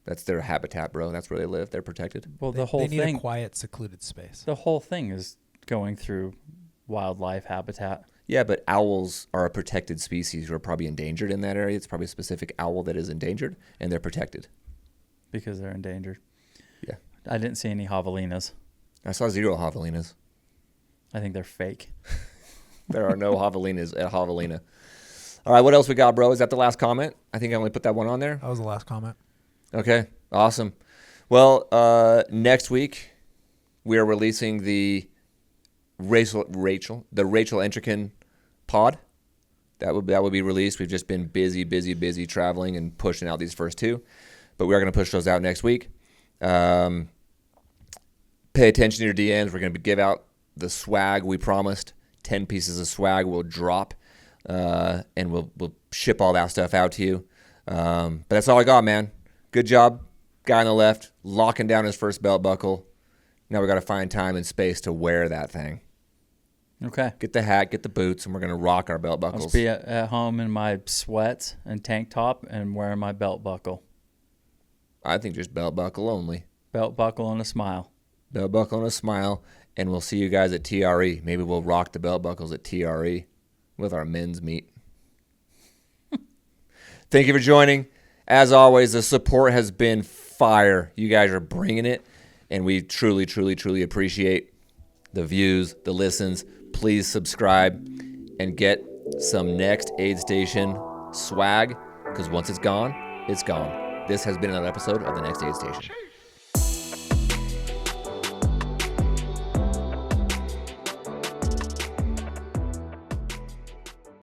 That's their habitat, bro. That's where they live. They're protected. Well, they need a quiet, secluded space. The whole thing is going through wildlife habitat. Yeah, but owls are a protected species who are probably endangered in that area. It's probably a specific owl that is endangered, and they're protected. Because they're endangered. Yeah. I didn't see any javelinas. I saw 0 javelinas. I think they're fake. There are no javelinas at Javelina. All right, what else we got, bro? Is that the last comment? I think I only put that one on there. That was the last comment. Okay, awesome. Well, next week we are releasing the Rachel Etchikin pod. That would be released. We've just been busy traveling and pushing out these first two, but we are going to push those out next week. Pay attention to your DMs. We're going to give out the swag we promised. 10 pieces of swag will drop, and we'll ship all that stuff out to you. But that's all I got, man. Good job, guy on the left, locking down his first belt buckle. Now we got to find time and space to wear that thing. Okay. Get the hat, get the boots, and we're going to rock our belt buckles. I'll be at home in my sweats and tank top and wearing my belt buckle. I think just belt buckle only. Belt buckle and a smile. belt buckle and a smile, and we'll see you guys at TRE. Maybe we'll rock the belt buckles at TRE with our men's meet. Thank you for joining. As always, the support has been fire. You guys are bringing it, and we truly, truly, truly appreciate the views, the listens. Please subscribe and get some Next Aid Station swag, because once it's gone, it's gone. This has been another episode of the Next Aid Station.